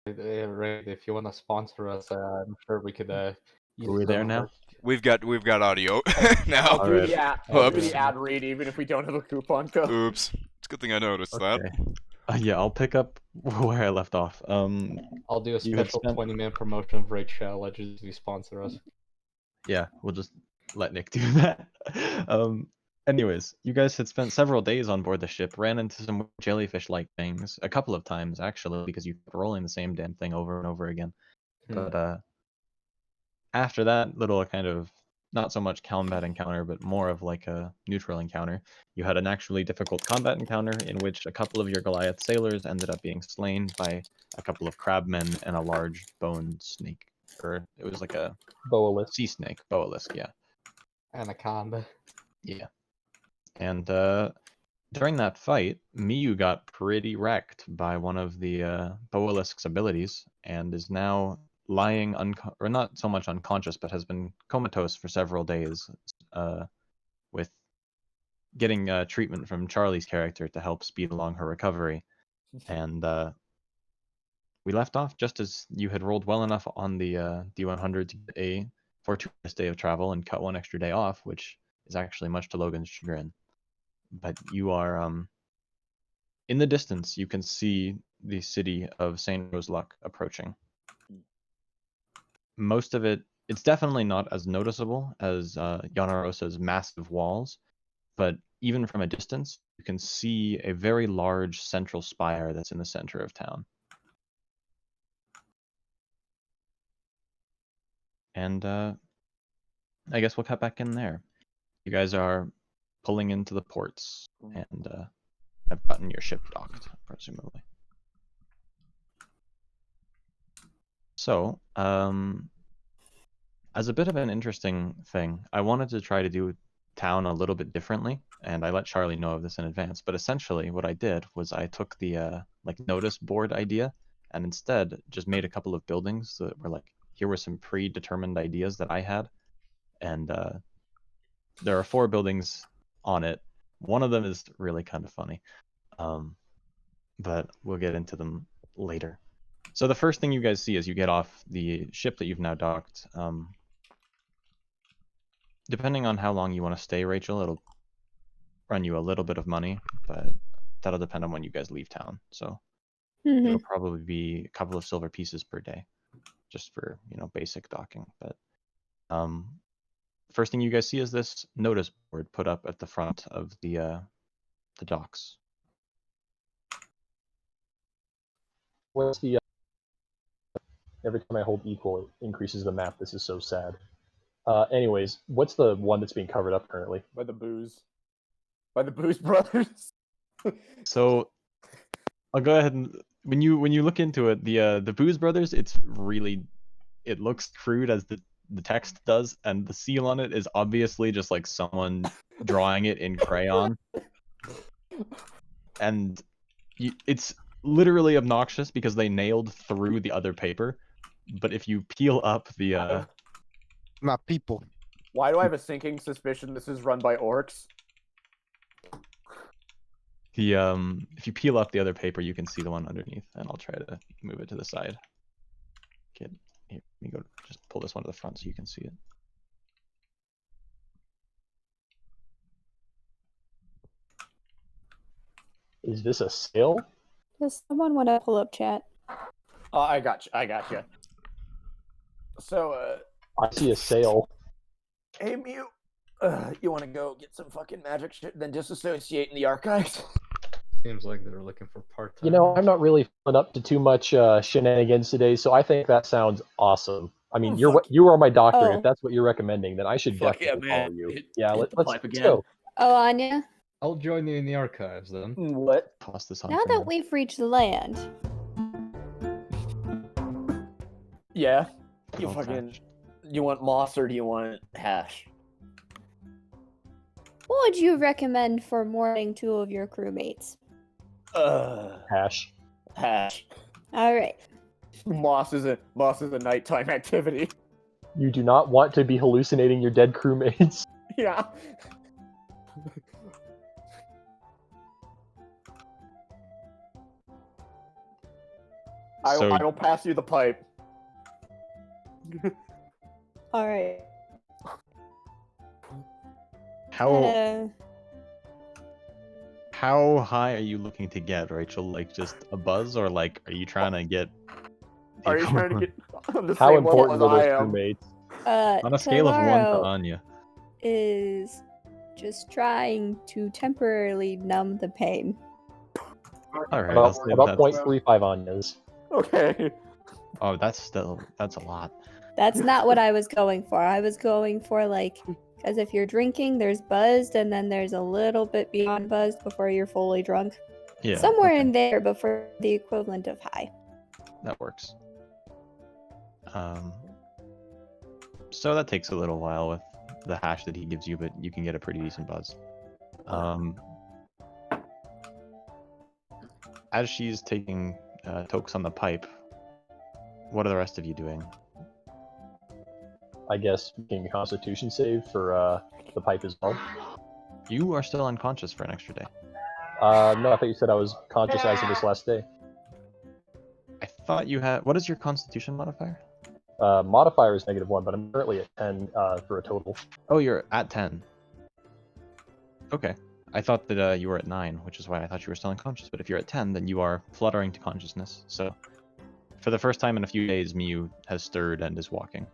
Raid, if you want to sponsor us, I'm sure we could use Are we some there of now? our- We've got audio now. I'll do Alright. the ad. I'll I'll do do the ad read even if we don't have a coupon code. Oops. It's a good thing I noticed that. Okay. Yeah, I'll pick up where I left off. I'll do a You had special spent- 20-minute promotion of Raid Shell Legends if you sponsor us. Yeah, we'll just let Nick do that. Anyways, you guys had spent several days on board the ship, ran into some jellyfish-like things a couple of times actually, because you kept rolling the same damn thing over and over again. But after that little kind of not so much combat encounter, but more of like a neutral encounter, you had an actually difficult combat encounter in which a couple of your Goliath sailors ended up being slain by a couple of crabmen and a large bone snake, or it was like a Boalist. sea snake, boalisk, yeah. Anaconda. Yeah. And during that fight, Miyu got pretty wrecked by one of the Boalisk's abilities and is now lying, or not so much unconscious, but has been comatose for several days, with getting treatment from Charlie's character to help speed along her recovery. And we left off just as you had rolled well enough on the D100 to get a fortuitous day of travel and cut one extra day off, which is actually much to Logan's chagrin. But you are in the distance, you can see the city of St. Roseluck approaching. Most of it's definitely not as noticeable as Yanarosa's massive walls, but even from a distance, you can see a very large central spire that's in the center of town. And I guess we'll cut back in there. You guys are pulling into the ports and have gotten your ship docked, presumably. So, as a bit of an interesting thing, I wanted to try to do town a little bit differently, and I let Charlie know of this in advance. But essentially, what I did was I took the like notice board idea, and instead just made a couple of buildings that were like, here were some predetermined ideas that I had, and there are 4 buildings on it. One of them is really kind of funny, but we'll get into them later. So the first thing you guys see as you get off the ship that you've now docked, depending on how long you want to stay, Rachel, it'll run you a little bit of money, but that'll depend on when you guys leave town. So it'll probably be a couple of silver pieces per day, just for, basic docking. But first thing you guys see is this notice board put up at the front of the docks. What's the? Every time I hold equal, it increases the map. This is so sad. Anyways, what's the one that's being covered up currently? By the booze. By the Booze Brothers. So I'll go ahead and when you look into it, the Booze Brothers, it looks crude as the text does, and the seal on it is obviously just like someone drawing it in crayon. And it's literally obnoxious because they nailed through the other paper. But if you peel up the My people. Why do I have a sinking suspicion this is run by orcs? if you peel up the other paper, you can see the one underneath, and I'll try to move it to the side. Okay, here, let me go. Just pull this one to the front so you can see it. Is this a sail? Does someone want to pull up chat? Oh, I got you. So, I see a sail. hey, Mew, you want to go get some fucking magic shit, then disassociate in the archives? Seems like they're looking for part-time. You know, I'm not really feeling up to too much shenanigans today, so I think that sounds awesome. I mean, you are my doctor. Oh. If that's what you're recommending, then I should Fuck definitely yeah, man. follow you. Hit Let's the pipe again. go. Oh, Anya, I'll join you in the archives then. What? Toss this on. now for that we've reached the land, Yeah. You Don't fucking. touch. You want moss or do you want hash? what would you recommend for morning 2 of your crewmates? Hash. Hash. All right. Moss is a nighttime activity. You do not want to be hallucinating your dead crewmates. Yeah. So I will pass you the pipe. All right. how how high are you looking to get, Rachel? Like just a buzz, or like are you trying to get? the Are you trying to equivalent- get on the How same level important as were I those am? crewmates? on a scale of 1 to Kalaro Anya? is just trying to temporarily numb the pain. All right, I'll About say about that's. 0.35 Anyas. Okay. Oh, that's a lot. That's not what I was going for. I was going for like, because if you're drinking, there's buzzed, and then there's a little bit beyond buzzed before you're fully drunk. Yeah, Somewhere okay, in there before the equivalent of high. that works. So that takes a little while with the hash that he gives you, but you can get a pretty decent buzz. As she's taking tokes on the pipe, what are the rest of you doing? I guess making a Constitution save for the pipe as well. You are still unconscious for an extra day. No, I thought you said I was conscious as of this last day. I thought you had. What is your Constitution modifier? Modifier is -1, but I'm currently at 10 for a total. Oh, you're at 10. Okay. I thought that you were at 9, which is why I thought you were still unconscious. But if you're at 10, then you are fluttering to consciousness. So, for the first time in a few days, Miu has stirred and is walking.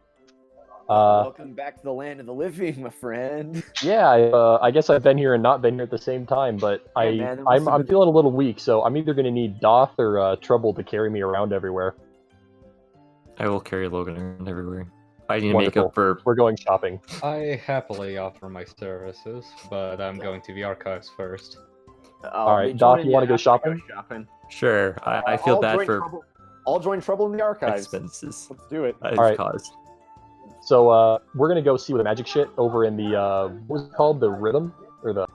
Welcome back to the land of the living, my friend. Yeah, I guess I've been here and not been here at the same time, but Hey, man, it must have I'm been- feeling a little weak, so I'm either gonna need Doth or Trouble to carry me around everywhere. I will carry Logan around everywhere. I need to make Wonderful. up for. We're going shopping. I happily offer my services, but I'm going to the archives first. All right, Doc, you wanna go shopping? Sure, I feel I'll bad join for Trouble. I'll join Trouble in the archives. expenses Let's do it. I've Alright. caused. So we're gonna go see the magic shit over in the what was it called? The rhythm or The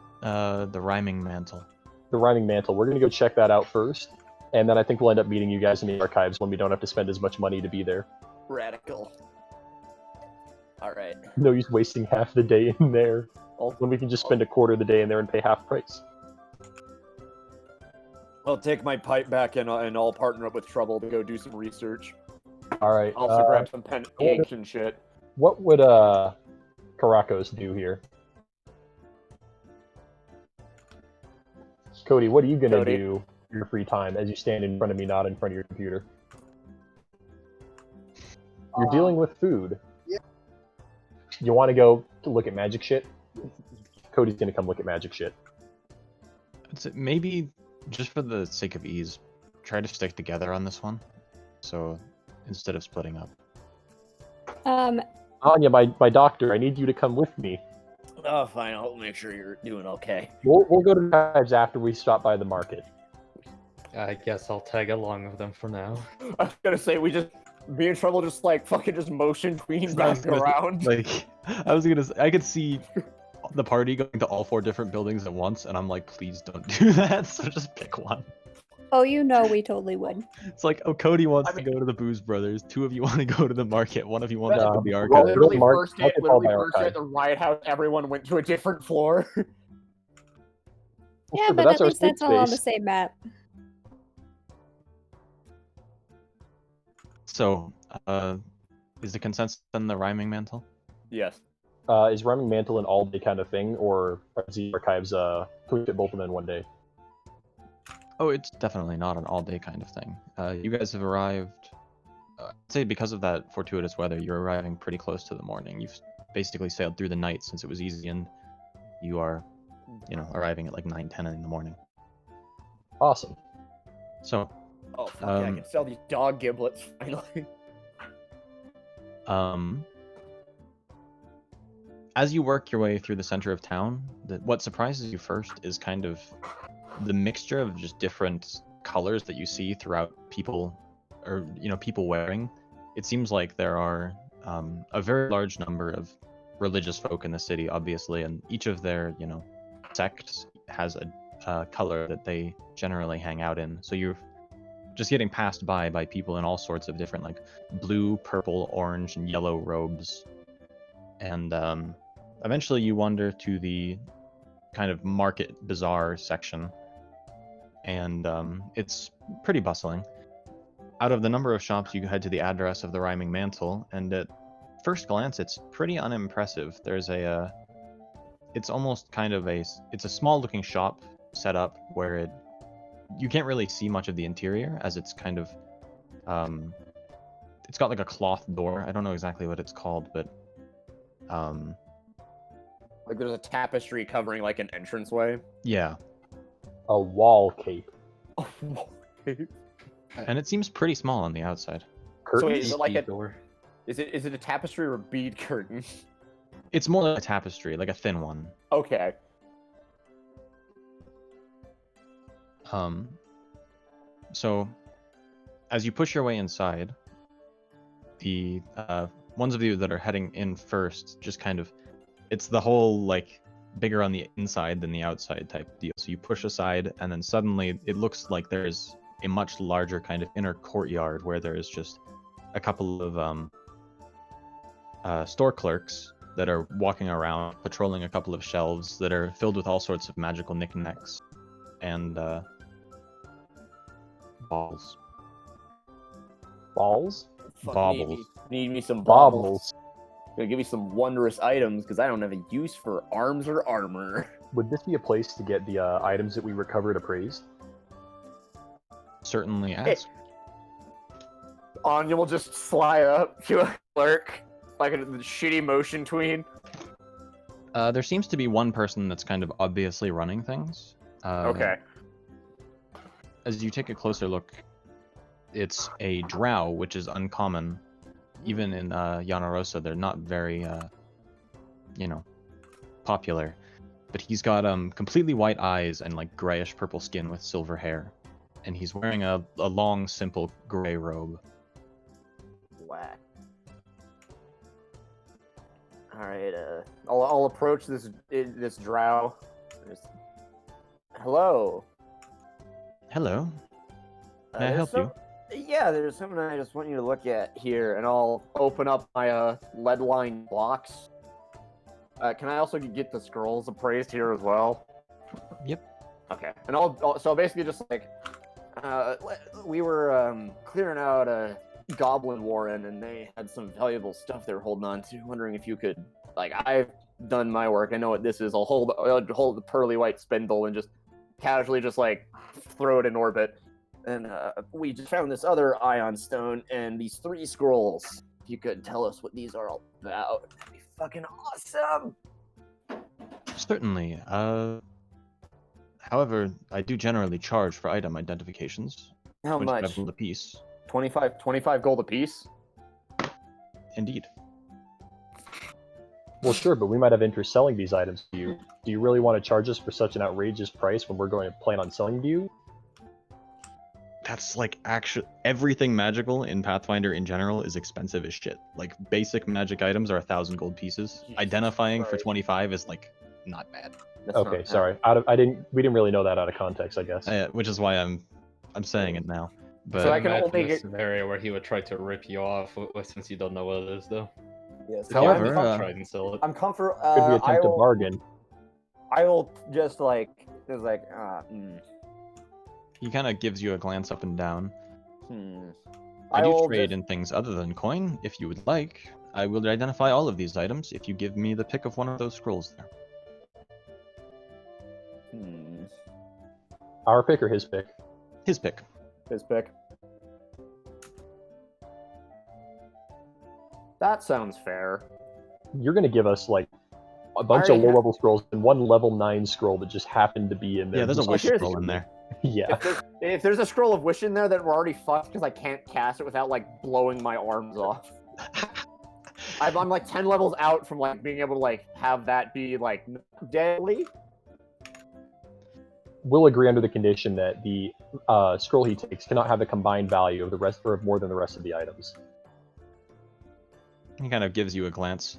rhyming mantle. the rhyming mantle. We're gonna go check that out first, and then I think we'll end up meeting you guys in the archives when we don't have to spend as much money to be there. Radical. All right. No use wasting half the day in there I'll, when we can just spend a quarter of the day in there and pay half price. I'll take my pipe back and I'll partner up with Trouble to go do some research. All right. I'll also grab some pancakes and shit. What would Caracos do here? Cody, what are you gonna Cody. do in your free time as you stand in front of me, not in front of your computer? You're dealing with food. yeah. You want to go to look at magic shit? Cody's gonna come look at magic shit. Maybe just for the sake of ease, try to stick together on this one. So instead of splitting up. Anya, my doctor, I need you to come with me. Oh, fine. I'll make sure you're doing okay. We'll go to the archives after we stop by the market. I guess I'll tag along with them for now. I was gonna say me and Trouble just like fucking just motion queen I was back gonna- around. Like, I could see the party going to all 4 different buildings at once, and I'm like, please don't do that. So just pick one. Oh, you know we totally would. It's like, oh, Cody wants I to mean- go to the Booze Brothers. 2 of you want to go to the market. 1 of you wants to Yeah, go to the well, archive. Literally Mark- first day, Mark is all literally by first day archive. at the Riot House, everyone went to a different floor. Yeah, Sure, but that's at our least that's safe all on the space. same map. So, is the consensus then the rhyming mantle? Yes. Is Rhyming Mantle an all-day kind of thing, or is the archives can we fit both of them in one day? Oh, it's definitely not an all-day kind of thing. You guys have arrived. I'd say because of that fortuitous weather, you're arriving pretty close to the morning. You've basically sailed through the night since it was easy, and you are, arriving at like 9, 10 in the morning. Awesome. So, Oh fuck yeah, I can sell these dog giblets finally. As you work your way through the center of town, what surprises you first is kind of the mixture of just different colors that you see throughout people, or people wearing. It seems like there are a very large number of religious folk in the city, obviously, and each of their sects has a color that they generally hang out in. So you're just getting passed by people in all sorts of different, like, blue, purple, orange, and yellow robes. And eventually you wander to the kind of market bazaar section, and it's pretty bustling. out of the number of shops, you head to the address of the Rhyming Mantle, and at first glance, it's pretty unimpressive. There's a, it's almost kind of it's a small-looking shop set up where you can't really see much of the interior, as it's kind of, it's got like a cloth door. I don't know exactly what it's called, but, Like there's a tapestry covering like an entranceway. yeah. A wall cape. And it seems pretty small on the outside. So wait, Curtains? is it like a Door. is it a tapestry or a bead curtain? It's more like a tapestry, like a thin one. Okay. So, as you push your way inside, the ones of you that are heading in first just kind of, it's the whole like bigger on the inside than the outside type deal. So you push aside, and then suddenly it looks like there's a much larger kind of inner courtyard where there is just a couple of store clerks that are walking around, patrolling a couple of shelves that are filled with all sorts of magical knickknacks and balls. Balls? Fuck, Baubles. Need me some baubles. Baubles. Gonna give me some wondrous items because I don't have a use for arms or armor. Would this be a place to get the items that we recovered appraised? Certainly ask. Anya will just slide up to a clerk, like a shitty motion tween. There seems to be one person that's kind of obviously running things. Okay. As you take a closer look, it's a drow, which is uncommon. Even in Yanarosa, they're not very, popular. But he's got completely white eyes and like grayish purple skin with silver hair. And he's wearing a long, simple gray robe. Whack. All right. I'll approach this drow. Hello. Hello. May I there's help you? Yeah, there's something I just want you to look at here, and I'll open up my lead-lined box. Can I also get the scrolls appraised here as well? Yep. Okay, and so basically just like we were clearing out a goblin warren, and they had some valuable stuff they were holding on to. Wondering if you could, like, I've done my work. I know what this is. I'll hold the pearly white spindle and just casually just like throw it in orbit. And we just found this other ion stone and these 3 scrolls. If you could tell us what these are all about, that'd be fucking awesome. Certainly. However, I do generally charge for item identifications. How 25 much? gold apiece. 25 gold apiece? Indeed. Well, sure, but we might have interest selling these items to you. Do you really want to charge us for such an outrageous price when we're going to plan on selling to you? That's like actually everything magical in Pathfinder in general is expensive as shit. Like basic magic items are 1,000 gold pieces. Jesus Identifying for Christ. 25 is like not bad. That's Okay, not- sorry. We didn't really know that out of context, I guess. Which is why I'm saying it now. But So I can Imagine only a get- scenario where he would try to rip you off since you don't know what it is, though. Yes. However, try and sell it. I'm comfort. Could we attempt a bargain? I will just like he kind of gives you a glance up and down. hmm. I do will trade just- in things other than coin, if you would like. I will identify all of these items if you give me the pick of one of those scrolls there. Our pick or his pick? His pick. His pick. That sounds fair. You're going to give us, like, a bunch of already low-level scrolls and one level 9 scroll that just happened to be in there. Yeah, there's a Just- wish here's- scroll in there. Yeah. If there's a scroll of wish in there, then we're already fucked because I can't cast it without like blowing my arms off. I'm like 10 levels out from like being able to like have that be like deadly. We'll agree under the condition that the scroll he takes cannot have a combined value of the rest or of more than the rest of the items. He kind of gives you a glance.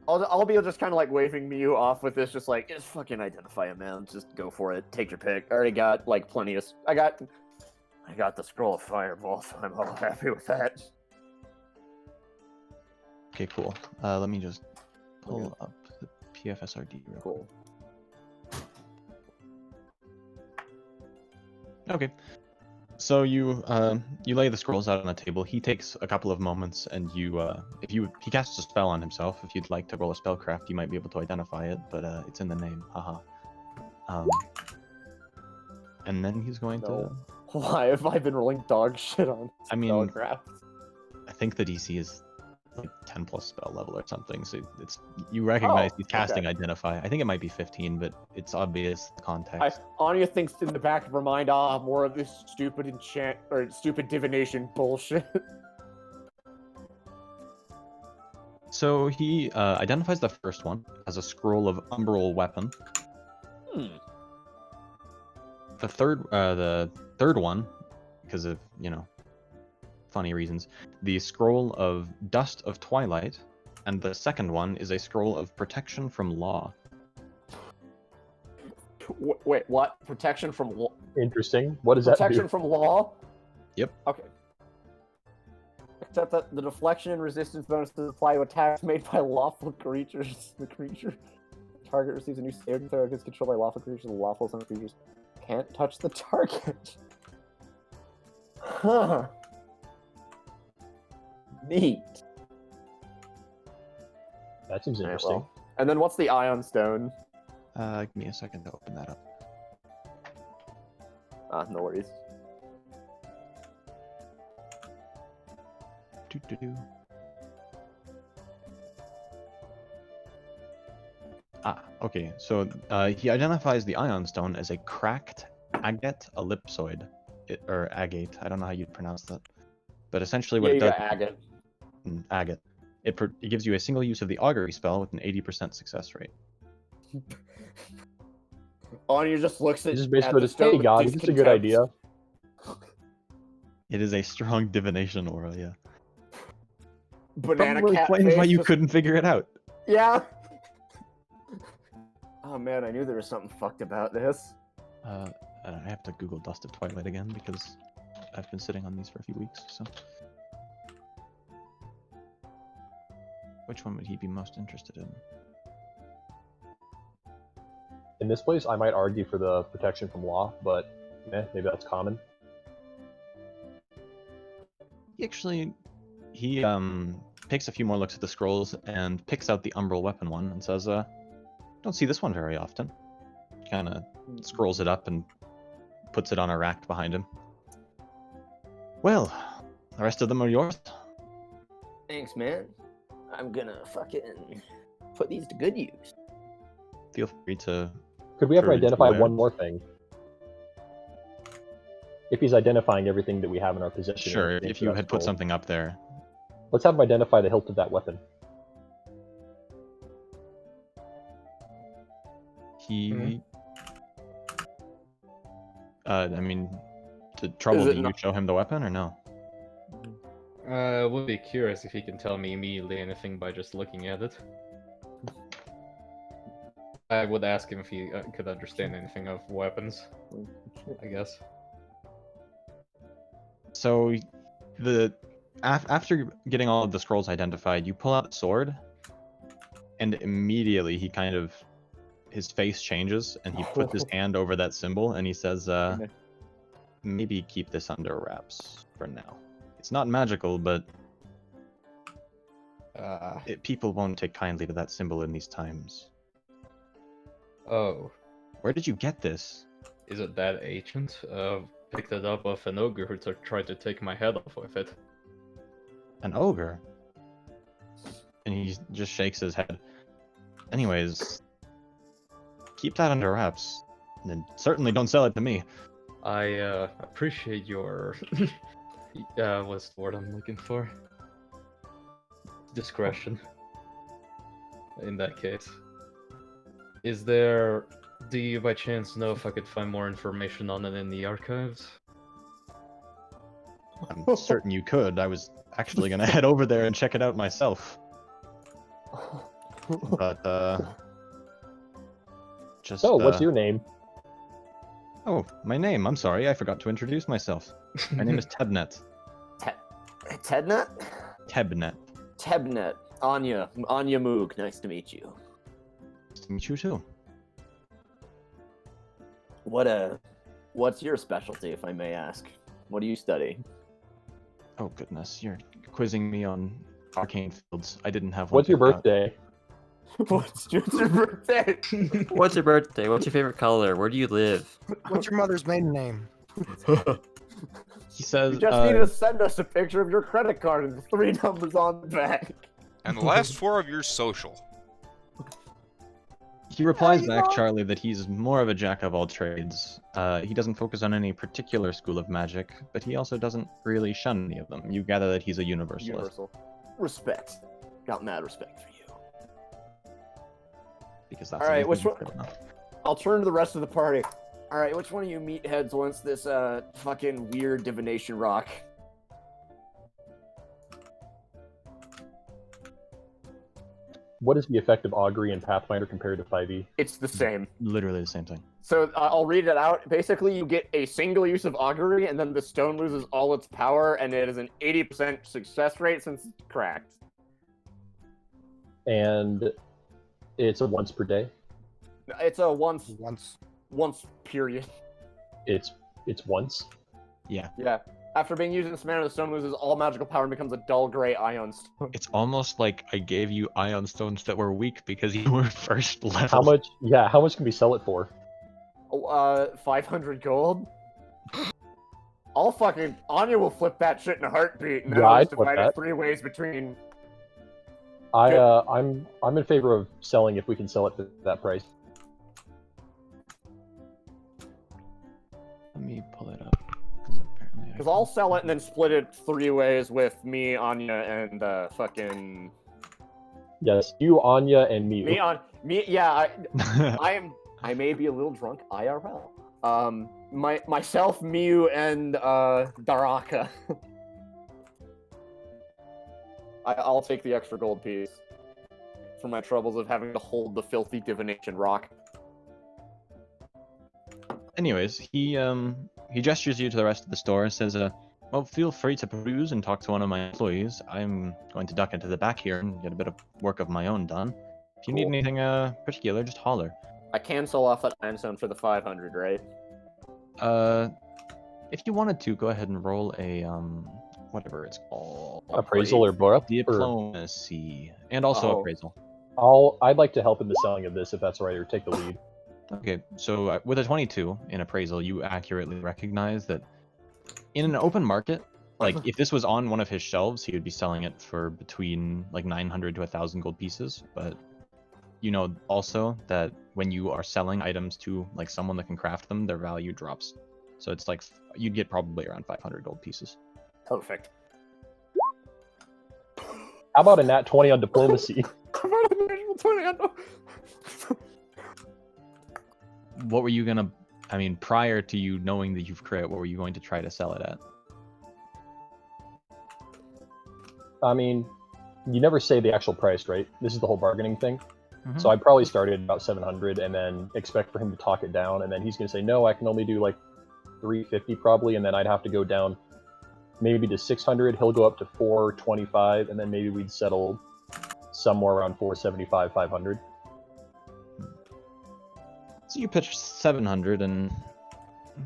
I'll be just kind of like waving you off with this, just like, just fucking identify it, man. Just go for it. Take your pick. I already got like plenty of. I got the scroll of fireball, so I'm all happy with that. Okay, cool. Let me just pull up the PFSRD real quick. Cool. Okay. So you lay the scrolls out on the table. He takes a couple of moments, and he casts a spell on himself. If you'd like to roll a spellcraft, you might be able to identify it, but it's in the name. Haha. And then he's going to. Why have I been rolling dog shit on I mean, spellcraft? I think the DC is like 10 plus spell level or something. So you recognize he's casting Identify. I think it might be 15, but it's obvious the context. Anya thinks in the back of her mind, more of this stupid enchant or stupid divination bullshit. So he identifies the first one as a scroll of umbral weapon. The third one, because of funny reasons, the scroll of Dust of Twilight, and the second one is a scroll of Protection from Law. Wait, what? Protection from law? Interesting. What does that do? Protection from law? Yep. Okay. Except that the deflection and resistance bonuses apply to attacks made by lawful creatures. The creature target receives a new saving throw against controlled by lawful creatures. The lawful some creatures can't touch the target. Huh. Neat. That seems Alright, interesting. well. And then what's the Ion Stone? Give me a second to open that up. No worries. Okay. So he identifies the Ion Stone as a cracked agate ellipsoid, or agate. I don't know how you'd pronounce that, but essentially what it does. Agate. Agate. It gives you a single use of the augury spell with an 80% success rate. Anya just looks at. Just basically at the just, hey stone God, with is this a good idea? It is a strong divination aura, yeah. Banana Probably cat explains face why you just- couldn't figure it out. Yeah. Oh man, I knew there was something fucked about this. I have to Google Dust of Twilight again because I've been sitting on these for a few weeks. So, which one would he be most interested in? In this place, I might argue for the protection from law, but maybe that's common. He takes a few more looks at the scrolls and picks out the umbral weapon one and says, "Don't see this one very often." Kind of scrolls it up and puts it on a rack behind him. Well, the rest of them are yours. Thanks, man. I'm gonna fucking put these to good use. Feel free to. Could we have to Courage identify aware. one more thing? If he's identifying everything that we have in our possession. Sure, into if you that had put scroll, something up there. let's have him identify the hilt of that weapon. He. I mean, did you show him the weapon or no? I would be curious if he can tell me immediately anything by just looking at it. I would ask him if he could understand anything of weapons, I guess. So, after getting all of the scrolls identified, you pull out the sword, and immediately his face changes, and he puts his hand over that symbol, and he says, maybe keep this under wraps for now. It's not magical, but people won't take kindly to that symbol in these times. Oh. Where did you get this? Is it that ancient? Picked it up off an ogre who tried to take my head off with it. An ogre? And he just shakes his head. Anyways, keep that under wraps. And certainly don't sell it to me. I appreciate your what's the word I'm looking for? Discretion. In that case. Do you by chance know if I could find more information on it in the archives? I'm certain you could. I was actually gonna head over there and check it out myself. But, just... So, what's your name? Oh, my name. I'm sorry, I forgot to introduce myself. My name is Tebnet. Tednet? Tebnet. Tebnet. Anya Moog. Nice to meet you. Nice to meet you too. What's your specialty, if I may ask? What do you study? Oh goodness, you're quizzing me on arcane fields. I didn't have one. What's your picked out. birthday? What's your birthday? What's your birthday? What's your favorite color? Where do you live? What's your mother's maiden name? He says, You just need to send us a picture of your credit card and the 3 numbers on the back. And the last 4 of your social. he replies back, Charlie, that he's more of a jack of all trades. He doesn't focus on any particular school of magic, but he also doesn't really shun any of them. You gather that he's a universalist. Universal. Respect. Got mad respect for you. Because that's Alright, which good one? enough. I'll turn to the rest of the party. Alright, which one of you meatheads wants this fucking weird divination rock? What is the effect of augury in Pathfinder compared to 5e? It's the same. Literally the same thing. So I'll read it out. Basically, you get a single use of augury, and then the stone loses all its power, and it is an 80% success rate since it's cracked. And it's a once per day. It's a once period. It's once. Yeah. Yeah. After being used in this manner, the stone loses all magical power and becomes a dull gray ion stone. It's almost like I gave you ion stones that were weak because you were first level. How much can we sell it for? 500 gold? Anya will flip that shit in a heartbeat, and then Yeah, I'll I'd just flip divide it that. 3 ways between... I'm in favor of selling if we can sell it for that price. Let me pull it up. Apparently Because I'll sell it and then split it 3 ways with me, Anya, and fucking... Yes, you, Anya, and me. Yeah, I may be a little drunk IRL. Myself, Miu, and Daraka. I'll take the extra gold piece for my troubles of having to hold the filthy divination rock. Anyways, he gestures you to the rest of the store and says, well, feel free to peruse and talk to one of my employees. I'm going to duck into the back here and get a bit of work of my own done. If you need Cool. anything particular, just holler. I can sell off that ironstone for the 500, right? If you wanted to, go ahead and roll a whatever it's called. Appraisal or borrow? Diplomacy. And also Oh. appraisal. I'd like to help in the selling of this if that's all right, or take the lead. Okay, so with a 22 in appraisal, you accurately recognize that in an open market, like if this was on one of his shelves, he would be selling it for between like 900 to 1,000 gold pieces. But you know also that when you are selling items to like someone that can craft them, their value drops. So it's like you'd get probably around 500 gold pieces. Perfect. How about a nat 20 on diplomacy? What were you gonna? I mean, prior to you knowing that you've crit, what were you going to try to sell it at? I mean, you never say the actual price, right? This is the whole bargaining thing. Mhm. So I probably started about 700 and then expect for him to talk it down, and then he's going to say, no, I can only do like 350 probably, and then I'd have to go down maybe to 600. He'll go up to 425, and then maybe we'd settle somewhere around 475, 500. So you pitch 700, and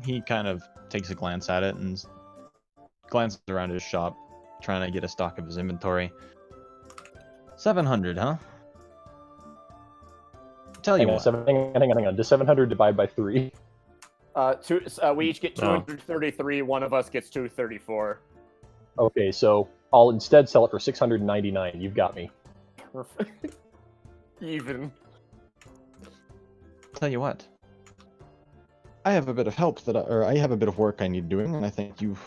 he kind of takes a glance at it and glances around his shop, trying to get a stock of his inventory. 700, huh? Tell you what. Hang on. Does 700 divide by 3? We each get 233. One of us gets 234. Okay, so I'll instead sell it for 699. You've got me. Perfect. Even. Tell you what. I have a bit of help I have a bit of work I need doing, and I think you.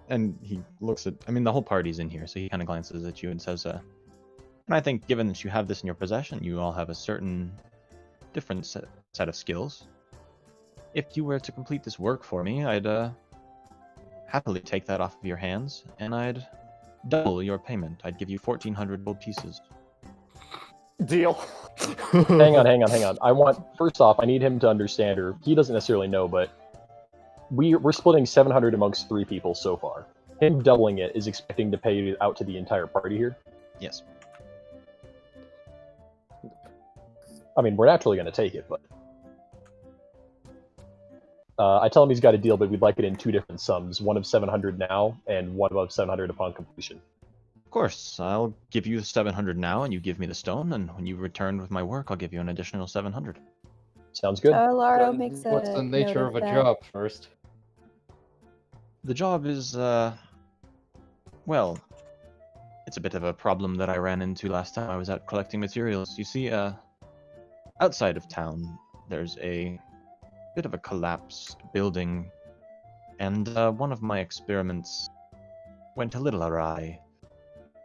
And he looks at. I mean, the whole party's in here, so he kind of glances at you and says, and I think given that you have this in your possession, you all have a certain different set of skills. If you were to complete this work for me, I'd happily take that off of your hands, and I'd double your payment. I'd give you 1,400 gold pieces. Deal. Hang on. First off, I need him to understand, or he doesn't necessarily know, but we're splitting 700 amongst 3 people so far. Him doubling it is expecting to pay it out to the entire party here. Yes. I mean, we're naturally going to take it, but I tell him he's got a deal, but we'd like it in 2 different sums: one of 700 now, and one of 700 upon completion. Of course, I'll give you 700 now, and you give me the stone, and when you return with my work, I'll give you an additional 700. Sounds good. Laro Done. makes a What's the nature note of a that. job first? The job is, well, it's a bit of a problem that I ran into last time I was out collecting materials. You see, outside of town, there's a bit of a collapsed building, and one of my experiments went a little awry.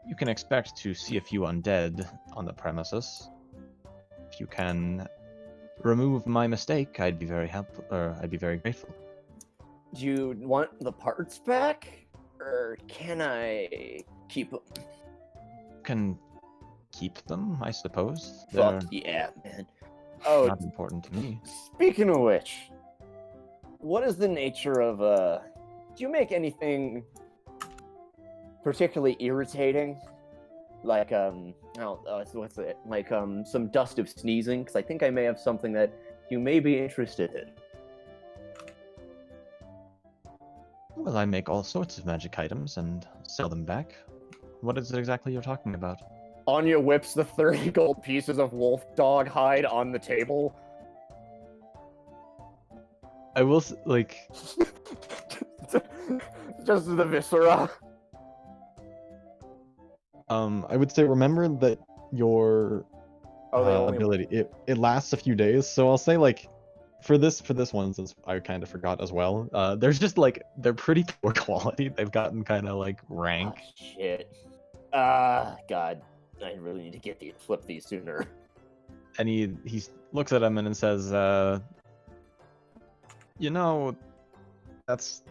You can expect to see a few undead on the premises. If you can remove my mistake, I'd be very I'd be very grateful. Do you want the parts back, or can I keep them? Can keep them, I suppose. They're Fuck yeah, man. Oh, not important to me. speaking of which, what is the nature of do you make anything particularly irritating? Like what's it? Like some dust of sneezing, because I think I may have something that you may be interested in. Well, I make all sorts of magic items and sell them back. What is it exactly you're talking about? Anya whips the 30 gold pieces of wolf dog hide on the table. I will like. Just the viscera. I would say remember that your Oh, they only ability it lasts a few days, so I'll say like for this one, since I kind of forgot as well. There's just like they're pretty poor quality. They've gotten kind of like rank. Oh, shit. God, I really need to flip these sooner. And he looks at him and says, you know, that's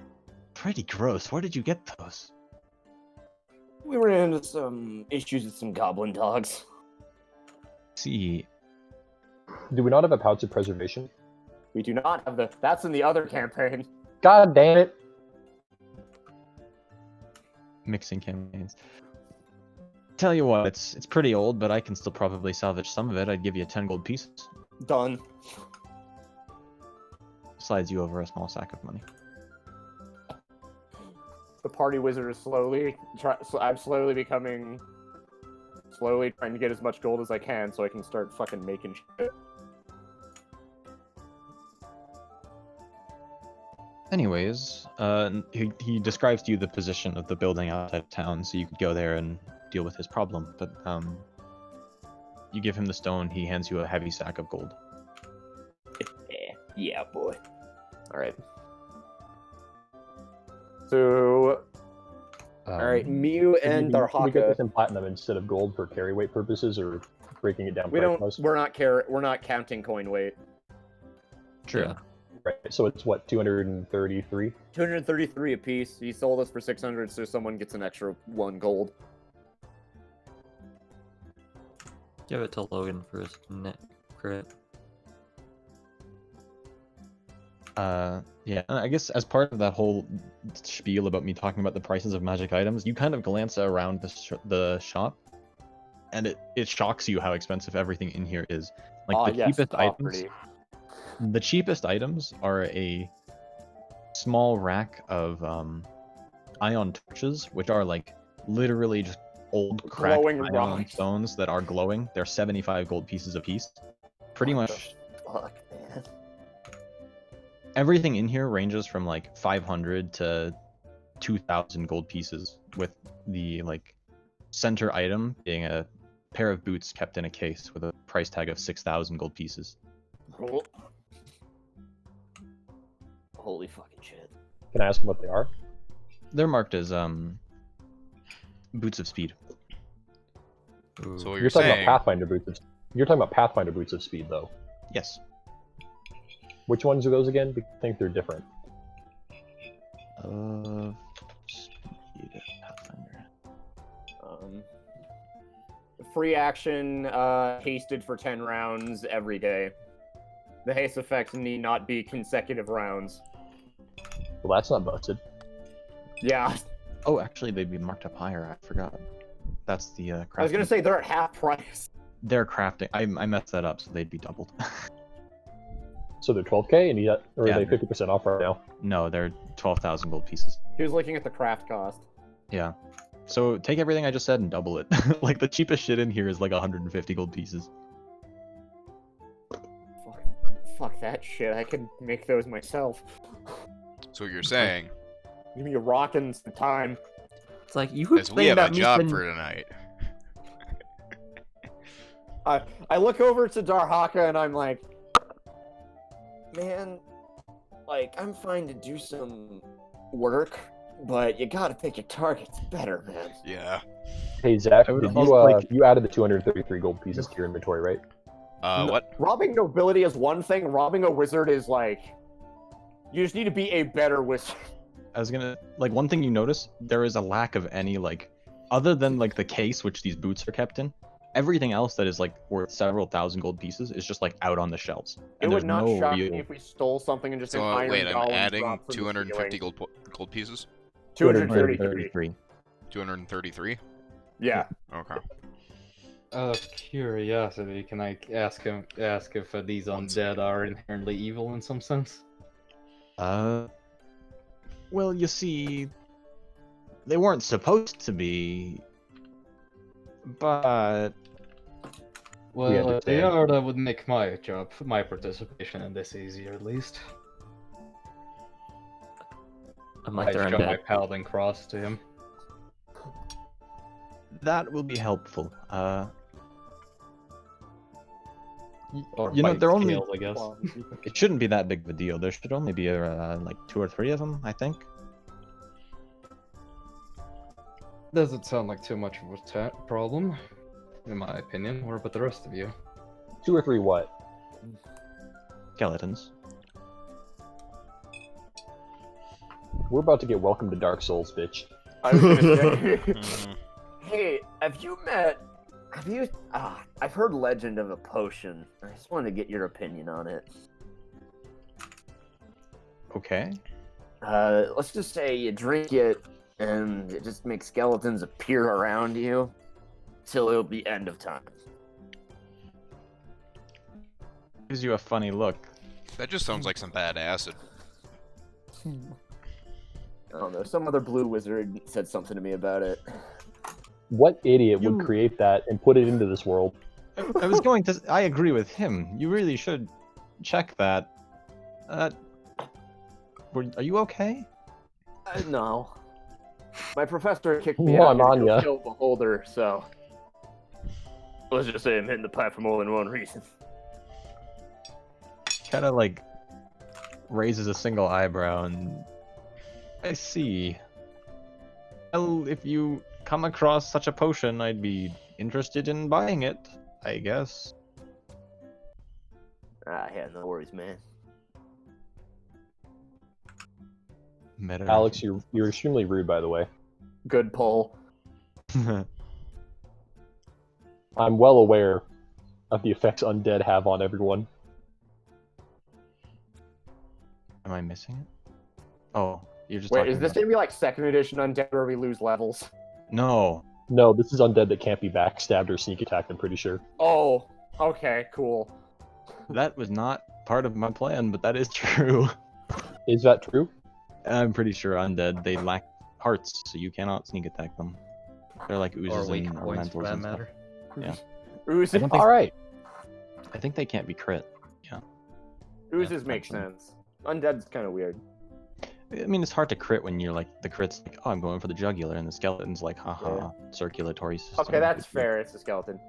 pretty gross. Where did you get those? We ran into some issues with some goblin dogs. See, Do we not have a pouch of preservation? We do not have the. That's in the other campaign. God damn it! mixing campaigns. Tell you what, it's pretty old, but I can still probably salvage some of it. I'd give you 10 gold pieces. Done. Slides you over a small sack of money. The party wizard is I'm slowly trying to get as much gold as I can so I can start fucking making shit. Anyways, he describes to you the position of the building outside of town, so you could go there and deal with his problem. But you give him the stone, he hands you a heavy sack of gold. Yeah, boy. All right. So, all right, Mew and Can we get Darhaka. this in platinum instead of gold for carry weight purposes, or breaking it down? price-wise? We're not counting coin weight. True. Yeah. Right. So it's what, 233? 233 apiece. He sold us for 600, so someone gets an extra 1 gold. Give it to Logan for his net credit. Yeah, I guess as part of that whole spiel about me talking about the prices of magic items, you kind of glance around the shop, and it shocks you how expensive everything in here is. Like the cheapest items are a small rack of ion torches, which are like literally just old cracked Glowing ion rocks. stones that are glowing. They're 75 gold pieces a piece. Pretty much Fuck, man. everything in here ranges from like 500 to 2,000 gold pieces, with the like center item being a pair of boots kept in a case with a price tag of 6,000 gold pieces. Holy fucking shit. Can I ask what they are? They're marked as boots of speed. Ooh. So what You're you're talking saying? about Pathfinder boots. You're talking about Pathfinder boots of speed, though. Yes. Which ones are those again? Because I think they're different. Speed Pathfinder. Free action, hasted for 10 rounds every day. The haste effect need not be consecutive rounds. Well, that's not busted. Yeah, Oh, actually, they'd be marked up higher. I forgot. That's the crafting. I was gonna say they're at half price. They're crafting. I messed that up, so they'd be doubled. So they're 12k, and or Yeah, are they they're- 50% off right now? No, they're 12,000 gold pieces. He was looking at the craft cost. Yeah. So take everything I just said and double it. Like the cheapest shit in here is like 150 gold pieces. Fuck that shit. I could make those myself. So you're saying Give me a rock and some time. It's like you is we have explained a that job mission- for tonight. I look over to Darhaka and I'm like, man, like, I'm fine to do some work, but you gotta pick your targets better, man. Yeah. Hey Zach, I would did almost you like- you added the 233 gold pieces to your inventory, right? What? Robbing nobility is one thing, robbing a wizard is like, you just need to be a better wizard. I was gonna like one thing you notice there is a lack of any like other than like the case which these boots are kept in. Everything else that is like worth several thousand gold pieces is just like out on the shelves. It And would there's not no shock real. me if we stole something and just an So iron wait, I'm golem adding dropped from the 250 ceiling. gold pieces. 233. 233. Yeah. Okay. Out of curiosity, can I ask if these undead are inherently evil in some sense? Well, you see, they weren't supposed to be, but Well, if they understand. are, that would make my job, my participation in this easier at least. I'm I like they're show my undead. paladin cross to him. that will be helpful. Or You know, fight they're only- scales, I guess. It shouldn't be that big of a deal. There should only be like 2 or 3 of them, I think. Doesn't sound like too much of a problem, in my opinion. What about the rest of you? 2 or 3 what? Skeletons. We're about to get welcome to Dark Souls, bitch. I was gonna say, Mhm. hey, have you met? Have you? I've heard legend of a potion. I just wanted to get your opinion on it. Okay. Let's just say you drink it, and it just makes skeletons appear around you, till it'll be end of time. Gives you a funny look. That just sounds like some bad acid. I don't know. Some other blue wizard said something to me about it. What idiot You- would create that and put it into this world? I was going to. I agree with him. You really should check that. Are you okay? No. My professor kicked me Come out on, here to go Anya. kill Beholder, so... Let's just say I'm hitting the pipe for more than one reason. Kind of like raises a single eyebrow and I see. Well, if you come across such a potion, I'd be interested in buying it, I guess. Yeah, no worries, man. Meta Alex, you're extremely rude, by the way. Good pull. Am I'm well aware of the effects undead have on everyone. I missing it? Oh, you're just Wait, talking is this about... gonna be like second edition Undead where we lose levels? No. No, this is undead that can't be backstabbed or sneak attacked, I'm pretty sure. Oh, okay, cool. That was not part of my plan, but that is true. Is that true? I'm pretty sure undead, they lack hearts, so you cannot sneak attack them. They're like Or oozes weak and points, for elementals that and stuff. matter. Yeah. Oozes, I don't think- Alright. I think they can't be crit. oozes Yeah, make absolutely. sense. Undead's kind of weird. I mean, it's hard to crit when you're like, the crit's like, oh, I'm going for the jugular, and the skeleton's like, haha, circulatory system. Okay, that's fair. It's a skeleton.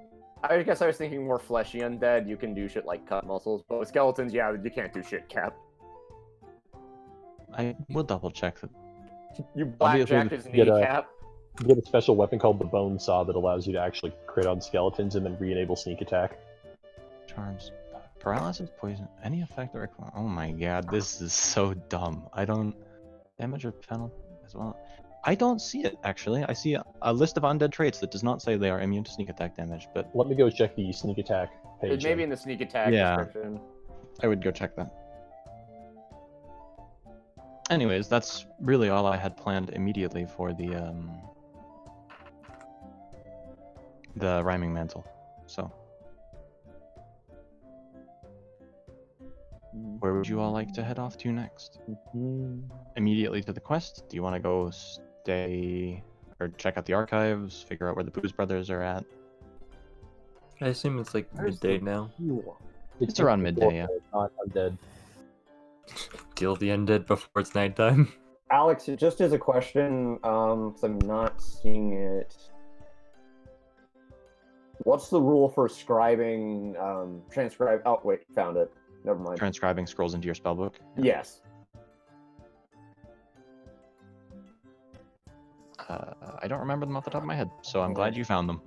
I guess I was thinking more fleshy undead. You can do shit like cut muscles, but with skeletons, yeah, you can't do shit, Cap. I will double check that. You I'll be able blackjack to his get a- kneecap. You get a special weapon called the Bone Saw that allows you to actually crit on skeletons and then re-enable sneak attack. Charms. Paralysis, poison, any effect that requires... Oh my god, this is so dumb. I don't... Damage or penalty as well. I don't see it, actually. I see a list of undead traits that does not say they are immune to sneak attack damage, but Let me go check the sneak attack It page. may be then. in the sneak attack Yeah. description. I would go check that. Anyways, that's really all I had planned immediately for the rhyming mantle. So, Where would you all like to head off to next? Hmm. Immediately to the quest? Do you want to go stay or check out the archives, figure out where the Booze Brothers are at? I assume it's like Where's midday the- now. It's around midday, yeah. I'm dead. Kill the undead before it's nighttime. Alex, just as a question, because I'm not seeing it. What's the rule for scribing, transcribe? Oh, wait, found it. Never mind. Transcribing scrolls into your spellbook. Yes. I don't remember them off the top of my head, so I'm glad you found them.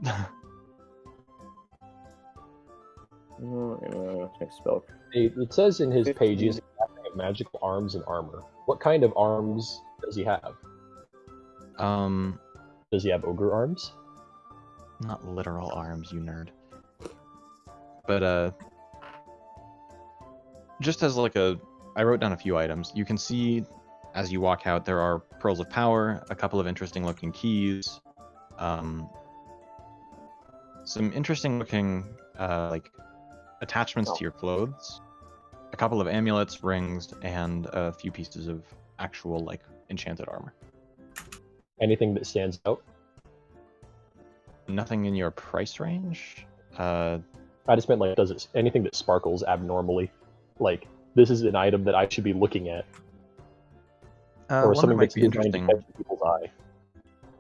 Next spell. It says in his page he's crafting of magical arms and armor. What kind of arms does he have? Does he have ogre arms? Not literal arms, you nerd. But just as like I wrote down a few items. You can see as you walk out there are pearls of power, a couple of interesting looking keys, some interesting looking like attachments to your clothes, a couple of amulets, rings, and a few pieces of actual like enchanted armor. Anything that stands out? Nothing in your price range. I just meant like, does it anything that sparkles abnormally? Like, this is an item that I should be looking at, or One that something might that's be designed to interesting. catch people's eye.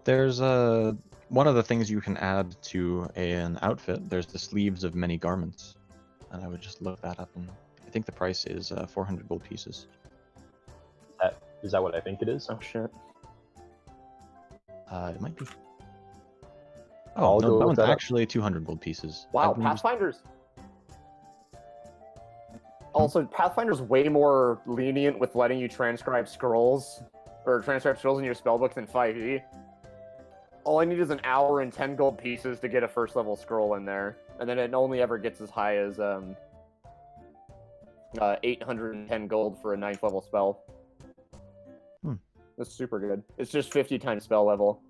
There's one of the things you can add to an outfit. There's the sleeves of many garments, and I would just look that up. And I think the price is 400 gold pieces. Is that what I think it is? Oh shit. It might be. I'll Oh go no, that look one's that up. actually 200 gold pieces. Wow, I believe- Pathfinder's. Also, Pathfinder's way more lenient with letting you transcribe scrolls in your spellbook than 5e. All I need is an hour and 10 gold pieces to get a first level scroll in there, and then it only ever gets as high as 810 gold for a 9th level spell. That's super good. It's just 50 times spell level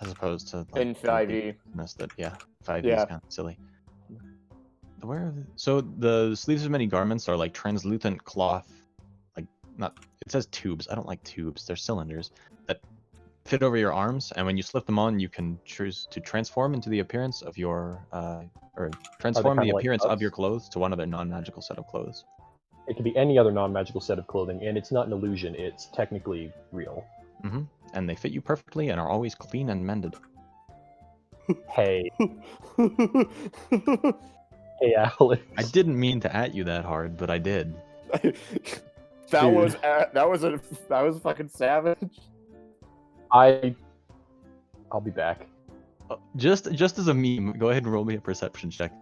as opposed to in 5e. Missed it. Yeah, 5e Yeah. is kind of silly. So the sleeves of many garments are like translucent cloth, like not. It says tubes. I don't like tubes. They're cylinders that fit over your arms, and when you slip them on, you can choose to transform into the appearance of your or transform the kinda like appearance of cups? your clothes to one of their non-magical set of clothes. It could be any other non-magical set of clothing, and it's not an illusion. It's technically real. And they fit you perfectly and are always clean and mended. Hey, hey, Alex. I didn't mean to at you that hard, but I did. That Dude. was fucking savage. I'll be back. Just as a meme, go ahead and roll me a perception check.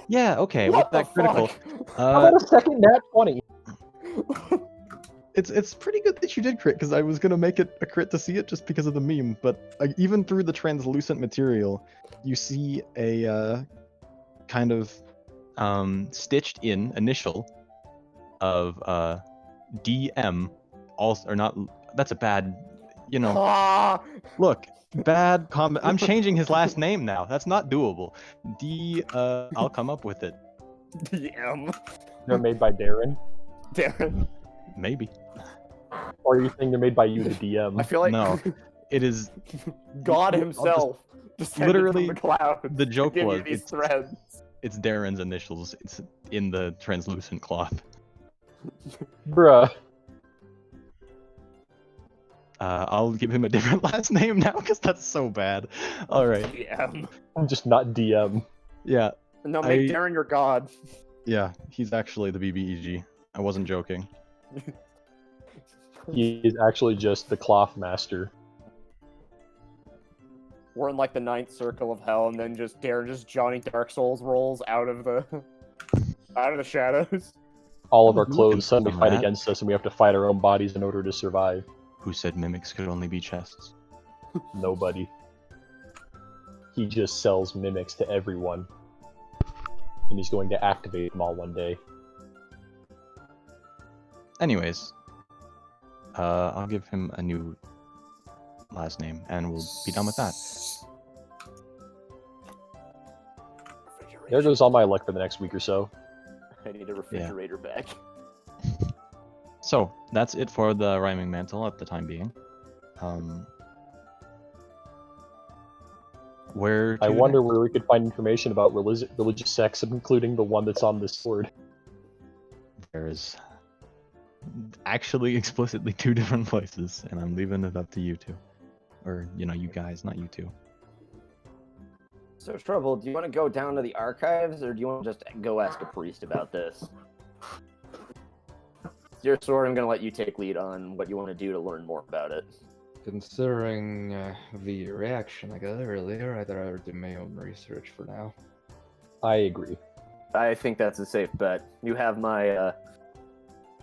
Yeah, okay, What with that the critical. fuck? How about a second nat 20? It's pretty good that you did crit, because I was gonna make it a crit to see it just because of the meme, but even through the translucent material, you see a kind of stitched in initial of DM, also or not. That's a bad, Ah! Look, bad comment. I'm changing his last name now. That's not doable. I'll come up with it. DM. They're made by Darren, Darren. Maybe. or are you saying they're made by you, the DM? I feel like No, it is. God I'll himself descended literally, from the clouds. the joke to give was you these it's- threads. It's Darren's initials. It's in the translucent cloth. Bruh. I'll give him a different last name now because that's so bad. All right. DM. I'm just not DM. Yeah. No, make I- Darren your god. Yeah. He's actually the BBEG. I wasn't joking. He is actually just the cloth master. We're in like the 9th circle of hell, and then just Darren just Johnny Dark Souls rolls out of the shadows. All of our You can clothes suddenly film fight that. against us, and we have to fight our own bodies in order to survive. Who said mimics could only be chests? Nobody. He just sells mimics to everyone. And he's going to activate them all one day. Anyways, I'll give him a new last name, and we'll be done with that. There goes all my luck for the next week or so. I need a refrigerator back. So that's it for the rhyming mantle at the time being. Where I to wonder next? where we could find information about religious sects, including the one that's on this sword. There's actually explicitly 2 different places, and I'm leaving it up to you two. Or, you guys, not you two. So, Trouble, do you want to go down to the archives, or do you want to just go ask a priest about this? It's your sword, I'm going to let you take lead on what you want to do to learn more about it. Considering the reaction I got earlier, I'd rather do my own research for now. I agree. I think that's a safe bet. You have my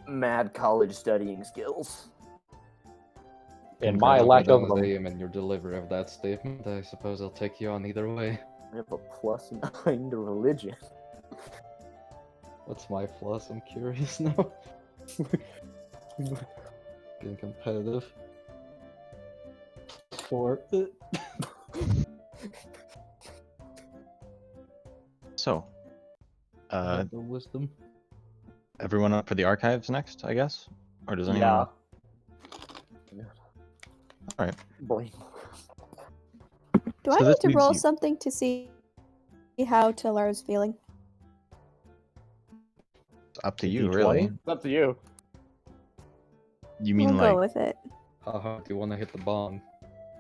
mad college studying skills. And my lack of them. aim and your delivery of that statement, I suppose I'll take you on either way. I have a +9 to religion. What's my plus? I'm curious now. Being competitive. 4. So, The wisdom. everyone up for the archives next, I guess? Or does anyone? Yeah. Alright. Boy. Do So I this need to leaves roll you- something to see how Talaro's feeling? Up to A you, D20? really. It's up to you. You mean We'll like go with it. How hard do you want to hit the bomb?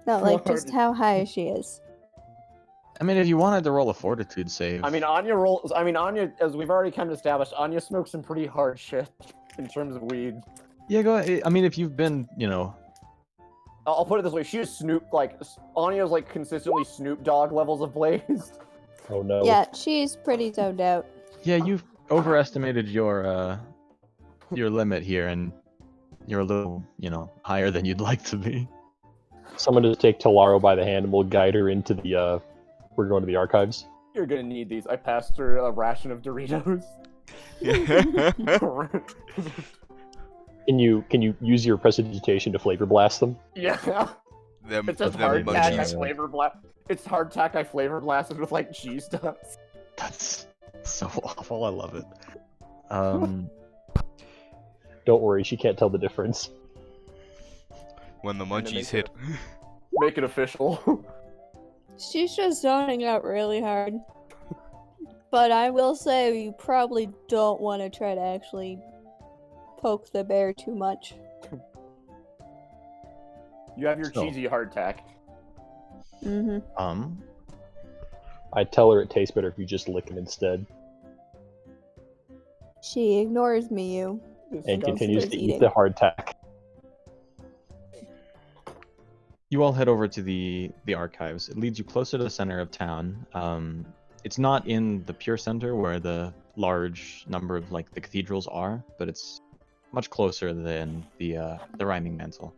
No, like Lord. just how high she is. I mean, if you wanted to roll a fortitude save. I mean, Anya, as we've already kind of established, Anya smokes some pretty hard shit in terms of weed. Yeah, go ahead. I mean, if you've been, I'll put it this way: she is Anya's like consistently Snoop Dogg levels of blazed. Oh no. Yeah, she's pretty zoned out. yeah, you've overestimated your limit here, and you're a little, higher than you'd like to be. Someone to take Talaro by the hand and we'll guide her into the, we're going to the archives. You're gonna need these. I passed her a ration of Doritos. Can you use your prestidigitation to flavor blast them? Yeah. Them, It's just them hardtack. I munchies. flavor blast. It's hardtack. I flavor blasted with like cheese dust. That's so awful. I love it. Don't worry, she can't tell the difference. When the Trying to munchies make hit. Make it official. She's just zoning out really hard. But I will say you probably don't want to try to actually poke the bear too much. You have your So- cheesy hardtack. Mm-hmm. I tell her it tastes better if you just lick it instead, She ignores me, you. and continues to eating. eat the hardtack. You all head over to the archives. It leads you closer to the center of town. It's not in the pure center where the large number of the cathedrals are, but it's much closer than the rhyming mantle.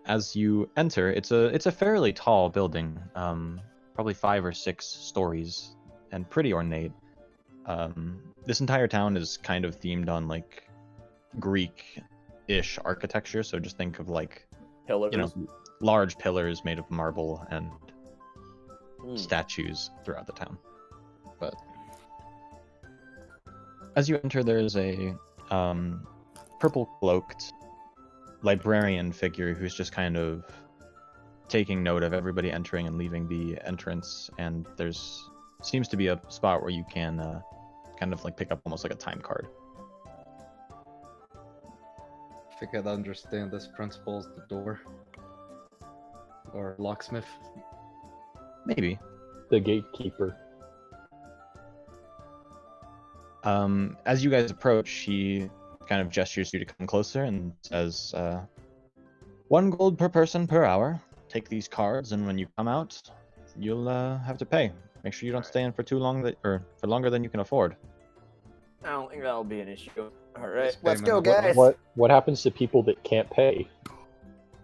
As you enter, it's a fairly tall building, probably 5 or 6 stories, and pretty ornate. This entire town is kind of themed on Greek-ish architecture, so just think of Pillars. large pillars made of marble and Mm. statues throughout the town. But as you enter, there's a purple-cloaked librarian figure who's just kind of taking note of everybody entering and leaving the entrance, and there's seems to be a spot where you can kind of pick up almost like a time card. I think I'd understand this principle as the door. Or locksmith. Maybe. The gatekeeper. As you guys approach, she kind of gestures you to come closer and says, 1 gold per person per hour. Take these cards, and when you come out, you'll have to pay. Make sure you don't stay in for too long, or for longer than you can afford. I don't think that'll be an issue. All right, This let's go, payment- guys. What happens to people that can't pay?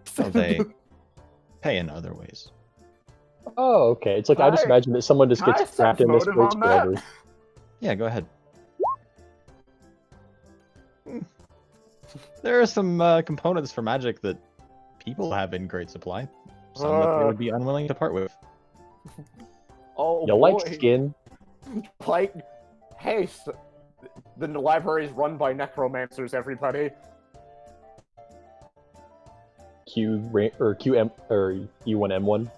So they pay in other ways. Oh, okay. It's like I just Hi. imagine that someone just Can I gets set trapped in this motive place on that? forever. Yeah, go ahead. There are some components for magic that people have in great supply. Some that they would be unwilling to part with. Oh, You like boy. skin? Like, hey, the library is run by necromancers, everybody. QM or U1M1.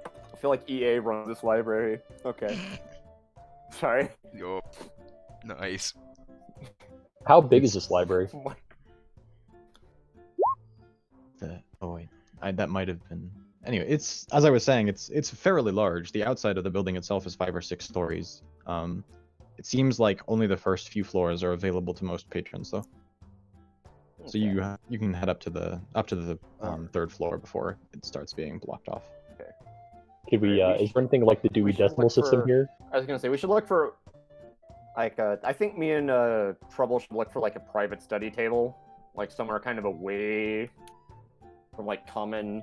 I feel like EA runs this library. Okay. Sorry. Yup. Nice. How big is this library? Oh wait, that might have been. Anyway, it's as I was saying, it's fairly large. The outside of the building itself is 5 or 6 stories. It seems like only the first few floors are available to most patrons, though. So you can head up to the 3rd floor before it starts being blocked off. Could we? Is there anything like the Dewey we should Decimal look System for- here? I was gonna say we should look for, like, I think me and Trouble should look for like a private study table, like somewhere kind of away from like common,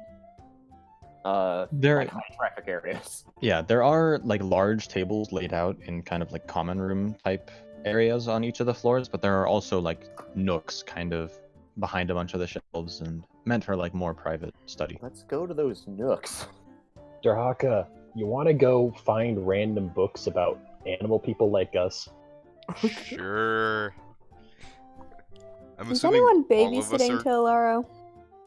There, like high traffic areas. yeah, there are like large tables laid out in kind of like common room type areas on each of the floors, but there are also like nooks kind of behind a bunch of the shelves and meant for like more private study. Let's go to those nooks. Darhaka, you want to go find random books about animal people like us? Sure. I'm Is assuming anyone all of us babysitting are. Tolaro?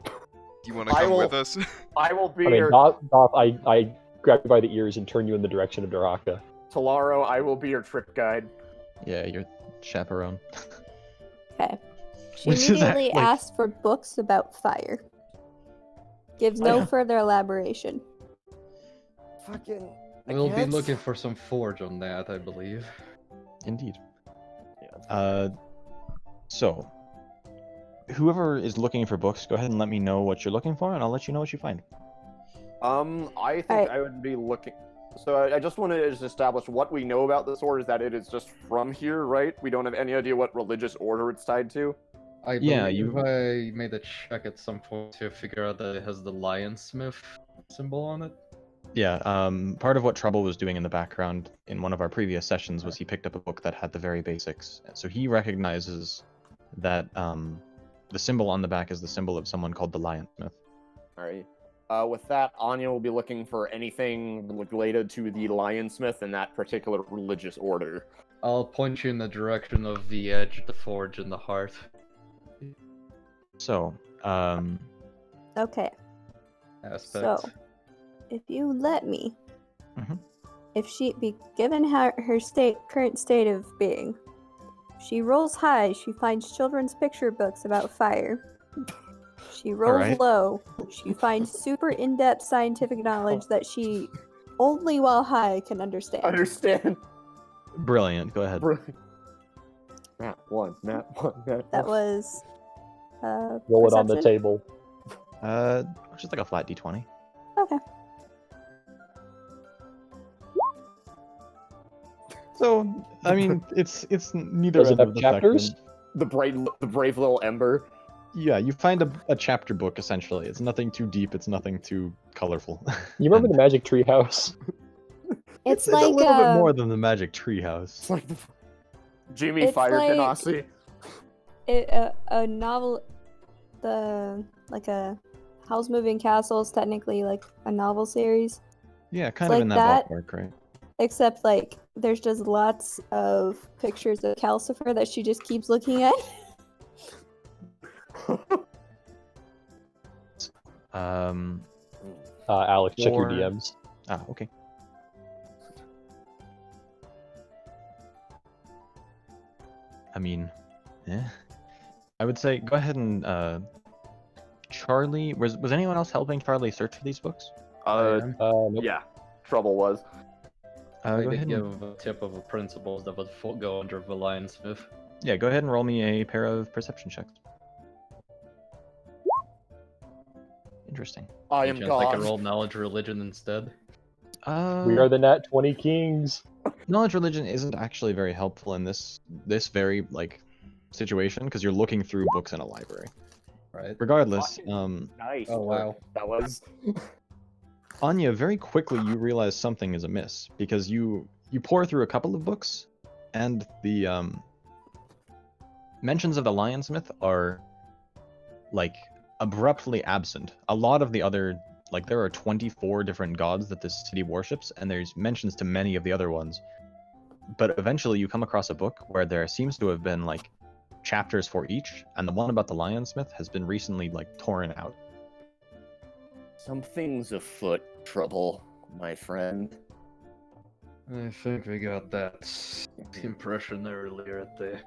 Do you want to I come will- with us? I will be I mean, your Doth, I grab you by the ears and turn you in the direction of Darhaka. Tolaro. I will be your trip guide. Yeah, your chaperone. Okay. She Which is immediately like- asks for books about fire. Gives no Yeah. further elaboration. Fucking. We'll be looking for some forge on that, I believe. Indeed. Yeah. So, whoever is looking for books, go ahead and let me know what you're looking for, and I'll let you know what you find. I think Alright. I would be looking. So I just want to just establish what we know about this order is that it is just from here, right? We don't have any idea what religious order it's tied to. I Yeah, believe I made a check at some point to figure out that it has the lionsmith symbol on it. Yeah, part of what Trouble was doing in the background in one of our previous sessions was he picked up a book that had the very basics. So he recognizes that the symbol on the back is the symbol of someone called the lionsmith. All right. With that, Anya will be looking for anything related to the lionsmith and that particular religious order. I'll point you in the direction of the edge, the forge, and the heart. So, Okay. Aspect. So, if you let me, Mhm. if she be given her current state of being, she rolls high. She finds children's picture books about fire. She rolls Alright. low. She finds super in-depth scientific knowledge that she only while high can understand. Understand? brilliant. Go ahead. Nat 1, Nat 1, Nat 1. That was Roll it on the perception? table. Just like a flat d20. Okay. So, I mean, it's neither Does it end have of the chapters? spectrum. The brave little ember. Yeah, you find a chapter book essentially. It's nothing too deep. It's nothing too colorful. You remember And the Magic Tree House? It's a like little bit more than the Magic Treehouse. It's like the Jimmy It's Fire like- Ganassi. a novel. Like a Howl's Moving Castle is technically like a novel series, Yeah, kind It's of in like that that. ballpark, right? except like there's just lots of pictures of Calcifer that she just keeps looking at. Alex, check your Or- DMs. Okay. I mean, I would say go ahead and Charlie. Was anyone else helping Charlie search for these books? Nope. Yeah. Trouble was. I Go did ahead. give a tip of a principles that would go under the lionsmith. Yeah, go ahead and roll me a pair of perception checks. Interesting. I Any am chance I God. could roll knowledge religion instead. We are the Nat 20 Kings. Knowledge religion isn't actually very helpful in this very like situation because you're looking through books in a library. Right. Regardless, Nice. Oh, wow. That was. Anya, very quickly you realize something is amiss because you pour through a couple of books, and the mentions of the Lionsmith are like abruptly absent. A lot of the other, like there are 24 different gods that this city worships, and there's mentions to many of the other ones. But eventually you come across a book where there seems to have been like chapters for each, and the one about the Lionsmith has been recently like torn out. Something's afoot, Trouble, my friend. I think we got that impression earlier at the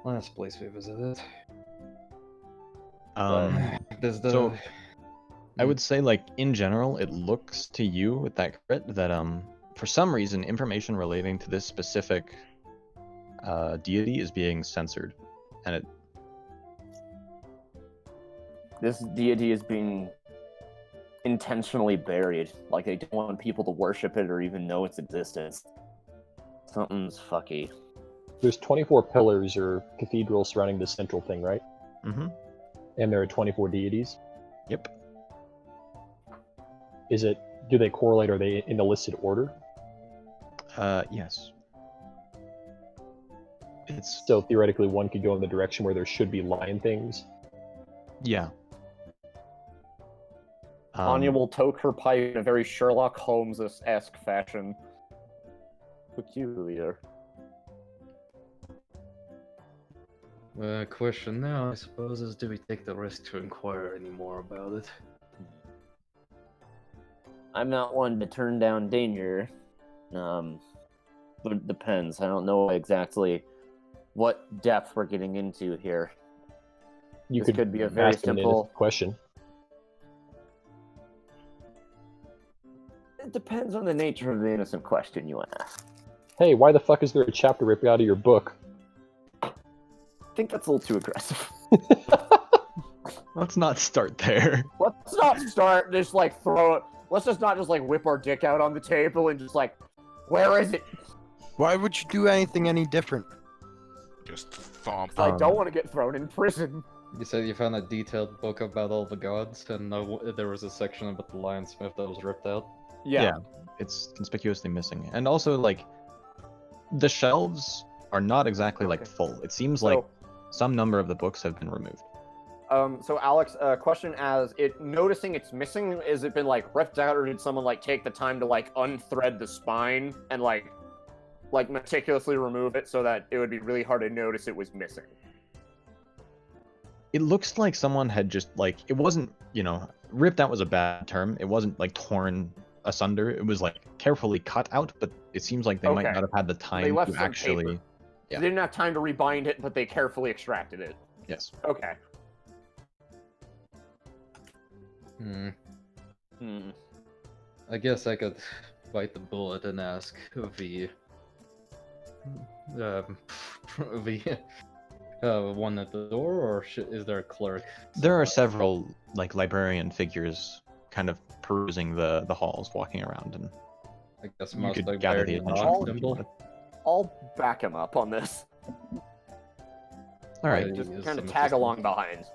last place we visited. There's the... So I would say, like, in general, it looks to you with that crit that for some reason information relating to this specific deity is being censored, and it This deity is being intentionally buried. Like, they don't want people to worship it or even know its existence. Something's fucky. There's 24 pillars or cathedrals surrounding this central thing, right? Mm-hmm. And there are 24 deities. Yep. Do they correlate? Are they in a listed order? Yes. It's So theoretically, one could go in the direction where there should be lion things. yeah. Anya will toke her pipe in a very Sherlock Holmes-esque fashion. Peculiar. The question now, I suppose, is do we take the risk to inquire any more about it? I'm not one to turn down danger. But it depends. I don't know exactly what depth we're getting into here. You This could be a very ask them an simple- question. It depends on the nature of the innocent question you ask. Hey, why the fuck is there a chapter ripped out of your book? I think that's a little too aggressive. Let's not start there. Let's not start just like throw it. Let's just not just like whip our dick out on the table and just like, where is it? Why would you do anything any different? Just thomp. I don't want to get thrown in prison. You said you found a detailed book about all the gods, and there was a section about the Lionsmith that was ripped out. Yeah. It's conspicuously missing. And also, like, the shelves are not exactly like Okay. full. It seems like some number of the books have been removed. So Alex, question as it noticing it's missing, is it been like ripped out, or did someone like take the time to like unthread the spine and like meticulously remove it so that it would be really hard to notice it was missing? It looks like someone had just like, it wasn't, ripped out was a bad term. It wasn't like torn asunder. It was like carefully cut out, but it seems like they might Okay. not have had the time left to some actually. paper. Yeah. They didn't have time to rebind it, but they carefully extracted it. Yes. Okay. I guess I could bite the bullet and ask the one at the door, or is there a clerk? There are several like librarian figures kind of perusing the halls, walking around, and I guess you most could like gather the Baron attention. Nod from them if you symbol. wanted. I'll back him up on this. All right. Yeah. Just Use kind of some tag assistance. along behind.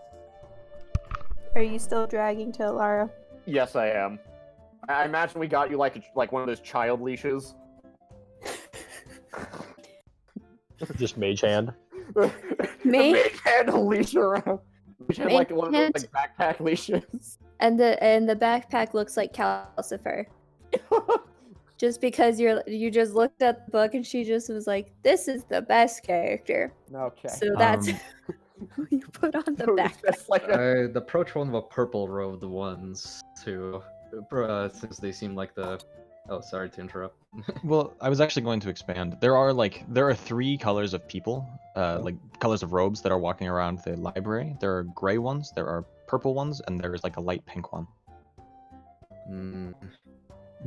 Are you still dragging to Lara? Yes, I am. I imagine we got you like one of those child leashes. Just mage hand. Me? The mage had a leash around. We had like one of those Mage like backpack leashes. And the backpack looks like Calcifer. Just because you just looked at the book and she just was like, "This is the best character." Okay. So that's Um, who you put on the So it's backpack. just like a- I'd approach one of the purple robed ones too, since they seem like the. Oh, sorry to interrupt. Well, I was actually going to expand. There are 3 colors of people, like colors of robes that are walking around the library. There are gray ones, there are purple ones, and there is like a light pink one.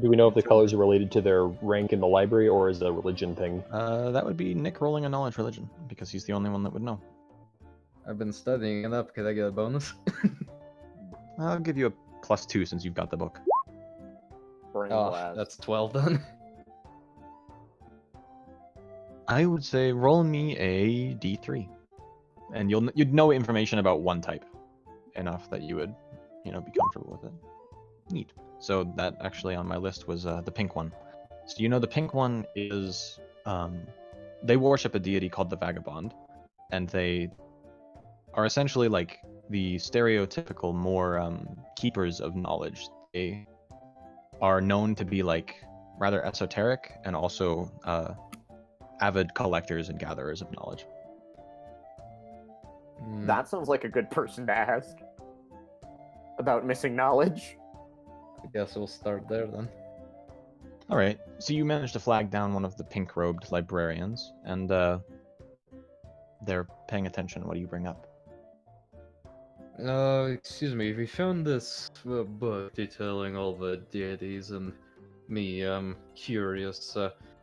Do we know if the colors are related to their rank in the library, or is it a religion thing? That would be Nick rolling a knowledge religion because he's the only one that would know. I've been studying it up. Could I get a bonus? I'll give you a +2 since you've got the book. brain Oh, blast. that's 12 then. I would say roll me a d3, and you'd know information about one type enough that you would, be comfortable with it. Neat. So that actually on my list was the pink one. So the pink one is they worship a deity called the Vagabond, and they are essentially like the stereotypical more keepers of knowledge. They are known to be like rather esoteric and also avid collectors and gatherers of knowledge. That sounds like a good person to ask about missing knowledge. I guess we'll start there then. All right, so you managed to flag down one of the pink-robed librarians, and they're paying attention. What do you bring up? Excuse me, we found this book detailing all the deities, and me, curious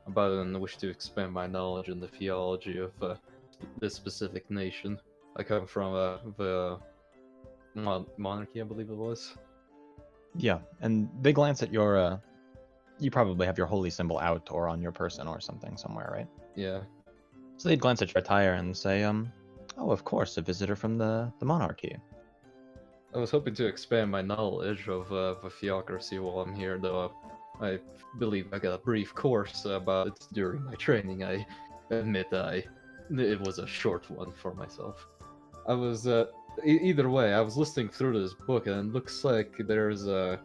about it and wish to expand my knowledge in the theology of this specific nation. I come from the monarchy, I believe it was. Yeah, and they glance at your. You probably have your holy symbol out or on your person or something somewhere, right? Yeah. So they'd glance at your attire and say, oh, of course, a visitor from the monarchy. I was hoping to expand my knowledge of the theocracy while I'm here, though I believe I got a brief course about it during my training. I admit it was a short one for myself. I was either way, I was listening through this book, and it looks like there's a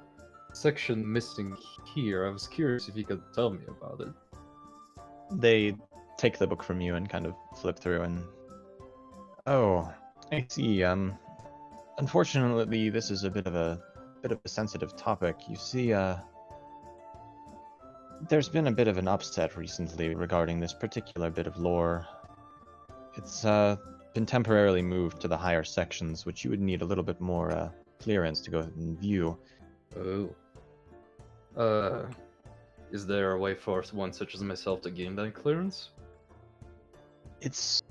section missing here. I was curious if you could tell me about it. They take the book from you and kind of flip through and... Oh, I see. Unfortunately, this is a bit of a sensitive topic. You see, there's been a bit of an upset recently regarding this particular bit of lore. It's been temporarily moved to the higher sections, which you would need a little bit more clearance to go and view. Oh. Is there a way for one such as myself to gain that clearance? It's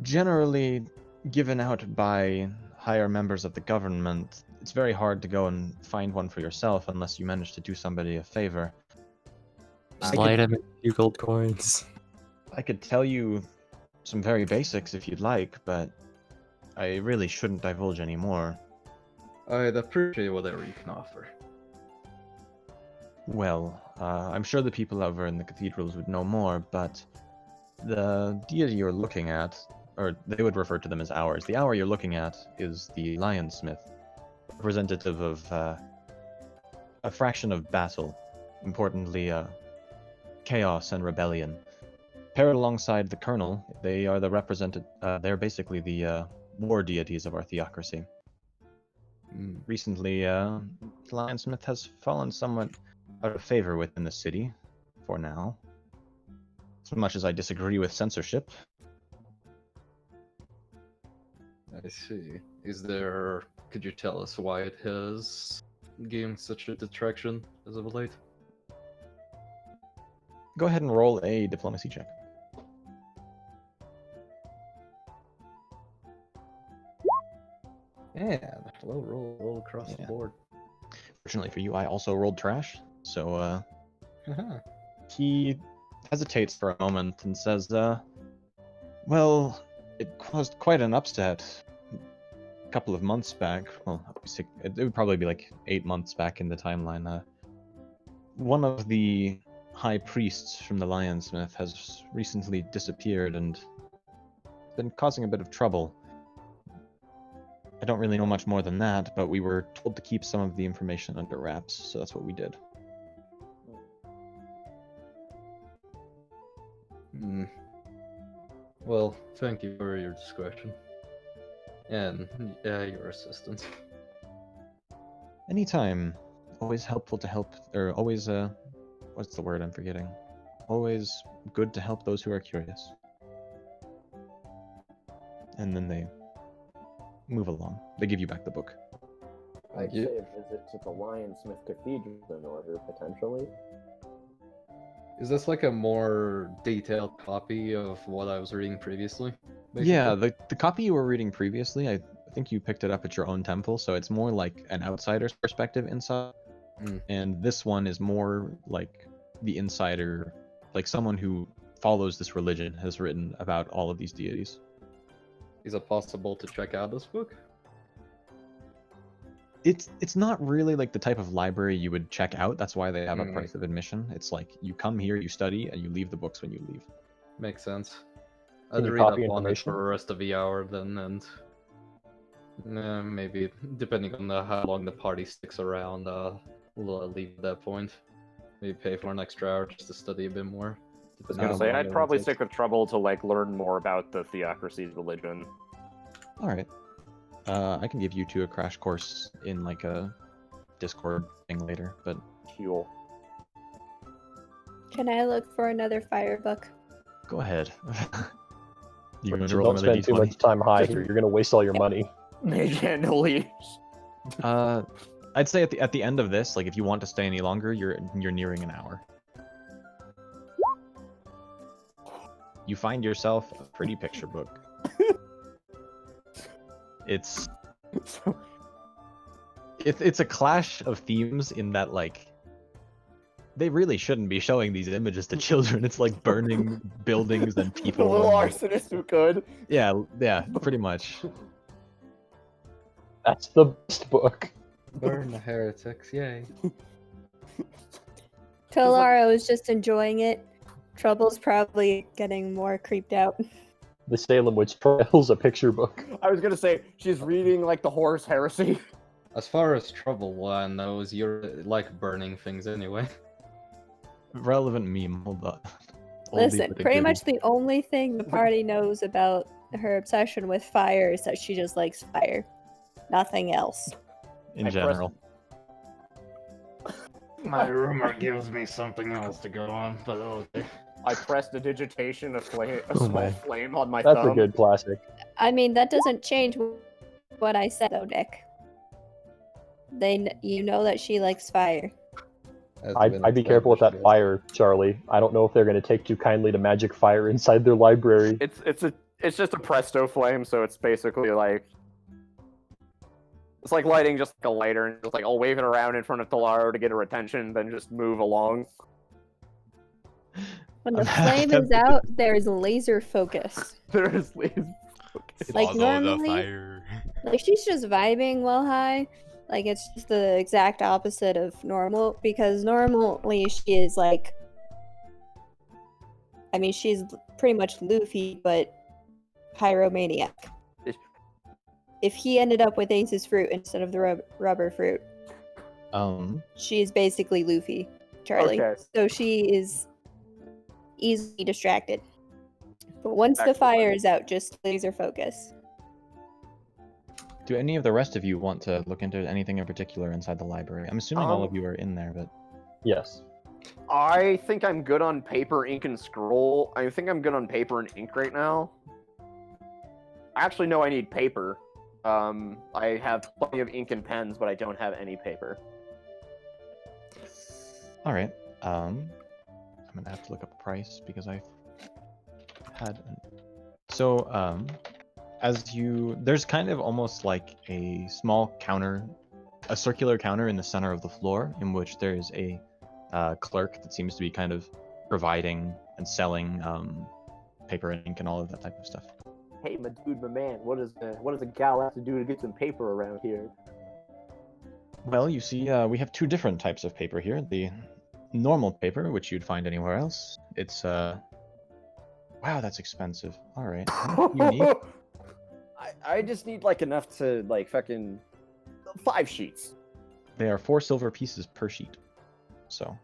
generally given out by higher members of the government. It's very hard to go and find one for yourself unless you manage to do somebody a favor. Slide him a few gold coins. I could tell you some very basics if you'd like, but I really shouldn't divulge any more. I'd appreciate whatever you can offer. Well, I'm sure the people over in the cathedrals would know more, but the deity you're looking at, or they would refer to them as hours, the hour you're looking at is the Lionsmith, representative of a fraction of battle, importantly chaos and rebellion. Paired alongside the Colonel, they are they're basically the war deities of our theocracy. Recently, the Lionsmith has fallen somewhat out of favor within the city, for now. As much as I disagree with censorship. I see. Could you tell us why it has gained such a detraction as of late? Go ahead and roll a diplomacy check. Yeah, roll across the board. Fortunately for you, I also rolled trash, so Uh-huh. he hesitates for a moment and says, well, it caused quite an upset a couple of months back. Well, it would probably be like 8 months back in the timeline. One of the high priests from the Lionsmith has recently disappeared and been causing a bit of trouble. I don't really know much more than that, but we were told to keep some of the information under wraps, so that's what we did. Well, thank you for your discretion. And your assistance. Anytime. Always helpful to help, or always, what's the word I'm forgetting? Always good to help those who are curious. And then they move along. They give you back the book. I'd say a visit to the Lionsmith Cathedral in order, potentially. Is this like a more detailed copy of what I was reading previously? Basically? Yeah, the copy you were reading previously, I think you picked it up at your own temple, so it's more like an outsider's perspective inside. And this one is more like the insider, like someone who follows this religion has written about all of these deities. Is it possible to check out this book? It's not really like the type of library you would check out. That's why they have a price of admission. It's like you come here, you study, and you leave the books when you leave. Makes sense. Can I'd you read up copy on it information? for the rest of the hour then, and Maybe depending on how long the party sticks around, we'll leave at that point. Maybe pay for an extra hour just to study a bit more. I was gonna say depending on I'd how probably long it stick with trouble to like learn more about the theocracy's religion. All right. I can give you two a crash course in like a Discord thing later, but Cool. Can I look for another fire book? go ahead. You But gonna roll don't another spend too d20? much time high here. You're gonna waste all your money. Mage hand leaves. I'd say at the end of this, like if you want to stay any longer, you're nearing an hour. You find yourself a pretty picture book. It's a clash of themes in that like they really shouldn't be showing these images to children. It's like burning buildings and The people. little and, like, arsonist who could. yeah, pretty much. That's the best book. Burn the heretics, yay. Tolaro is just enjoying it. Trouble's probably getting more creeped out. The Salem Witch Trials, a picture book. I was gonna say she's reading like the Horus Heresy. As far as trouble knows, you're like burning things anyway. Relevant meme. Hold on. Listen, pretty much the only thing the party knows about her obsession with fire is that she just likes fire. Nothing else. in I pressed- general. My rumor gives me something else to go on, but okay. I pressed a digitation, a small man. flame on my That's thumb. a good classic. I mean, that doesn't change what I said, though, Nick. You know that she likes fire. I'd be careful with that fire, Charlie. I don't know if they're going to take too kindly to magic fire inside their library. It's just a presto flame, so it's basically like it's like lighting just like a lighter, and just like I'll wave it around in front of Tolaro to get her attention, then just move along. When the flame is out, there's laser focus. There is laser focus. Like, Follow normally- the fire. Like, she's just vibing while high. Like, it's just the exact opposite of normal, because normally she is like... I mean, she's pretty much Luffy, but pyromaniac. If he ended up with Ace's fruit instead of the rubber fruit, she's basically Luffy, Charlie. Okay. So she is easily distracted. But once the Excellent. fire is out, just laser focus. Do any of the rest of you want to look into anything in particular inside the library? I'm assuming all of Um, you are in there, but Yes. I think I'm good on paper, ink, and scroll. I think I'm good on paper and ink right now. I actually know I need paper. I have plenty of ink and pens, but I don't have any paper. all right. I'm gonna have to look up a price because I had. So there's kind of almost like a small counter, a circular counter in the center of the floor, in which there's a clerk that seems to be kind of providing and selling paper and ink and all of that type of stuff. Hey, my dude, my man, what does a gal have to do to get some paper around here? Well, you see, we have two different types of paper here. The normal paper, which you'd find anywhere else. It's wow, that's expensive. All right. You need? I just need like enough to like fucking 5 sheets. They are 4 silver pieces per sheet. So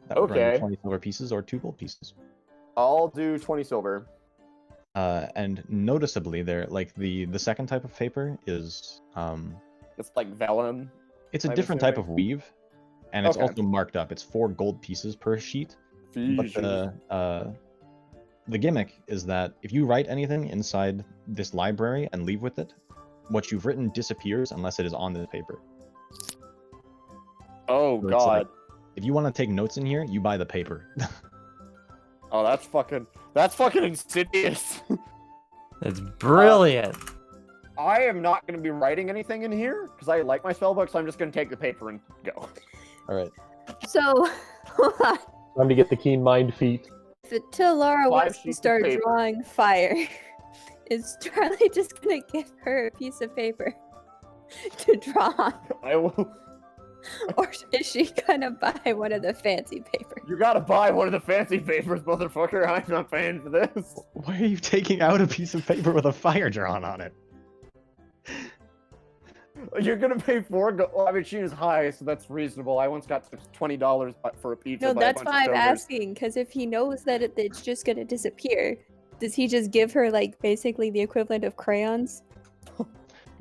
that would run you Okay. 20 silver pieces or 2 gold pieces. I'll do 20 silver. And noticeably, there, like the second type of paper is It's like vellum. it's a I'm different type assuming. of weave, and it's Okay. also marked up. It's 4 gold pieces per sheet. But the gimmick is that if you write anything inside this library and leave with it, what you've written disappears unless it is on this paper. Oh So it's god. like, if you want to take notes in here, you buy the paper. Oh, that's fucking insidious. It's brilliant. I am not going to be writing anything in here because I like my spellbook, so I'm just going to take the paper and go. All right. So, hold on. Time to get the keen mind feat. Till Laura 5 wants to sheets of start paper. drawing fire, is Charlie just gonna give her a piece of paper to draw on? I will. Or is she gonna buy one of the fancy papers? You gotta buy one of the fancy papers, motherfucker. I'm not paying for this. Why are you taking out a piece of paper with a fire drawn on it? You're gonna pay 4 gold. Well, I mean, she is high, so that's reasonable. I once got $20 for a pizza. No, by a that's bunch why of I'm stoners. asking, because if he knows that it's just gonna disappear, does he just give her like basically the equivalent of crayons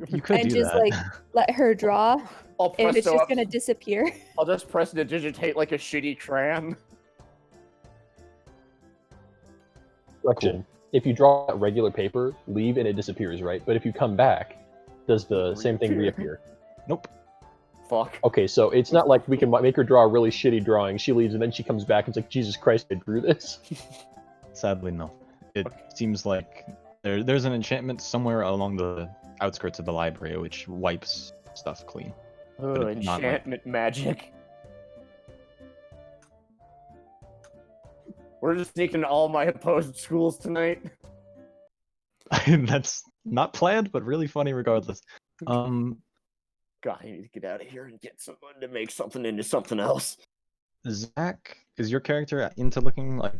You could and do just that. like let her draw, I'll and it's presto just up. gonna disappear? I'll just press to digitate like a shitty crayon. Question. If you draw regular paper, leave and it disappears, right? But if you come back, does the same thing reappear? Nope. Fuck. Okay, so it's not like we can make her draw a really shitty drawing. She leaves and then she comes back and it's like, Jesus Christ, I drew this. Sadly, no. It seems like there's an enchantment somewhere along the outskirts of the library which wipes stuff clean. Oh, it's not like- enchantment magic. We're just sneaking all my opposed schools tonight. That's not planned, but really funny regardless. God, I need to get out of here and get someone to make something into something else. Zach, is your character into looking like?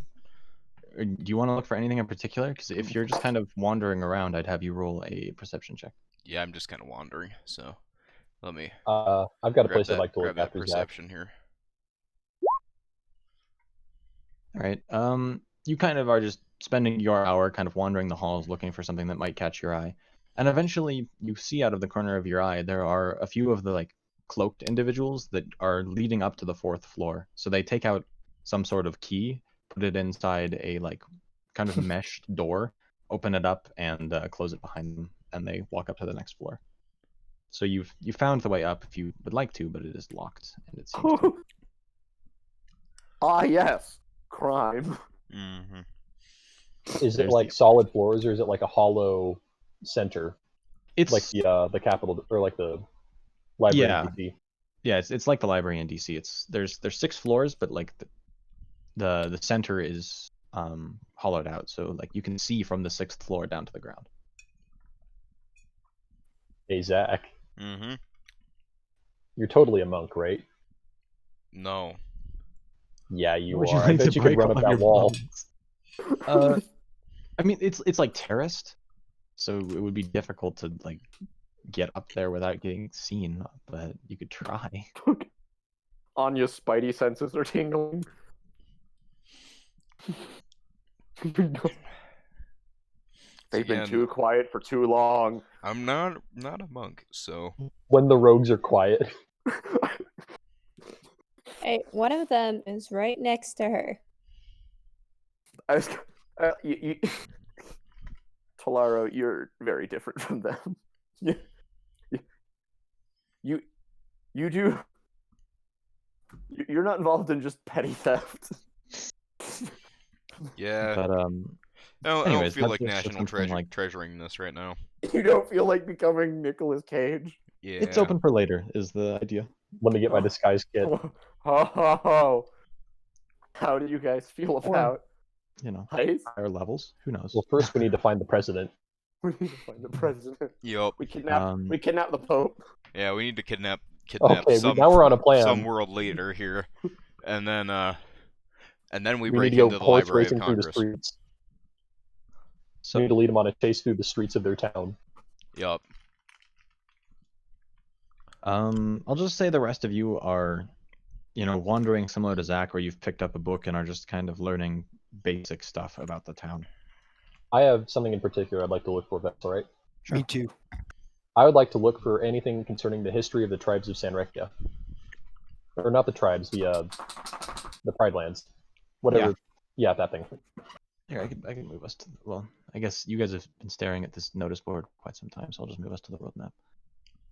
Or do you want to look for anything in particular? Because if you're just kind of wandering around, I'd have you roll a perception check. Yeah, I'm just kind of wandering, so let me I've got a grab place that, I'd like to grab look that after Zach. perception here. All right. You kind of are just spending your hour kind of wandering the halls looking for something that might catch your eye. And eventually you see out of the corner of your eye there are a few of the like cloaked individuals that are leading up to the 4th floor. So they take out some sort of key, put it inside a like kind of meshed door, open it up and close it behind them, and they walk up to the next floor. So you found the way up if you would like to, but it is locked and it seems to... Ah, yes. Crime. Mm-hmm. Is it There's like the- solid floors or is it like a hollow center? It's Like the capital or like the library Yeah. in DC? Yeah, it's like the library in DC. There's 6 floors, but like the center is hollowed out, so like you can see from the 6th floor down to the ground. Hey, Zach, Mm-hmm. you're totally a monk, right? No. Yeah, you Would are. I like bet to you could break run all up of that your wall. bones? I mean, it's like terraced, so it would be difficult to like get up there without getting seen, but you could try. Anya's spidey senses are tingling. They've been Again, too quiet for too long. I'm not a monk, so When the rogues are quiet. Hey, one of them is right next to her. I was, Tolaro, you're very different from them. You do. You're not involved in just petty theft. yeah. But I don't anyways, feel that's like just national something like- treasuring this right now. You don't feel like becoming Nicolas Cage. Yeah. it's open for later, is the idea. Let me get my disguise kit. How do you guys feel about You know, heist? higher levels. Who knows? Well, first we need to find the president. We need to find the president. Yup. We kidnap. Um, We kidnap the Pope. Yeah, we need to kidnap Okay, some now we're on a plan. some world leader here, and then we We break need to go into the horse Library of racing through the Congress. streets. So We need to lead them on a chase through the streets of their town. Yup. I'll just say the rest of you are, you know, wandering similar to Zach, where you've picked up a book and are just kind of learning basic stuff about the town. I have something in particular I'd like to look for, if that's all right. Me too. I would like to look for anything concerning the history of the tribes of Sanrekia. Or not the tribes, the Pride Lands. Whatever. Yeah, that thing. Here, I can move us to. Well, I guess you guys have been staring at this notice board for quite some time, so I'll just move us to the roadmap.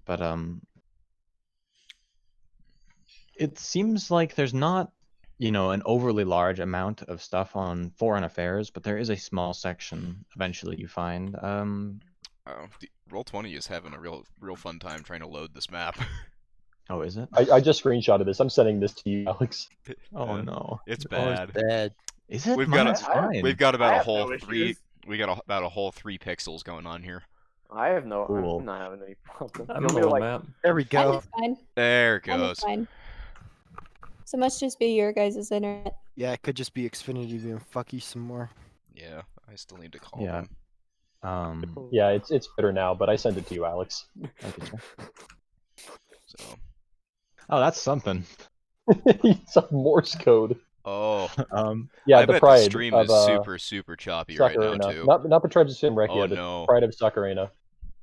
But it seems like there's not, you know, an overly large amount of stuff on foreign affairs, but there is a small section eventually you find. Roll20 is having a real fun time trying to load this map. Oh, is it? I just screenshotted this. I'm sending this to you, Alex. Oh no, It's Oh, it's bad. bad. is it? We've got Mine's a- fine. We've got I about a have whole no three. issues. We got about a whole 3 pixels going on here. I have no. Cool. I'm not having any problem. I'm You want me on to, like, map. There we Mine go. is fine. There it Mine is goes. fine. So must just be your guys' internet. Yeah, it could just be Xfinity being fucky some more. Yeah, I still need to call Yeah. them. Yeah, it's better now, but I sent it to you, Alex. Thank you, sir. Oh, that's something. It's a Morse code. Oh, Yeah, I the bet the pride stream of is super choppy right now Sakurina. too. Not the tribes of Simrek, Oh, the no. pride of Sakurina.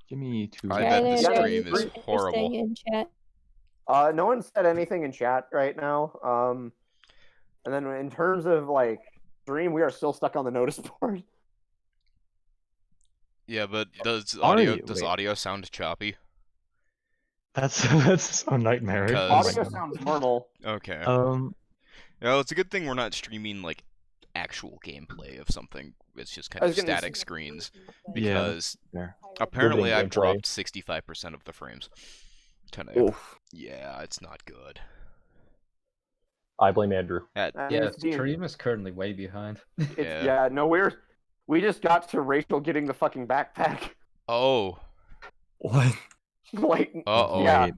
Give me 2 I minutes. bet the Tyler, Yeah, stream is anything horrible. interesting in chat? No one said anything in chat right now. And then in terms of like stream, we are still stuck on the notice board. Yeah, but does Wait. audio sound choppy? That's so nightmarish. Oh my Audio God. sounds normal. Okay. Um, It's a good thing we're not streaming like actual gameplay of something. It's just kind I of was gonna static say- screens yeah, because there. apparently Riveting I've gameplay. dropped 65% of the frames today. Oof. Yeah, it's not good. I blame Andrew. I mean, Yeah, it's being- stream is currently way behind. Yeah. No, we just got to Rachel getting the fucking backpack. Oh. What? Like, Uh-oh. yeah,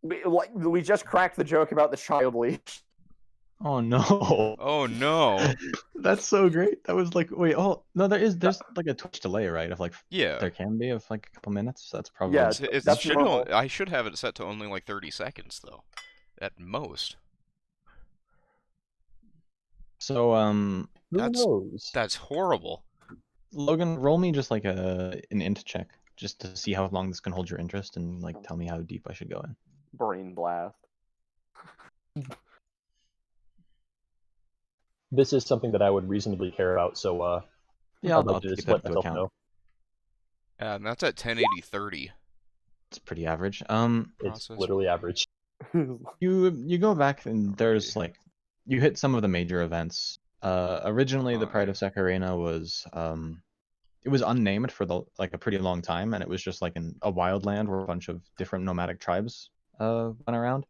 we just cracked the joke about the child leash. Oh no. Oh no. That's so great. That was like, wait, oh no, there's like a Twitch delay, right? Of like, Yeah. there can be of like a couple minutes. That's probably Yeah, It should normal. I should have it set to only like 30 seconds though. At most. so. Who That's- knows? That's horrible. Logan, roll me just like an int check, just to see how long this can hold your interest, and like tell me how deep I should go in. Brain blast. This is something that I would reasonably care about, so Yeah, I'd like to take just that let into myself account. know. And that's at 1080-30. It's pretty average. It's Processor. literally average. You go back and there's like, you hit some of the major events. Originally the Pride of Sakurena was it was unnamed for a pretty long time, and it was just like a wild land where a bunch of different nomadic tribes went around.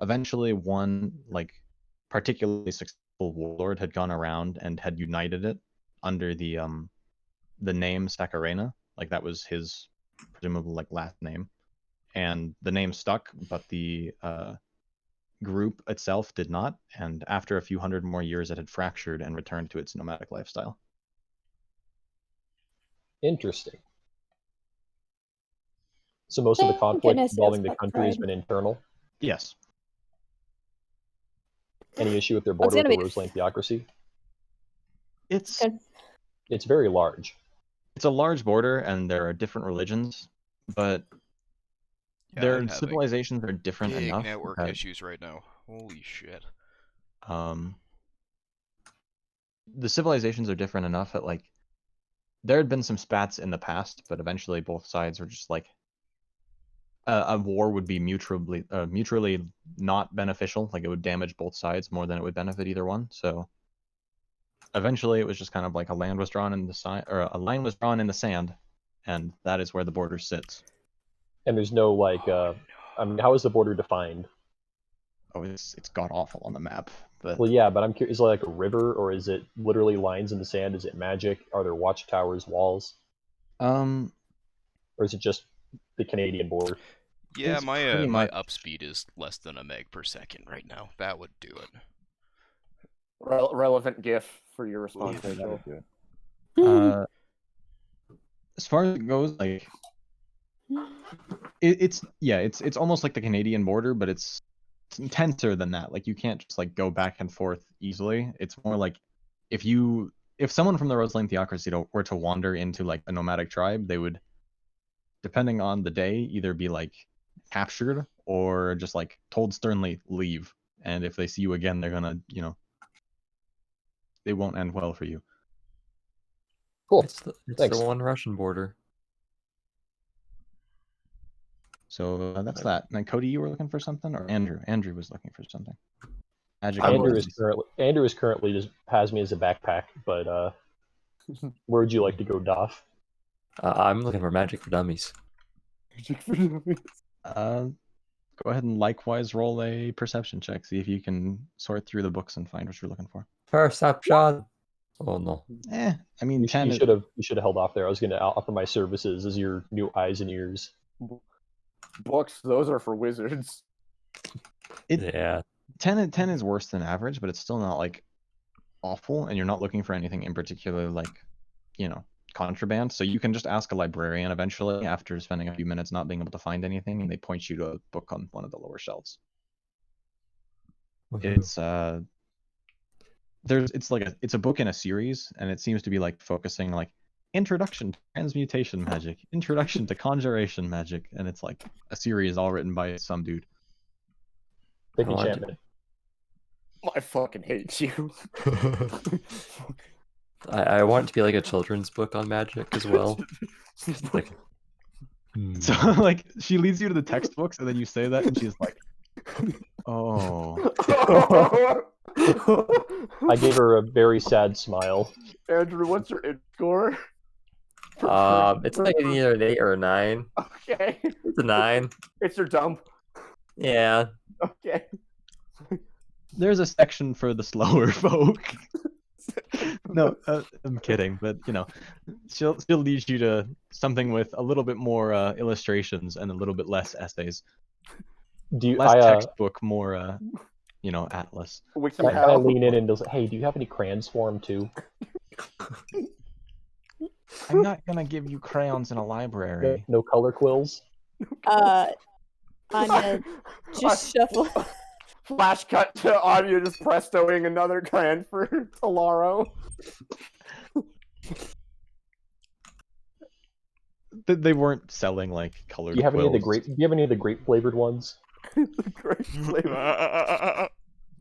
Eventually, one like particularly successful warlord had gone around and had united it under the name Sakurena. Like that was his presumably like last name, and the name stuck, but the group itself did not. And after a few hundred more years, it had fractured and returned to its nomadic lifestyle. Interesting. So most of the Thank conflict goodness it involving was the fuck country has pride. been internal. Yes. Any issue with their Well, it's border with the gonna be- Roseland theocracy? It's Good. It's very large. it's a large border, and there are different religions, but Yeah, their I'm having civilizations are different big enough network that, issues right now. Holy shit. the civilizations are different enough that like there had been some spats in the past, but eventually both sides were just like a war would be mutually not beneficial. Like it would damage both sides more than it would benefit either one. So eventually, it was just kind of like a line was drawn in the sand, and that is where the border sits. And there's no like I mean, how is the border defined? Oh, it's god awful on the map. But Well, yeah, but I'm curious, is it like a river, or is it literally lines in the sand? Is it magic? Are there watchtowers, walls? Or is it just the Canadian border? Yeah, It's my pretty my much- up speed is less than a meg per second right now. That would do it. Relevant GIF for your response. Yeah, that Rachel. would do it. As far as it goes, like it's almost like the Canadian border, but it's intenser than that. Like you can't just like go back and forth easily. It's more like if someone from the Roseland theocracy were to wander into like a nomadic tribe, they would, depending on the day, either be like captured or just like told sternly leave. And if they see you again, they're gonna, they won't end well for you. Cool. It's the Thanks. one Russian border. So that's that. And then Cody, you were looking for something, or Andrew? Andrew was looking for something. Magic Andrew is currently just has me as a backpack, but where would you like to go, Doff? I'm looking for magic for dummies. Go ahead and likewise roll a perception check. See if you can sort through the books and find what you're looking for. Perception. Oh no. I mean, You 10. should have held off there. I was going to offer my services as your new eyes and ears. Books, those are for wizards. Yeah. 10 is worse than average, but it's still not like awful, and you're not looking for anything in particular like, contraband. So you can just ask a librarian eventually after spending a few minutes not being able to find anything, and they point you to a book on one of the lower shelves. It's it's a book in a series, and it seems to be like focusing like introduction to transmutation magic, introduction to conjuration magic, and it's like a series all written by some dude. Big I want to- enchantment. I fucking hate you. I want it to be like a children's book on magic as well. Just like, So like she leads you to the textbooks, and then you say that, and she's like, "Oh." I gave her a very sad smile. Andrew, what's your int score? it's like either an 8 or a 9. Okay. It's a 9. It's your dump. Yeah. Okay. There's a section for the slower folk. No, I'm kidding, but you know, she'll lead you to something with a little bit more illustrations and a little bit less essays. Do you? Less I textbook, more you know, atlas. I lean in and say, "Hey, do you have any crayons for him too?" I'm not gonna give you crayons in a library. No color quills. Anya, just shuffle. Flash cut to Anya just prestoing another crayon for Talaro. They weren't selling like colored. Do you have any of the quills. grape? Do you have any of the grape flavored ones? Great flavor.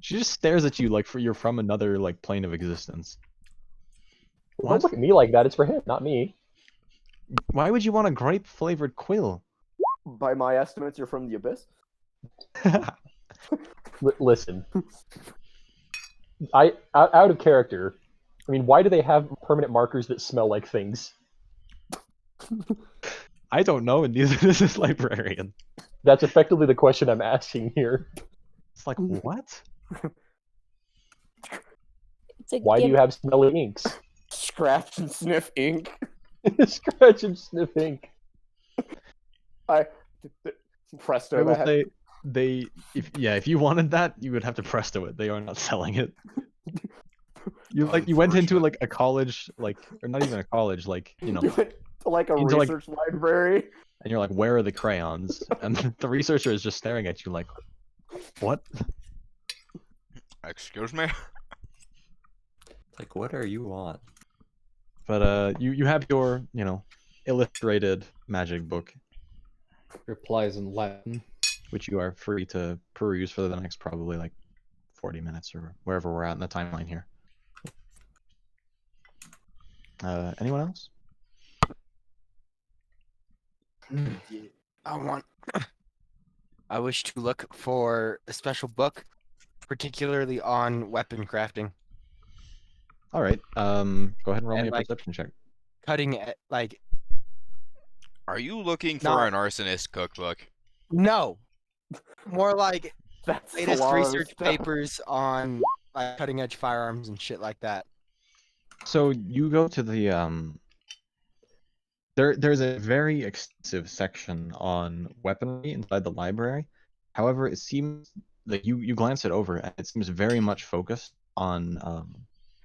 She just stares at you like you're from another like plane of existence. Don't look at me like that. It's for him, not me. Why would you want a grape flavored quill? By my estimates, you're from the abyss. Listen, out of character. I mean, why do they have permanent markers that smell like things? I don't know, and neither does this librarian. That's effectively the question I'm asking here. It's like, what? Why do you have smelly inks? Scratch and sniff ink. Scratch and sniff ink. Presto I will that. say if you wanted that, you would have to presto it. They are not selling it. You went into like a college, like, or not even a college, like, you know, You went to like a into, like- research library. and you're like, where are the crayons? And the researcher is just staring at you like, what? Excuse me? Like, what are you on? But you have your, you know, illustrated magic book, Replies in Latin. which you are free to peruse for the next probably like 40 minutes or wherever we're at in the timeline here. Anyone else? I wish to look for a special book, particularly on weapon crafting. All right. Go ahead and roll And, me a like, perception check. Cutting like Are you looking for Not- an arsonist cookbook? no, more like That's latest Talaro's research stuff. papers on like cutting edge firearms and shit like that. So you go to the there's a very extensive section on weaponry inside the library. However, it seems that you glance it over and it seems very much focused on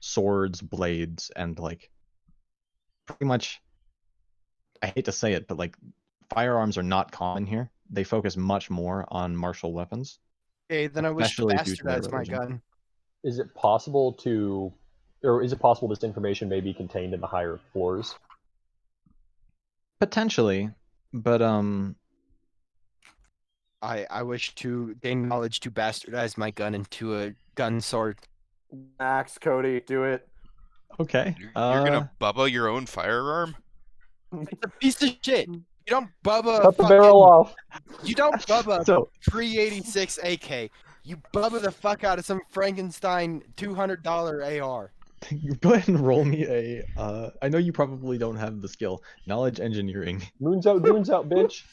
swords, blades, and like pretty much, I hate to say it, but like firearms are not common here. They focus much more on martial weapons. Okay, then I wish to Especially due to their bastardize my religion. gun. Is it possible this information may be contained in the higher floors? Potentially, but I wish to gain knowledge to bastardize my gun into a gun sword. Max, Cody, do it. okay. You're gonna bubba your own firearm? It's a piece of shit. You don't bubba Cut the barrel off. You don't bubba So 386 AK. You bubba the fuck out of some Frankenstein $200 AR. go ahead and roll me a. I know you probably don't have the skill. Knowledge engineering. Moon's out, goons out, bitch.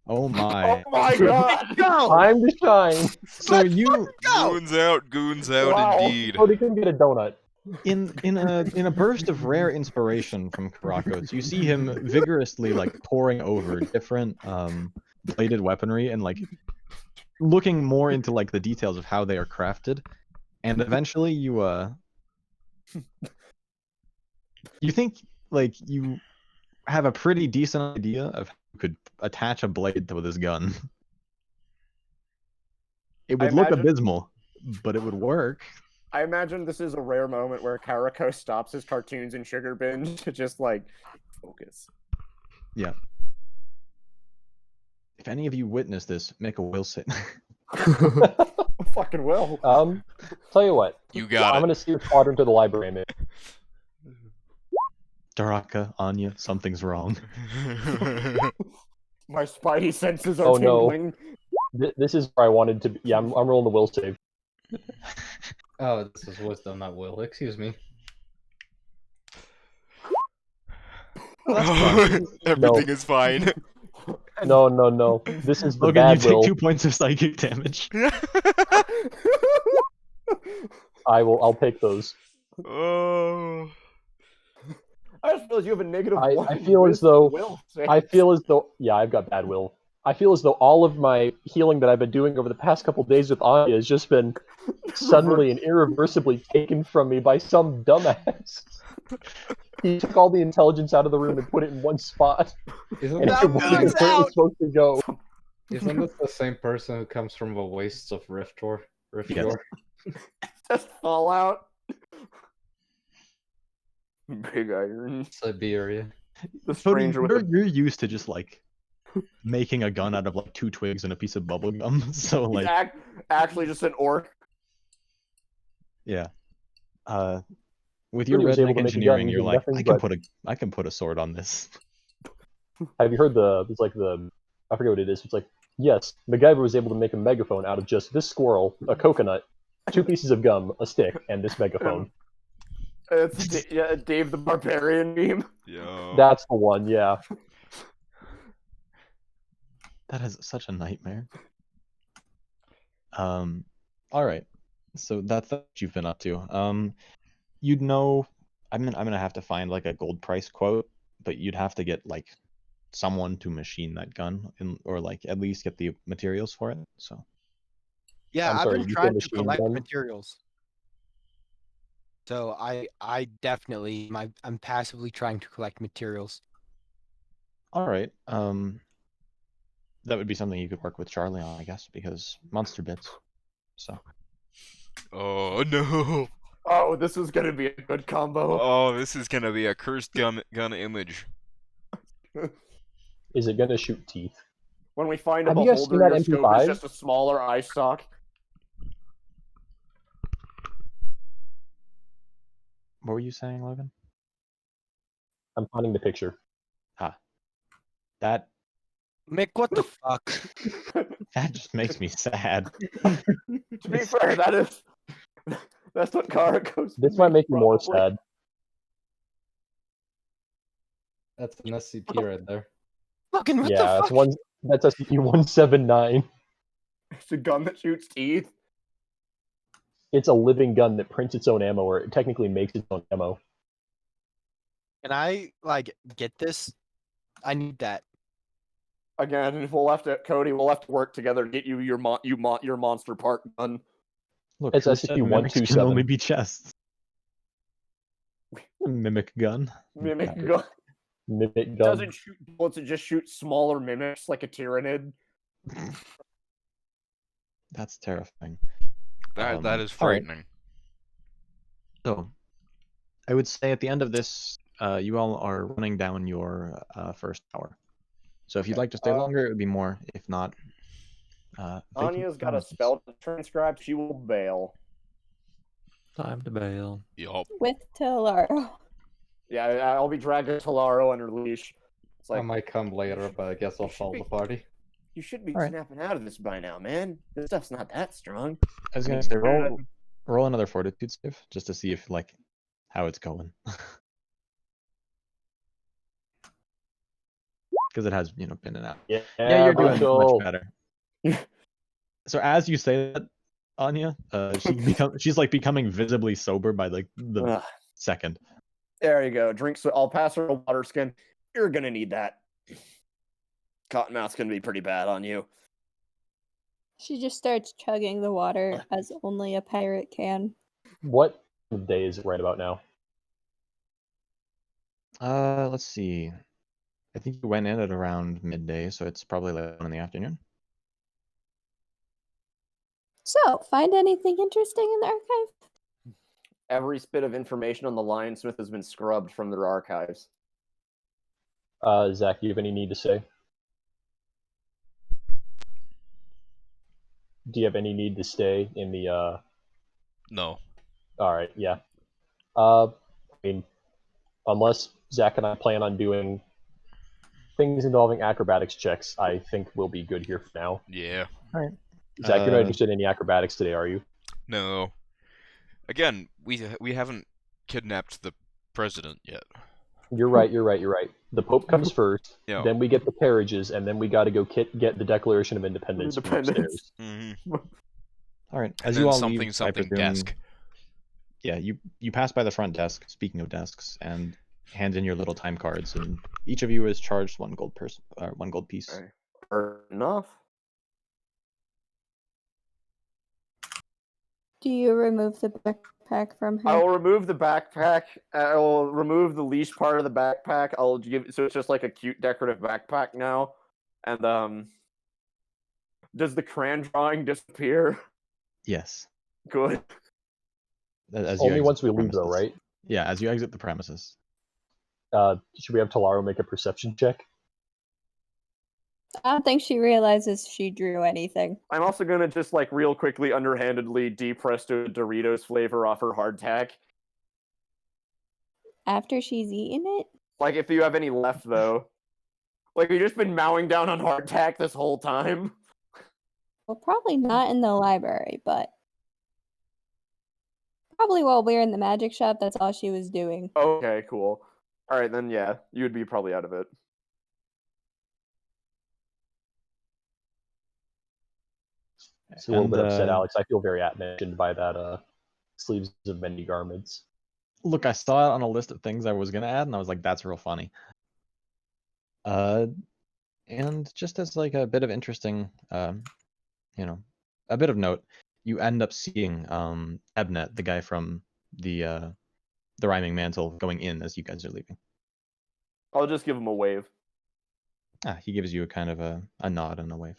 Oh my. Oh my god! Go! Time to shine. So you Go! Goons out, Wow. indeed. Cody can get a donut. in a burst of rare inspiration from Karakos, you see him vigorously like poring over different bladed weaponry and like looking more into like the details of how they are crafted, and eventually you think like you have a pretty decent idea of how you could attach a blade to this gun. It I would look imagine- abysmal, but it would work. I imagine this is a rare moment where Karako stops his cartoons and sugar binge to just like focus. Yeah. If any of you witness this, make a will save. Fucking will. Tell you what. You got I'm it. gonna steer Quadrant to the library, man. Daraka, Anya, something's wrong. My spidey senses are Oh, no. tingling. This is where I wanted to be. Yeah, I'm rolling the will save. Oh, this is wisdom, not will. Excuse me. Everything is fine. No. This is the Logan, you bad take will. 2 points of psychic damage. I'll take those. Oh. I just realized you have a negative I one. feel as wisdom though- will I save. feel as though I've got bad will. I feel as though all of my healing that I've been doing over the past couple days with Anya has just been suddenly and irreversibly taken from me by some dumbass. He took all the intelligence out of the room and put it in one spot, Isn't and that it wasn't where it was supposed to go. Isn't this the same person who comes from the wastes of Riftshore? Yes. Just Fallout. Big Iron. Siberia. The Cody, stranger with you're used to just like making a gun out of like 2 twigs and a piece of bubble gum. So He's like, actually just an orc. yeah. With your Cody was able redneck to make a gun engineering, you're using like, nothing I can put a sword on this. Have you heard I forget what it is. It's like, yes, MacGyver was able to make a megaphone out of just this squirrel, a coconut, 2 pieces of gum, a stick, and this megaphone. It's Dave the Barbarian meme. Yo. That's the one, yeah. That is such a nightmare. All right. So that's what you've been up to. You'd know. I'm gonna have to find like a gold price quote, but you'd have to get like someone to machine that gun, or like at least get the materials for it. So Yeah, I'm I've sorry, been you said trying to machine collect gun? materials. So I definitely I'm passively trying to collect materials. all right. That would be something you could work with Charlie on, I guess, because monster bits. So Oh no. Oh, this is gonna be a good combo. Oh, this is gonna be a cursed gun image. Is it gonna shoot teeth? When we find a Have you guys seen beholder, that your scope is MP5? just a smaller eye stalk. what were you saying, Logan? I'm finding the picture. That Mick, what the fuck? just makes me sad. To be fair, that's what Karako's. This might make you more probably. sad. That's an SCP right there. Fucking what Yeah, the fuck? that's SCP-179. It's a gun that shoots teeth. It's a living gun that prints its own ammo, or it technically makes its own ammo. Can I like get this? I need that. Again, if Cody, we'll have to work together to get you your monster part gun. Look, It's who said mimics can SCP-127. only be chests. Mimic gun. Mimic Got it. gun. Mimic It gun. doesn't shoot bullets, it just shoots smaller mimics like a tyrannid. That's terrifying. That is all right. frightening. So, I would say at the end of this, you all are running down your first hour. So if you'd like to stay longer, it would be more. If not, Anya's got a spell to transcribe. She will bail. Time to bail. Yup. With Tolaro. Yeah, I'll be dragging Talaro on her leash. It's I like, might come later, but I guess I'll follow the party. you should be All right. snapping out of this by now, man. This stuff's not that strong. I was gonna say roll another fortitude save just to see if like how it's going. Because it has been and out. Yeah, You're doing Rachel. much better. So as you say that, Anya, she's like becoming visibly sober by like the Ugh. second. There you go. Drink. So I'll pass her a water skin. You're gonna need that. Cottonmouth's gonna be pretty bad on you. She just starts chugging the water as only a pirate can. What day is it right about now? Let's see. I think you went in at around midday, so it's probably like 1 in the afternoon. So, find anything interesting in the archive? Every bit of information on the Lionsmith has been scrubbed from their archives. Zach, do you have any need to say? Do you have any need to stay in the? No. All right, yeah. I mean, unless Zach and I plan on doing things involving acrobatics checks, I think we'll be good here for now. Yeah. All right. Zach, you're not interested in any acrobatics today, are you? No. Again, we haven't kidnapped the president yet. You're right. The Pope comes first, Yeah. then we get the carriages, and then we got to go get the Declaration of Independence from upstairs. Mm-hmm. All right. And As then you all something leave, I something presume, desk. Yeah, you pass by the front desk. Speaking of desks, and hand in your little time cards, and each of you is charged one gold piece. Enough. Do you remove the backpack from her? I will remove the backpack. I will remove the leash part of the backpack. I'll give so it's just like a cute decorative backpack now. And does the crayon drawing disappear? Yes. Good. As you Only exit once we the leave, though, premises. right? Yeah, as you exit the premises. Should we have Talaro make a perception check? I don't think she realizes she drew anything. I'm also gonna just like real quickly, underhandedly depresto Doritos flavor off her hardtack. After she's eaten it? Like if you have any left, though. Like you've just been mowing down on hardtack this whole time. Well, probably not in the library, but probably while we were in the magic shop, that's all she was doing. Okay, cool. All right, then yeah, you would be probably out of it. It's a little bit upset, And, Alex. I feel very mentioned by that sleeves of many garments. Look, I saw it on a list of things I was gonna add, and I was like, "That's real funny." And just as like a bit of interesting, a bit of note, you end up seeing Ebnet, the guy from the Rhyming Mantle, going in as you guys are leaving. I'll just give him a wave. He gives you a kind of a nod and a wave.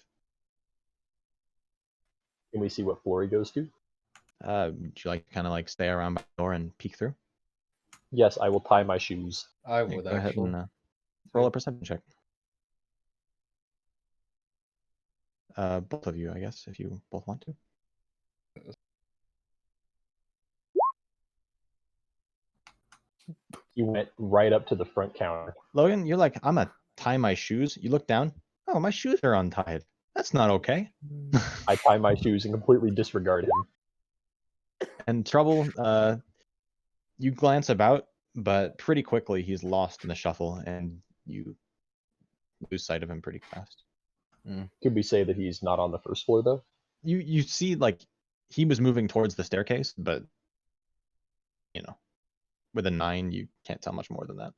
Can we see what floor he goes to? Would you like to kind of like stay around by the door and peek through? Yes, I will tie my shoes. I Okay, would go ahead actually. and roll a perception check. Both of you, I guess, if you both want to. He went right up to the front counter. Logan, you're like, I'm gonna tie my shoes. You look down. Oh, my shoes are untied. That's not okay. I tie my shoes and completely disregard him. And Trouble, you glance about, but pretty quickly he's lost in the shuffle, and you lose sight of him pretty fast. Could we say that he's not on the first floor, though? You see, like, he was moving towards the staircase, but, with a 9, you can't tell much more than that.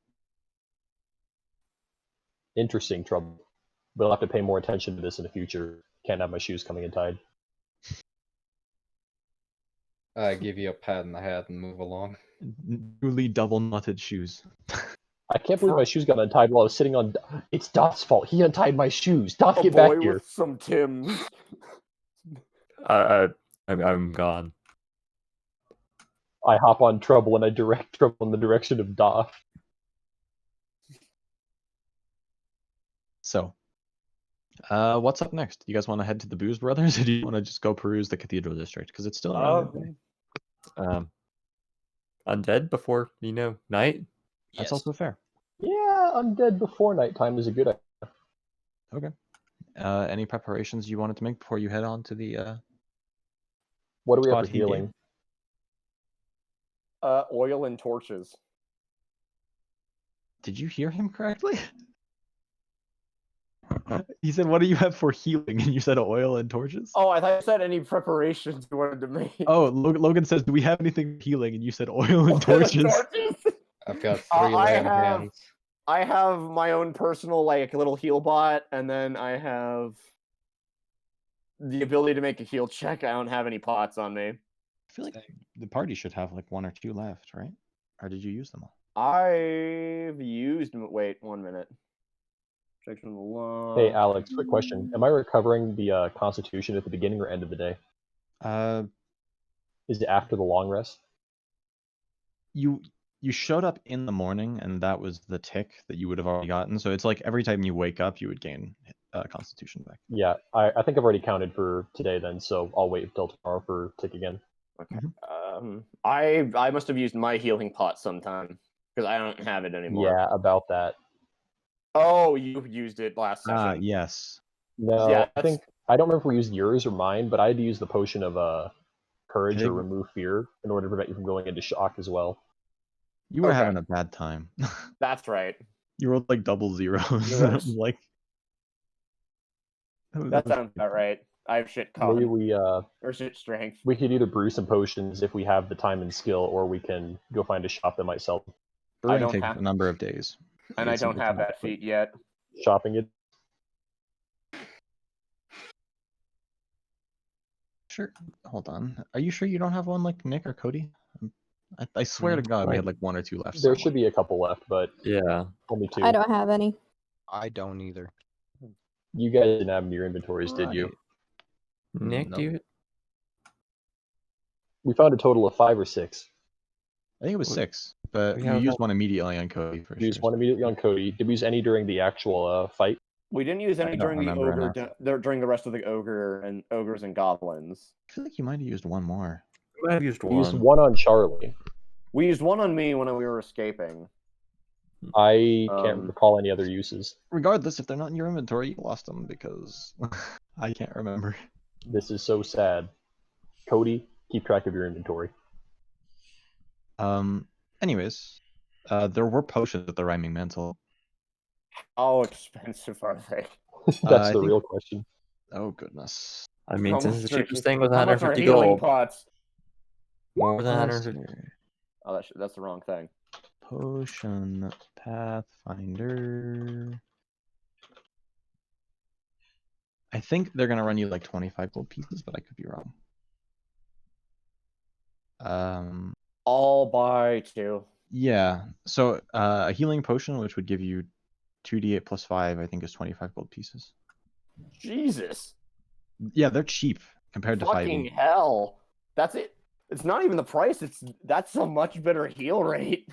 Interesting, Trouble. But I'll have to pay more attention to this in the future. Can't have my shoes coming untied. I give you a pat in the head and move along. Newly double knotted shoes. I can't believe my shoes got untied while I was sitting on... It's Dot's fault. He untied my shoes. Dot, A get boy back here. with some Tims. I'm gone. I hop on Trouble and I direct Trouble in the direction of Dot. So, what's up next? You guys want to head to the Booze Brothers, or do you want to just go peruse the Cathedral District? Because it's still around midday. Undead before night. That's also fair. Yeah, undead before nighttime is a good idea. Okay. Any preparations you wanted to make before you head on to the What do we have spot for he gave? healing? Oil and torches. Did you hear him correctly? He said, "What do you have for healing?" And you said oil and torches. Oh, I thought you said any preparations you wanted to make. Oh, Logan says, "Do we have anything for healing?" And you said oil and torches. I've got 3 I lamb have- hands. I have my own personal like little heal bot, and then I have the ability to make a heal check. I don't have any pots on me. I feel like the party should have like 1 or 2 left, right? Or did you use them all? I've used. Wait, 1 minute. Check from the log. Hey, Alex, quick question. Am I recovering the Constitution at the beginning or end of the day? Is it after the long rest? You showed up in the morning, and that was the tick that you would have already gotten. So it's like every time you wake up, you would gain Constitution back. Yeah, I think I've already counted for today then, so I'll wait until tomorrow for tick again. Okay. I must have used my healing pot sometime because I don't have it anymore. Yeah, about that. Oh, you used it last session. Yes. No, Yeah, I think I don't remember if we used yours or mine, but I had to use the potion of courage or think- remove fear in order to prevent you from going into shock as well. You were Okay. having a bad time. That's right. You rolled like double zeros. Yes. Like That sounds about right. I have shit Maybe con we or shit strength. we could either brew some potions if we have the time and skill, or we can go find a shop that might sell them. brewing don't takes have- a number of days. And I It's don't simple have to make, that but- feat yet. Shopping it. Sure. Hold on. Are you sure you don't have one like Nick or Cody? I swear to God, we had like 1 or 2 left. There somewhere. should be a couple left, but Yeah. only 2. I don't have any. I don't either. You guys didn't have them in your inventories, did you? Nick, No. do you? We found a total of 5 or 6. I think it was We- 6, but we you have used that- one immediately on Cody for We used sure. one immediately on Cody. Did we use any during the actual fight? We didn't use any I don't during the remember ogre enough. during the rest of the ogres and goblins. I feel like you might have used one more. I might have used We used one. one on Charlie. We used one on me when we were escaping. I can't Um, recall any other uses. Regardless, if they're not in your inventory, you lost them because I can't remember. This is so sad. Cody, keep track of your inventory. Anyways, there were potions at the Rhyming Mantle. How expensive are they? That's I the think- real question. Oh goodness. I mean, How since much the are cheapest he- thing was How much are 150 healing gold. pots? More than Let's 150. see. Oh, that's the wrong thing. Potion Pathfinder. I think they're gonna run you like 25 gold pieces, but I could be wrong. All by 2. Yeah. So a healing potion, which would give you 2d8 plus 5, I think is 25 gold pieces. Jesus. Yeah, they're cheap compared to Fucking 5e. hell. That's it. It's not even the price. That's a much better heal rate.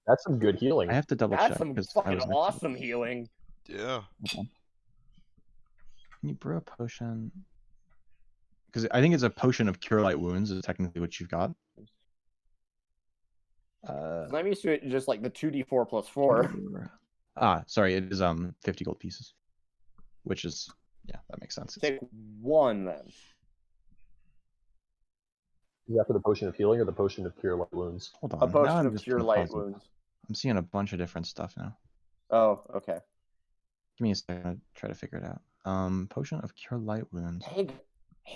That's some good healing. I have to double That's check some because I fucking was next to awesome healing. Yeah. Can you brew a potion? Because I think it's a potion of cure light wounds is technically what you've got. 'Cause I'm used to it just like the 2d4 plus 4. Sorry, it is 50 gold pieces, which is that makes sense. Take 1 then. Is that for the potion of healing or the potion of cure light wounds? Hold on, A now potion I'm of just cure light confused. wounds. I'm seeing a bunch of different stuff now. Oh, okay. Give me a second to try to figure it out. Potion of cure light wounds. Hey,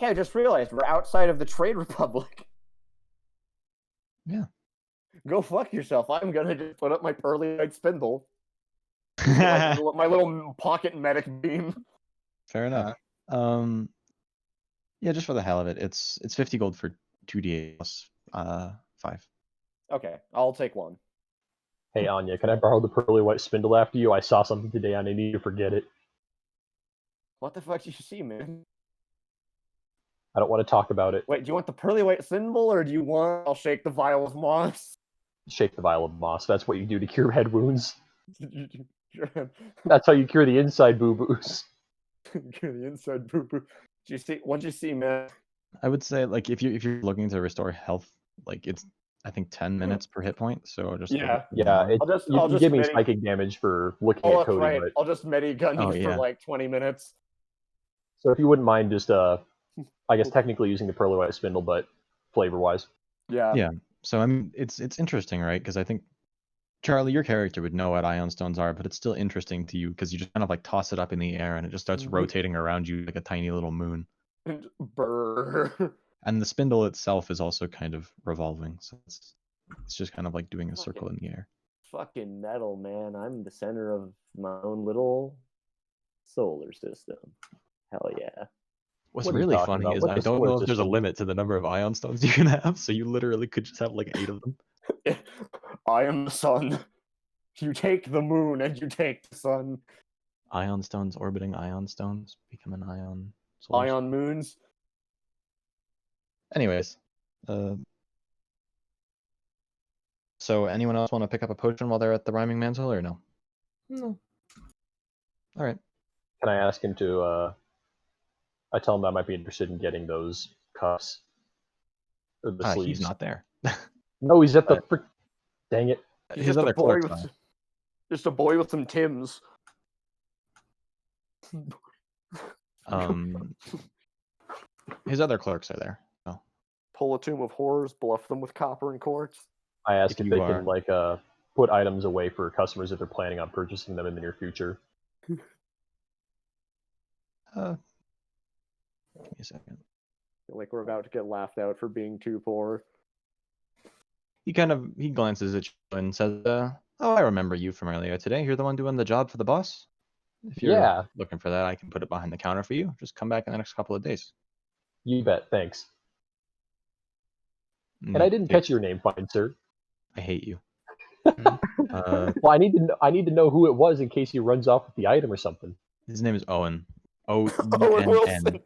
I just realized we're outside of the Trade Republic. Yeah. Go fuck yourself. I'm gonna just put up my pearly white spindle. my little pocket medic beam. Fair enough. Yeah, just for the hell of it, it's 50 gold for 2d8 plus 5. Okay, I'll take 1. Hey Anya, can I borrow the pearly white spindle after you? I saw something today and I need to forget it. What the fuck did you see, man? I don't want to talk about it. Wait, do you want the pearly white symbol, or do you want I'll shake the vial of moss? Shake the vial of moss. That's what you do to cure head wounds. That's how you cure the inside boo-boos. Cure the inside boo boo. What'd you see, man? I would say like if you're looking to restore health, like it's I think 10 minutes per hit point. So just Yeah. Yeah, I'll just you give me medi- psychic damage for looking Oh, at that's Cody, right. but I'll just medi-gun you Oh, for yeah. like 20 minutes. so if you wouldn't mind just I guess technically using the pearly white spindle, but flavor-wise. Yeah. Yeah. So I mean it's interesting, right? Because I think Charlie, your character would know what ion stones are, but it's still interesting to you because you just kind of like toss it up in the air and it just starts rotating around you like a tiny little moon. And brr. And the spindle itself is also kind of revolving, so it's just kind of like doing a circle in the air. Fucking metal, man. I'm the center of my own little solar system. Hell yeah. What's What are you really talking funny about? is What I the don't know solar if there's a system? limit to the number of ion stones you can have, so you literally could just have like 8 of them. I am the sun. You take the moon and you take the sun. Ion stones orbiting ion stones become an ion. solar Ion moons. Anyways, so anyone else want to pick up a potion while they're at the Rhyming Mantle, or no? No. All right. Can I ask him to? I tell him I might be interested in getting those cuffs or the sleeves. He's not there. No, he's at the. Dang it! He's His just a other boy clerk's with, fine. just a boy with some Tims. His other clerks are there. Oh. Pull a tomb of horrors, bluff them with copper and quartz. I asked If if you they are- can like put items away for customers if they're planning on purchasing them in the near future. Give me a second. Feel like we're about to get laughed out for being too poor. He glances at you and says, "Oh, I remember you from earlier today. You're the one doing the job for the boss. If you're Yeah. looking for that, I can put it behind the counter for you. Just come back in the next couple of days." You bet. Thanks. And I didn't catch your name, fine sir. I hate you. Well, I need to know who it was in case he runs off with the item or something. His name is Owen. Owen O-E-N-N. Wilson.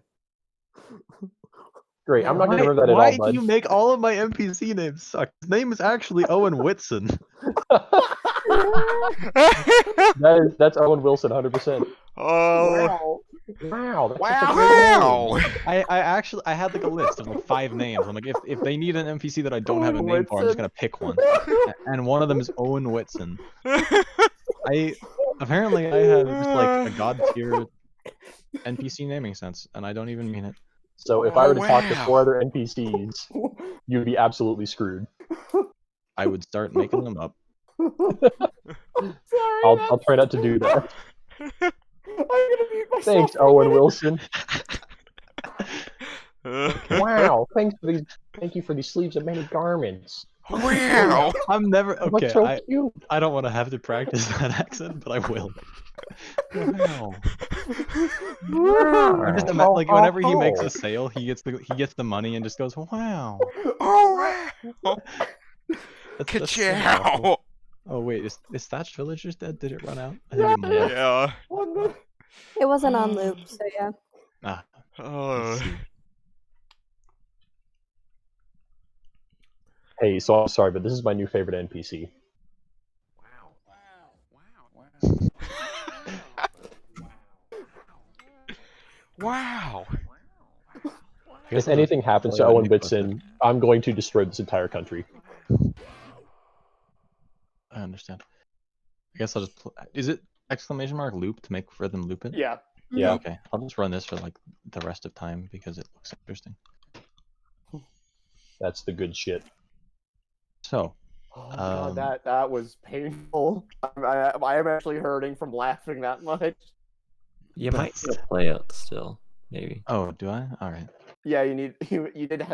Great. I'm not going to remember that at all, Why bud. do you make all of my NPC names suck? His name is actually Owen Whitson. That's Owen Wilson, 100%. Oh. Wow. That's such a great name. Wow. I had like a list of like 5 names. I'm like, if they need an NPC that I don't have a name for, I'm just gonna pick one. And one of them is Owen Whitson. Apparently I have just like a god tier NPC naming sense, and I don't even mean it. So if I were to talk to wow. 4 other NPCs, you'd be absolutely screwed. I would start making them up. Sorry, I'll try not to do that. I'm gonna mute myself. Thanks, for a Owen minute. Wilson. Wow. Thank you for these sleeves of many garments. Wow. I'm never What's okay. so cute? I don't want to have to practice that accent, but I will. Wow. Or just like whenever he makes a sale, he gets the money and just goes, "Wow." Oh wow. That's so awful. Ka-chow. Oh wait, is Thatched Villagers dead? Did it run out? I think it might have. Yeah. It wasn't on loop, so yeah. Ah, I Oh. see. Hey, so I'm sorry, but this is my new favorite NPC. Wow. If anything happens to Owen Whitson, I'm going to destroy this entire country. I understand. I guess I'll just. Is it exclamation mark loop to make rhythm loop it? Yeah. Yeah. Okay, I'll just run this for like the rest of time because it looks interesting. That's the good shit. So, Oh god, that was painful. I am actually hurting from laughing that much. You might need to play it still, maybe. oh, do I? All right. Yeah, you did.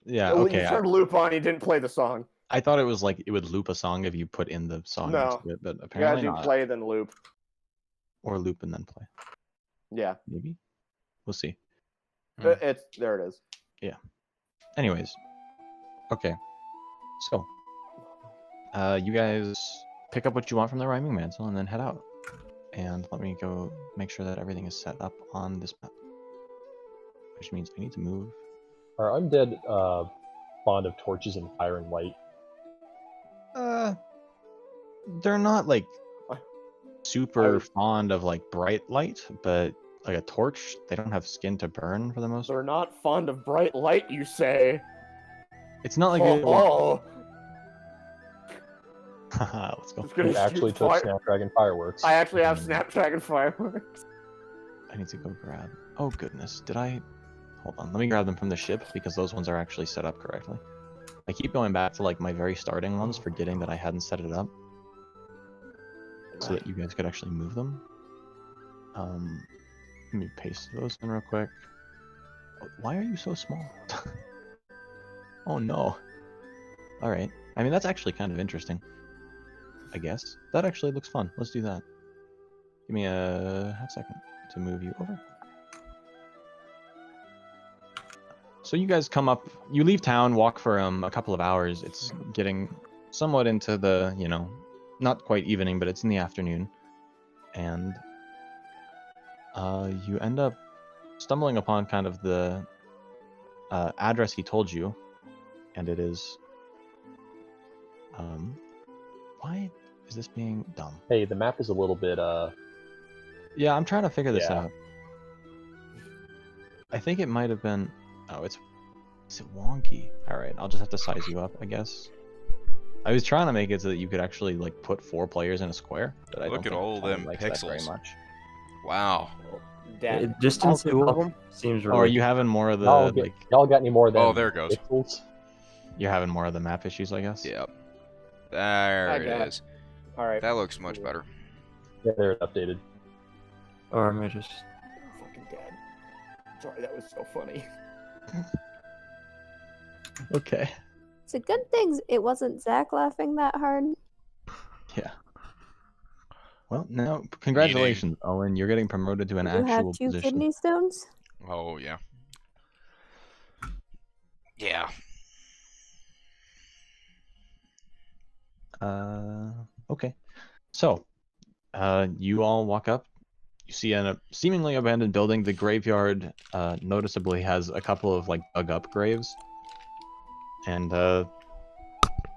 Yeah. When Okay. you turned loop on, you didn't play the song. I thought it was like it would loop a song if you put in the song next No. to it, but You gotta apparently do not. play then loop. Or loop and then play. Yeah, Maybe. We'll see. it's there. It is. Anyways. Okay. So, you guys pick up what you want from the Rhyming Mantle and then head out. And let me go make sure that everything is set up on this map. Which means I need to move. Are undead fond of torches and fire and light? They're not like super would- fond of like bright light, but like a torch, they don't have skin to burn for the most. They're not fond of bright light, you say? It's not like Oh, let's go. Just gonna You actually shoot took fire- Snapdragon fireworks. I actually have Snapdragon fireworks. I need to go grab. Oh goodness, did I? Hold on, let me grab them from the ship because those ones are actually set up correctly. I keep going back to like my very starting ones, forgetting that I hadn't set it up, so that you guys could actually move them. Let me paste those in real quick. Why are you so small? Oh no. All right. I mean, that's actually kind of interesting. I guess that actually looks fun. Let's do that. Give me a half second to move you over. So you guys come up, you leave town, walk for a couple of hours. It's getting somewhat into the, not quite evening, but it's in the afternoon. And you end up stumbling upon kind of the address he told you, and it is. Why is this being dumb? Hey, the map is a little bit Yeah, I'm trying to figure this Yeah. out. I think it might have been. Oh, is it wonky? All right, I'll just have to size you up, I guess. I was trying to make it so that you could actually like put 4 players in a square, but I Look don't at think all Tony them likes that very pixels. much. Wow. Distance All 2 of duel them? seems Oh, are really. you having more of the like? y'all got any more of them? Oh, there it goes. Pixels? You're having more of the map issues, I guess. Yep. There it got it. is. All right. That looks much better. Yeah, they're updated. Or am I just? Fucking dead. Sorry, that was so funny. Okay. It's a good thing it wasn't Zach laughing that hard. Yeah. Well, now congratulations, Owen. You're getting promoted to an You have actual 2 position. kidney stones? Oh yeah. Yeah. Okay. So, you all walk up. You see a seemingly abandoned building. The graveyard noticeably has a couple of like dug up graves. And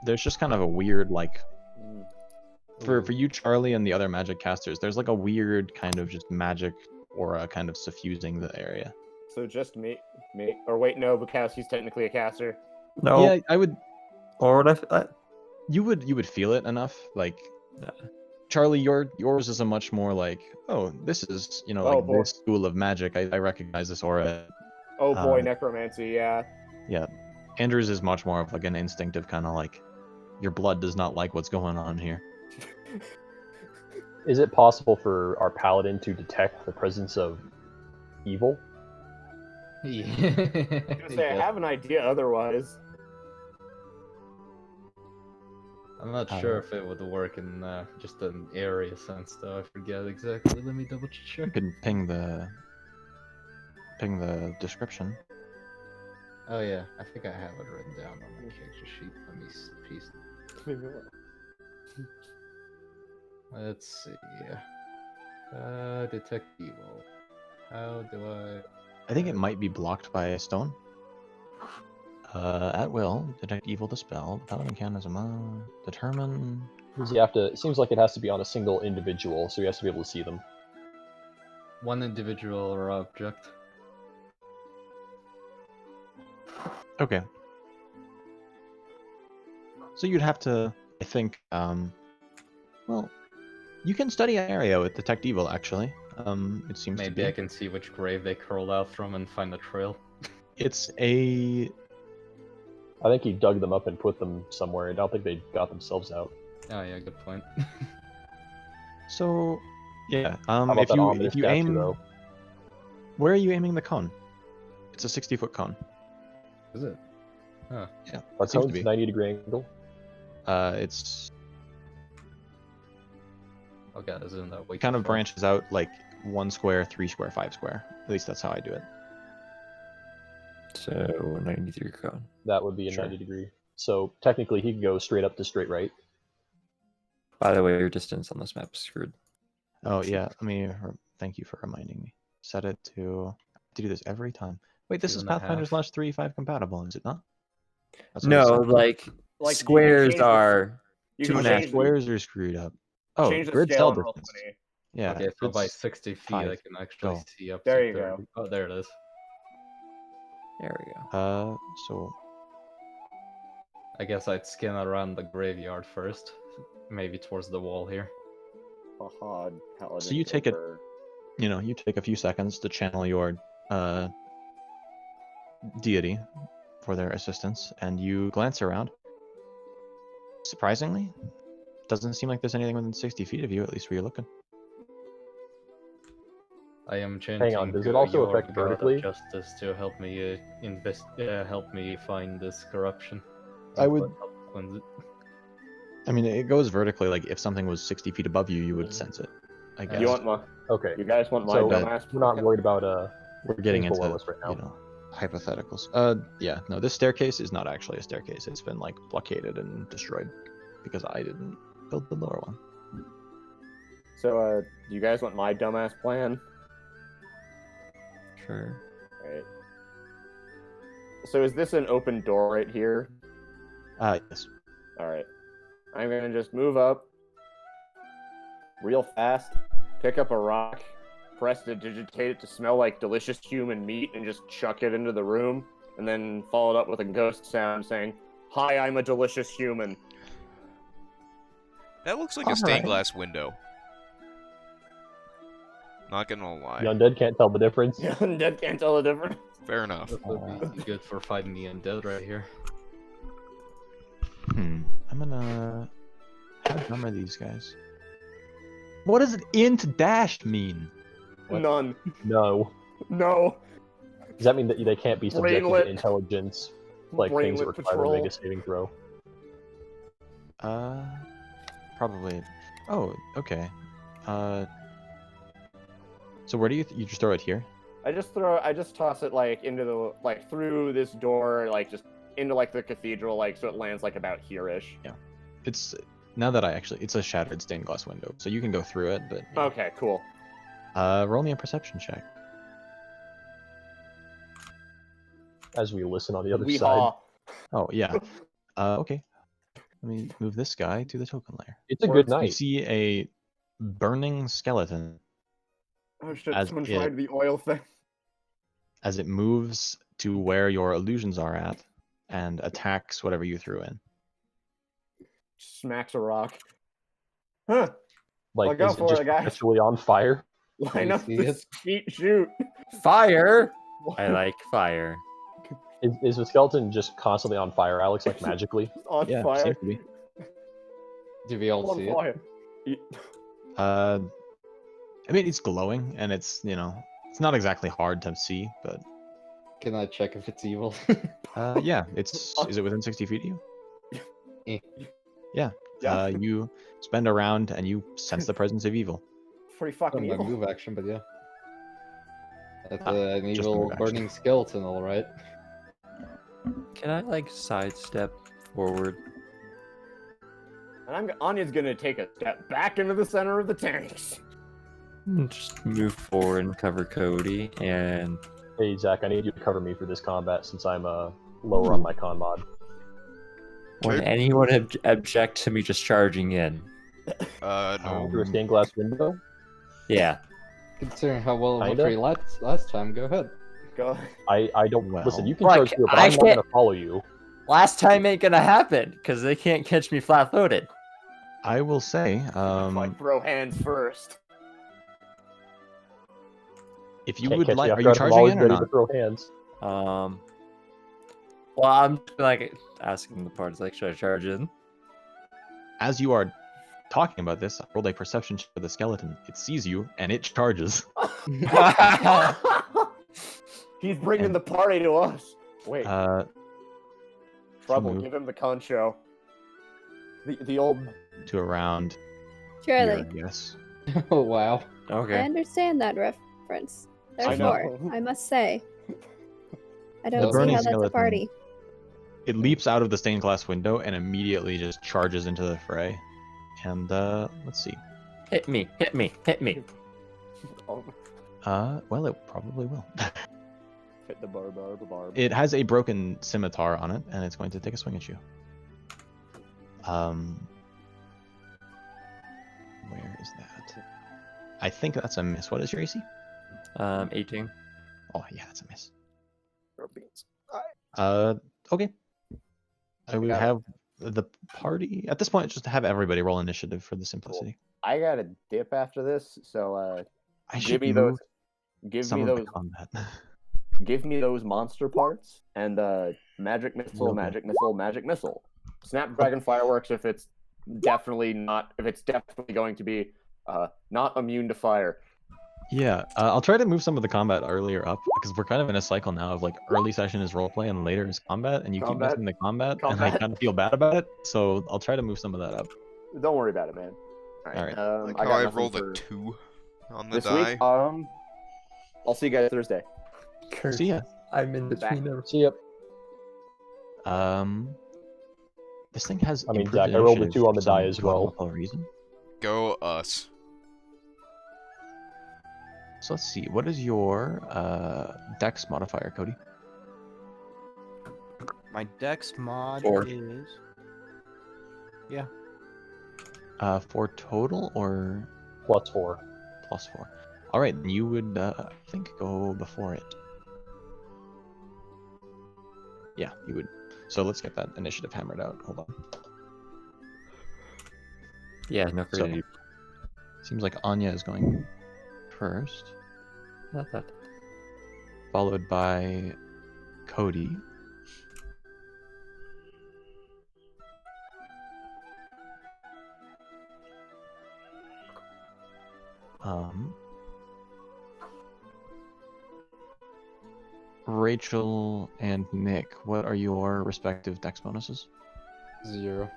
there's just kind of a weird like for you, Charlie, and the other magic casters, there's like a weird kind of just magic aura kind of suffusing the area. So just me, or wait, no, because he's technically a caster. No. Yeah, I would. Or would I? You would feel it enough, like. Yeah. Charlie, yours is a much more like, oh, this is, you know, Oh, like boy. this school of magic. I recognize this aura. Oh boy, necromancy, yeah. Yeah. Andrew's is much more of like an instinctive kind of like, your blood does not like what's going on here. Is it possible for our paladin to detect the presence of evil? Yeah. I was gonna say, I have an idea otherwise. I'm not sure if it would work in just an area sense, though. I forget exactly. Let me double You check. can ping the description. Oh yeah, I think I have it written down on my character sheet. Let me piece. Let's see. Detect evil. How do I? I think it might be blocked by a stone. At will, detect evil dispel. Paladin can as a determine. You have to. It seems like it has to be on a single individual, so he has to be able to see them. One individual or object. Okay. So you'd have to, I think, well, you can study an area with detect evil, actually. It seems to Maybe be. I can see which grave they crawled out from and find the trail. It's a. I think he dug them up and put them somewhere. I don't think they got themselves out. Oh yeah, good point. So, yeah. How about If that you ominous statue, aim, though? where are you aiming the cone? It's a 60-foot cone. Is it? Huh. Yeah. Our It seems to cone's be. 90-degree angle. It's Okay, isn't that way kind too of far? branches out like 1 square, 3 square, 5 square. At least that's how I do it. So 93 cone. That would be a Sure. 90-degree. So technically, he could go straight up to straight right. By the way, your distance on this map is screwed. Oh yeah, thank you for reminding me. Set it to do this every time. Wait, this is 2.5. Pathfinder /3.5 compatible, is it not? That's what it No, said. like, Like, you can squares change the- are You two can and a change half. Squares are screwed up. Oh, change the grid scale cell on distance. Roll20. Yeah. Okay, so by it's 60 feet, 5. I can actually Go. see up There to you go. 30. Oh, there it is. There we go. So I guess I'd scan around the graveyard first. Maybe towards the wall here. Fahad, Paladin, So you take it- Joker. you take a few seconds to channel your deity for their assistance, and you glance around. Surprisingly, doesn't seem like there's anything within 60 feet of you, at least where you're looking. I am chanting on, does to it also your affect God of vertically? Justice to help me help me find this corruption. I would- Help cleanse it. I mean, it goes vertically. Like if something was 60 feet above you, you would sense it. I guess. You want my? Okay. You guys want my So, dumbass? we're not worried about We're getting things into below us right now. you know hypotheticals. Yeah, no, this staircase is not actually a staircase. It's been like blockaded and destroyed because I didn't build the lower one. So, you guys want my dumbass plan? Sure. Right. So is this an open door right here? Yes. All right. I'm gonna just move up real fast, pick up a rock, press to digitate it to smell like delicious human meat, and just chuck it into the room, and then follow it up with a ghost sound saying, "Hi, I'm a delicious human." That looks like a stained glass window. Not gonna lie. The undead can't tell the difference. The undead can't tell the difference. Fair enough. That would be good for fighting the undead right here. I'm gonna... How to number these guys? What does int dash mean? What? None. No. No. Does that mean that they can't be subjected Brainlet. to intelligence, like things that Brainlet require them to patrol. make a saving throw? Probably. Oh, okay. So where do you just throw it here? I just toss it like into the like through this door, like just into like the cathedral, like so it lands like about here-ish. Yeah. It's now that it's a shattered stained glass window, so you can go through it, but yeah. Okay, cool. Roll me a perception check. As we listen on the other side. Weehaw. Oh yeah. Okay. Let me move this guy to the token layer. It's a good You night. see a burning skeleton Oh shit, As someone it- tried the oil thing. as it moves to where your illusions are at and attacks whatever you threw in. Smacks a rock. Huh. Like, I'll go is it for just it, guys. perpetually on fire? Line you up see the it? skeet shoot. Fire! I like fire. Is the skeleton just constantly on fire, Alex, like magically? On Yeah, fire. seems to be. Do we all On see it? fire. I mean, it's glowing, and it's, it's not exactly hard to see, but Can I check if it's evil? yeah, is it within 60 feet of you? Eh. Yeah. Yeah. You spend a round and you sense the presence of evil. Pretty Not fucking my evil. move action, but yeah. That's an just a evil move action. burning skeleton, alright. Can I like sidestep forward? And Anya's gonna take a step back into the center of the tanks. Just move forward and cover Cody, and Hey, Zach, I need you to cover me for this combat since I'm lower on my con mod. would anyone object to me just charging in? No. Through a stained glass window? Yeah. Considering how well it went Kinda. for you last time, go ahead. Go. I don't... Well- Listen, you can Look, charge through it, but I I'm not can't- going to follow you. Last time ain't gonna happen, because they can't catch me flat-footed. I will say, Like throw hands first. if you Can't would catch like, me are off you guard, I'm charging always in or ready not? to throw hands. Well, I'm like asking the parts, like, should I charge in? As you are talking about this, I rolled a perception check for the skeleton. It sees you and it charges. He's bringing the party to us. Wait, Trouble, move. give him the concho. The old. To around Surely. here, yes. Oh wow. I Okay. understand that reference. I know. Therefore, I must say, I don't see burning how that's a skeleton. party. It leaps out of the stained glass window and immediately just charges into the fray. And let's see. Hit me, hit me, hit me. Well, it probably will. Hit the barb. It has a broken scimitar on it, and it's going to take a swing at you. Where is that? I think that's a miss. What is your AC? 18. Oh yeah, that's a miss. Beans. Okay. I would got it. have the party at this point. Just have everybody roll initiative for the simplicity. I got a dip after this, so I give should me move those. Give some me of those. the combat. Give me those monster parts and magic missile, Okay. magic missile, magic missile. Snapdragon fireworks if it's definitely going to be not immune to fire. Yeah, I'll try to move some of the combat earlier up because we're kind of in a cycle now of like early session is roleplay and later is combat, and you keep Combat. missing the combat, and I Combat. kind of feel bad about it. So I'll try to move some of that up. Don't worry about it, man. Alright. Like I how got I nothing rolled for a 2 on the this die. week. I'll see you guys Thursday. See ya. I'm in Back. between them. See ya. This thing has. I mean, improved Zach, I rolled a initiative 2 on for the die some as well. god-awful reason. Go us. So let's see. What is your dex modifier, Cody? My dex mod 4. is. Yeah. 4 total or +4. +4? All right, then you would I think go before it. Yeah, you would. So let's get that initiative hammered out. Hold on. Yeah, no So, crazy. seems like Anya is going first, Not that. followed by Cody. Rachel and Nick, what are your respective dex bonuses? 0.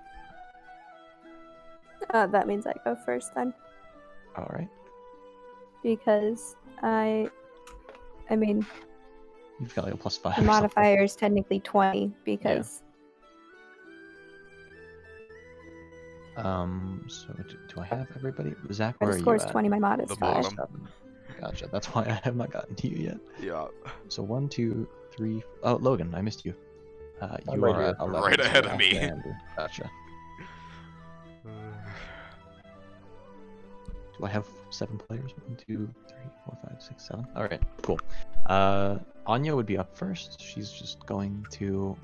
That means I go first then, All right. because I mean, You've got like a +5 the or something. modifier is technically 20 because So do I have everybody? Zach, my where are you score is at? 20, my mod is The 5. bottom. Gotcha. That's why I have not gotten to you yet. Yeah. So 1, 2, 3. Oh, Logan, I missed you. You right are here. at 11. Right so ahead of after me. Andrew. Gotcha. Do I have 7 players? 1, 2, 3, 4, 5, 6, 7. All right, cool. Anya would be up first. She's just going to.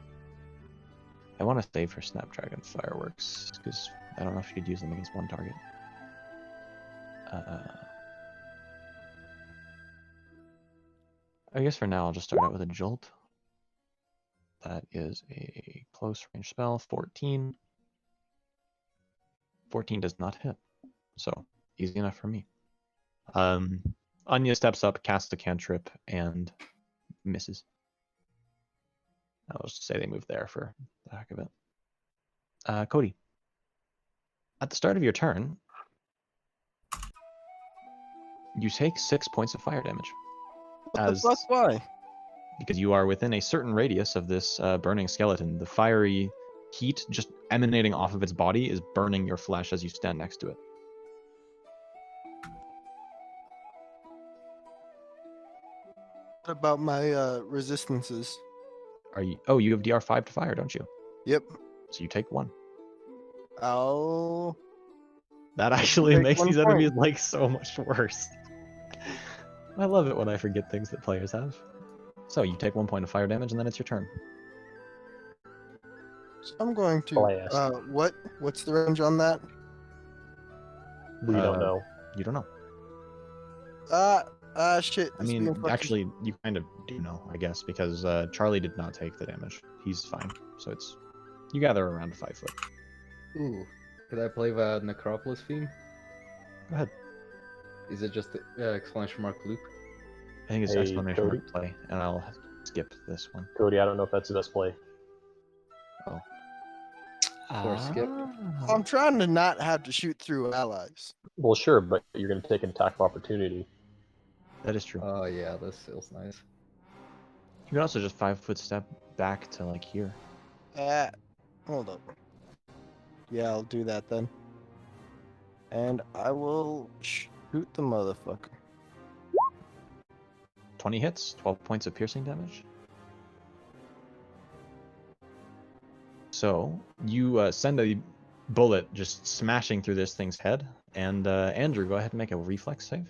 I want to save her Snapdragon fireworks because I don't know if she'd use them against one target. I guess for now I'll just start out with a jolt. That is a close range spell. 14. 14 does not hit, so easy enough for me. Anya steps up, casts a cantrip, and misses. I'll just say they move there for the heck of it. Cody, at the start of your turn, you take 6 points of fire damage. What the fuck? Why? Because you are within a certain radius of this burning skeleton. The fiery heat just emanating off of its body is burning your flesh as you stand next to it. What about my resistances? Are you? Oh, you have DR5 to fire, don't you? Yep. So you take 1. I'll That actually take makes 1 these point. enemies like so much worse. I love it when I forget things that players have. So you take 1 point of fire damage, and then it's your turn. So I'm going to. Blast. What's the range on that? We don't know. You don't know. Shit. I this mean, being fucking- actually, you kind of do know, I guess, because Charlie did not take the damage. He's fine. So it's you gather around 5 foot. Ooh. Could I play the Necropolis theme? Go ahead. Is it just the exclamation mark loop? I think it's Hey, exclamation Cody? mark play, and I'll skip this one. Cody, I don't know if that's the best play. Or skip. I'm trying to not have to shoot through allies. Well, sure, but you're going to take an attack of opportunity. That is true. Oh yeah, this feels nice. You can also just 5 foot step back to like here. Hold up. Yeah, I'll do that then. And I will shoot the motherfucker. 20 hits, 12 points of piercing damage. So you send a bullet just smashing through this thing's head, and Andrew, go ahead and make a reflex save.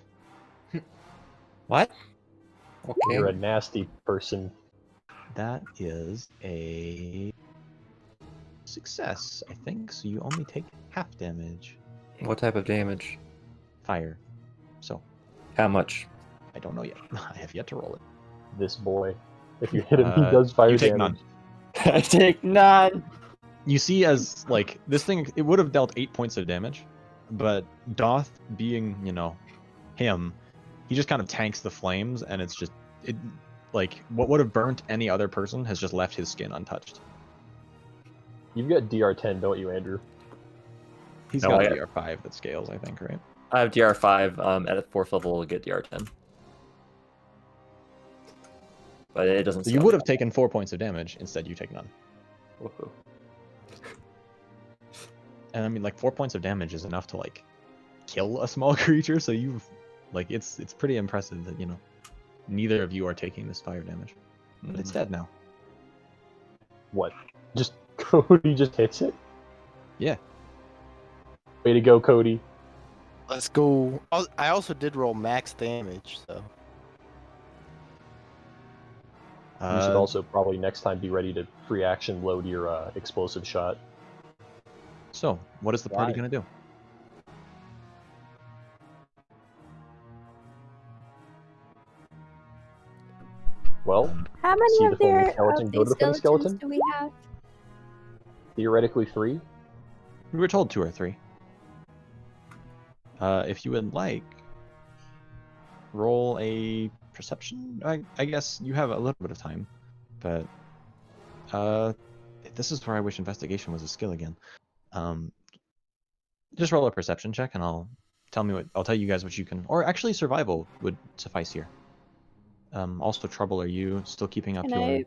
What? You're a Okay. nasty person. That is a success, I think. So you only take half damage. What type of damage? Fire. So How much? I don't know yet. I have yet to roll it. This boy. If you hit him, he does fire you take damage. none. I take none. You see, as like this thing, it would have dealt 8 points of damage, but Doth, being him, he just kind of tanks the flames, and it's just like what would have burnt any other person has just left his skin untouched. You've got DR10, don't you, Andrew? He's No, got I- a DR5 that scales, I think, right? I have DR5. At a 4th level, we'll get DR10. But it doesn't. So you scale would down. have taken 4 points of damage. Instead, you take none. Woohoo. And I mean, like 4 points of damage is enough to like kill a small creature. So you've like it's pretty impressive that neither of you are taking this fire damage. But it's dead now. What? Just Cody just hits it? Yeah. Way to go, Cody. Let's go. I also did roll max damage, so. You should also probably next time be ready to free action load your explosive shot. So, what is the party Why? gonna do? Well, How see many the funny of skeleton, go to these the funny skeletons skeleton. do we have? Theoretically 3. We were told 2 or 3. If you would like, roll a perception. I guess you have a little bit of time, but this is where I wish investigation was a skill again. Just roll a perception check, and I'll tell you guys what you can. Or actually, survival would suffice here. Also, Trouble, are you still keeping up Can your? I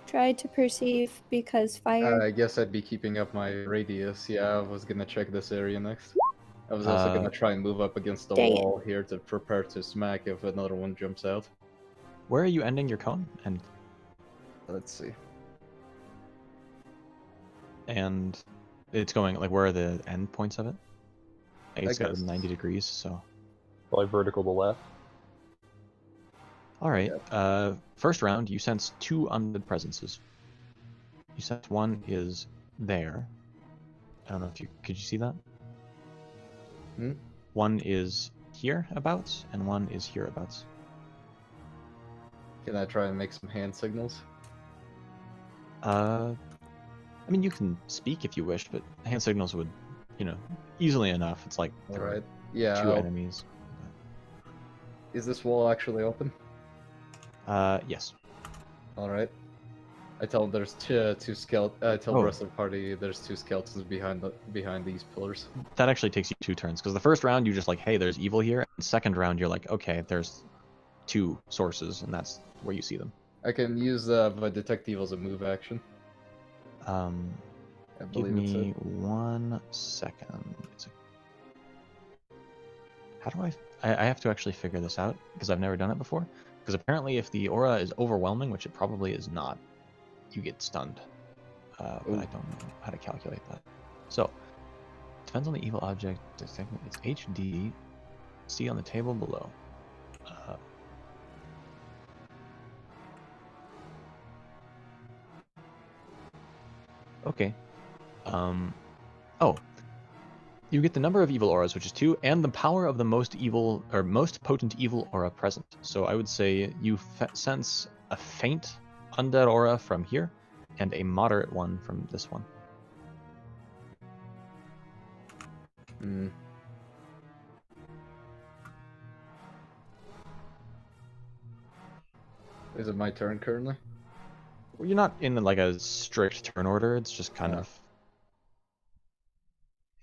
try to perceive because fire? I guess I'd be keeping up my radius. Yeah, I was gonna check this area next. I was also gonna try and move up against the Dang it. wall here to prepare to smack if another one jumps out. Where are you ending your cone? Let's see. And it's going like, where are the end points of it? It's got guess. 90 degrees, so. Probably vertical to left. All right. First round, you sense 2 undead presences. You sense one is there. I don't know if could you see that? Hmm? One is hereabouts, and one is hereabouts. Can I try and make some hand signals? I mean, you can speak if you wish, but hand signals would, easily enough. It's like there are Alright. Yeah. 2 enemies. Is this wall actually open? Yes. Alright. I tell them there's two skeletons. I tell Oh. the rest of the party there's 2 skeletons behind these pillars. That actually takes you 2 turns, because the first round you're just like, hey, there's evil here. And second round you're like, okay, there's 2 sources, and that's where you see them. I can use the detect evil as a move action. I Give believe it's me it. 1 second. How do I have to actually figure this out, because I've never done it before. Because apparently if the aura is overwhelming, which it probably is not, you get stunned. But I don't know how to calculate that. So, depends on the evil object. It's HD. See on the table below. Okay. You get the number of evil auras, which is 2, and the power of the most potent evil aura present. So I would say you sense a faint undead aura from here, and a moderate one from this one. Hmm. Is it my turn currently? Well, you're not in like a strict turn order. It's just kind of.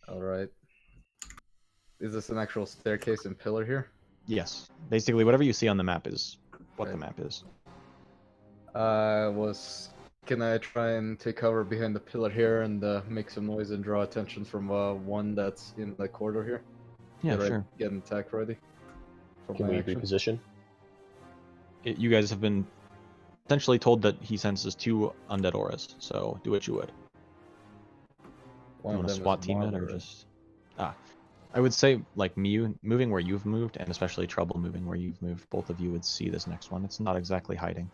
Alright. Is this an actual staircase and pillar here? Yes. Basically, whatever you see on the map is what the Right. map is. Can I try and take cover behind the pillar here and make some noise and draw attention from one that's in the corridor here? Yeah, sure. Get an attack ready. For Can my we action. reposition? You guys have been essentially told that he senses 2 undead auras, so do what you would. One You of want to them SWAT is team it, or moderate. just... I would say, like, me moving where you've moved, and especially Trouble moving where you've moved, both of you would see this next one. It's not exactly hiding.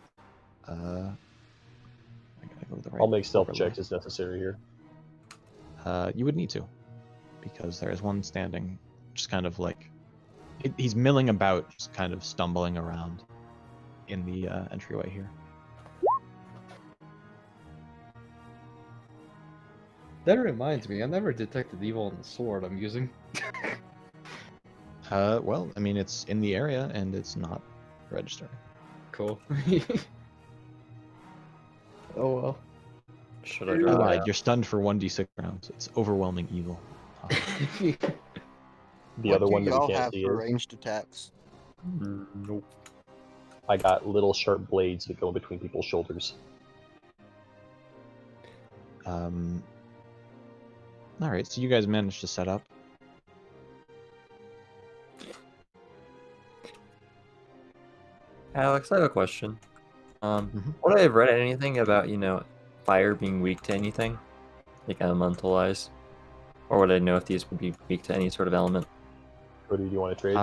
I gotta go to the right I'll make stealth overlay. checks as necessary here. You would need to, because there is one standing, just kind of like... He's milling about, just kind of stumbling around in the entryway here. That reminds me, I never detected evil on the sword I'm using. Well, I mean, it's in the area, and it's not registering. Cool. Oh well. Should I I draw lied. that? You're stunned for 1d6 rounds. It's overwhelming evil. The What other do one that y'all we can't have see for is ranged attacks? nope. I got little sharp blades that go between people's shoulders. Alright, so you guys managed to set up. Alex, I have a question. Mhm. Would I have read anything about, fire being weak to anything, like elemental-wise? Or would I know if these would be weak to any sort of element? Cody, do you want to trade?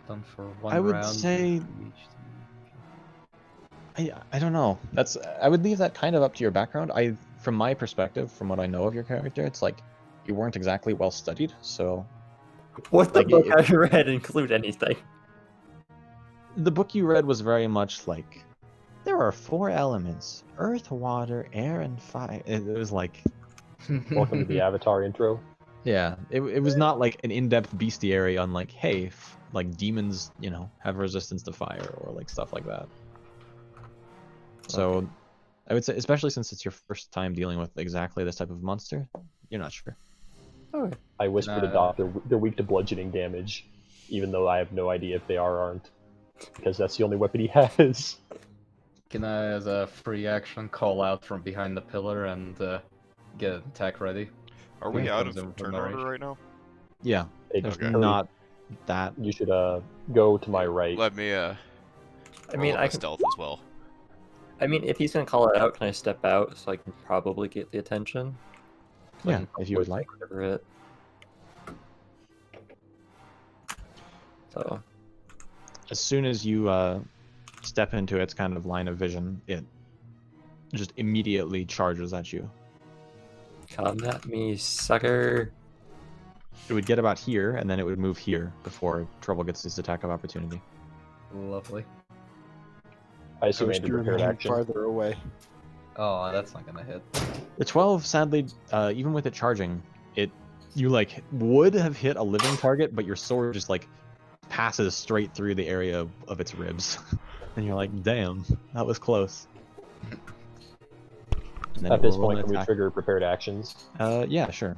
Done for one I would round. say I don't know. I would leave that kind of up to your background. From my perspective, from what I know of your character, it's like you weren't exactly well studied, so What the Like, book if- I read include anything? the book you read was very much like there are 4 elements: earth, water, air, and fire. It was like, Welcome to the Avatar intro. yeah, it was not like an in-depth bestiary on like, hey, like demons, have resistance to fire or like stuff like that. So I would say, especially since it's your first time dealing with exactly this type of monster, you're not sure. Okay. I whisper to Doc, they're weak to bludgeoning damage, even though I have no idea if they are or aren't, because that's the only weapon he has. Can I, as a free action, call out from behind the pillar and get an attack ready? Are we Yeah, out comes in of from turn my order range. right now? Yeah, Hey, there's Okay. not that. You should go to my right. Let me I roll mean, up I a can. stealth as well. I mean, if he's gonna call it out, can I step out so I can probably get the attention? So I Yeah, can if you would like. cover it. So As soon as you step into its kind of line of vision, it just immediately charges at you. come at me, sucker. It would get about here, and then it would move here before Trouble gets his attack of opportunity. Lovely. I I assume wish Andy you prepared remained action. farther away. Oh, that's not gonna hit. The 12, sadly, even with it charging, you like would have hit a living target, but your sword just like passes straight through the area of its ribs, and you're like, "Damn, that was close." And then At it will this roll point, an can we attack. trigger prepared actions? Yeah, sure.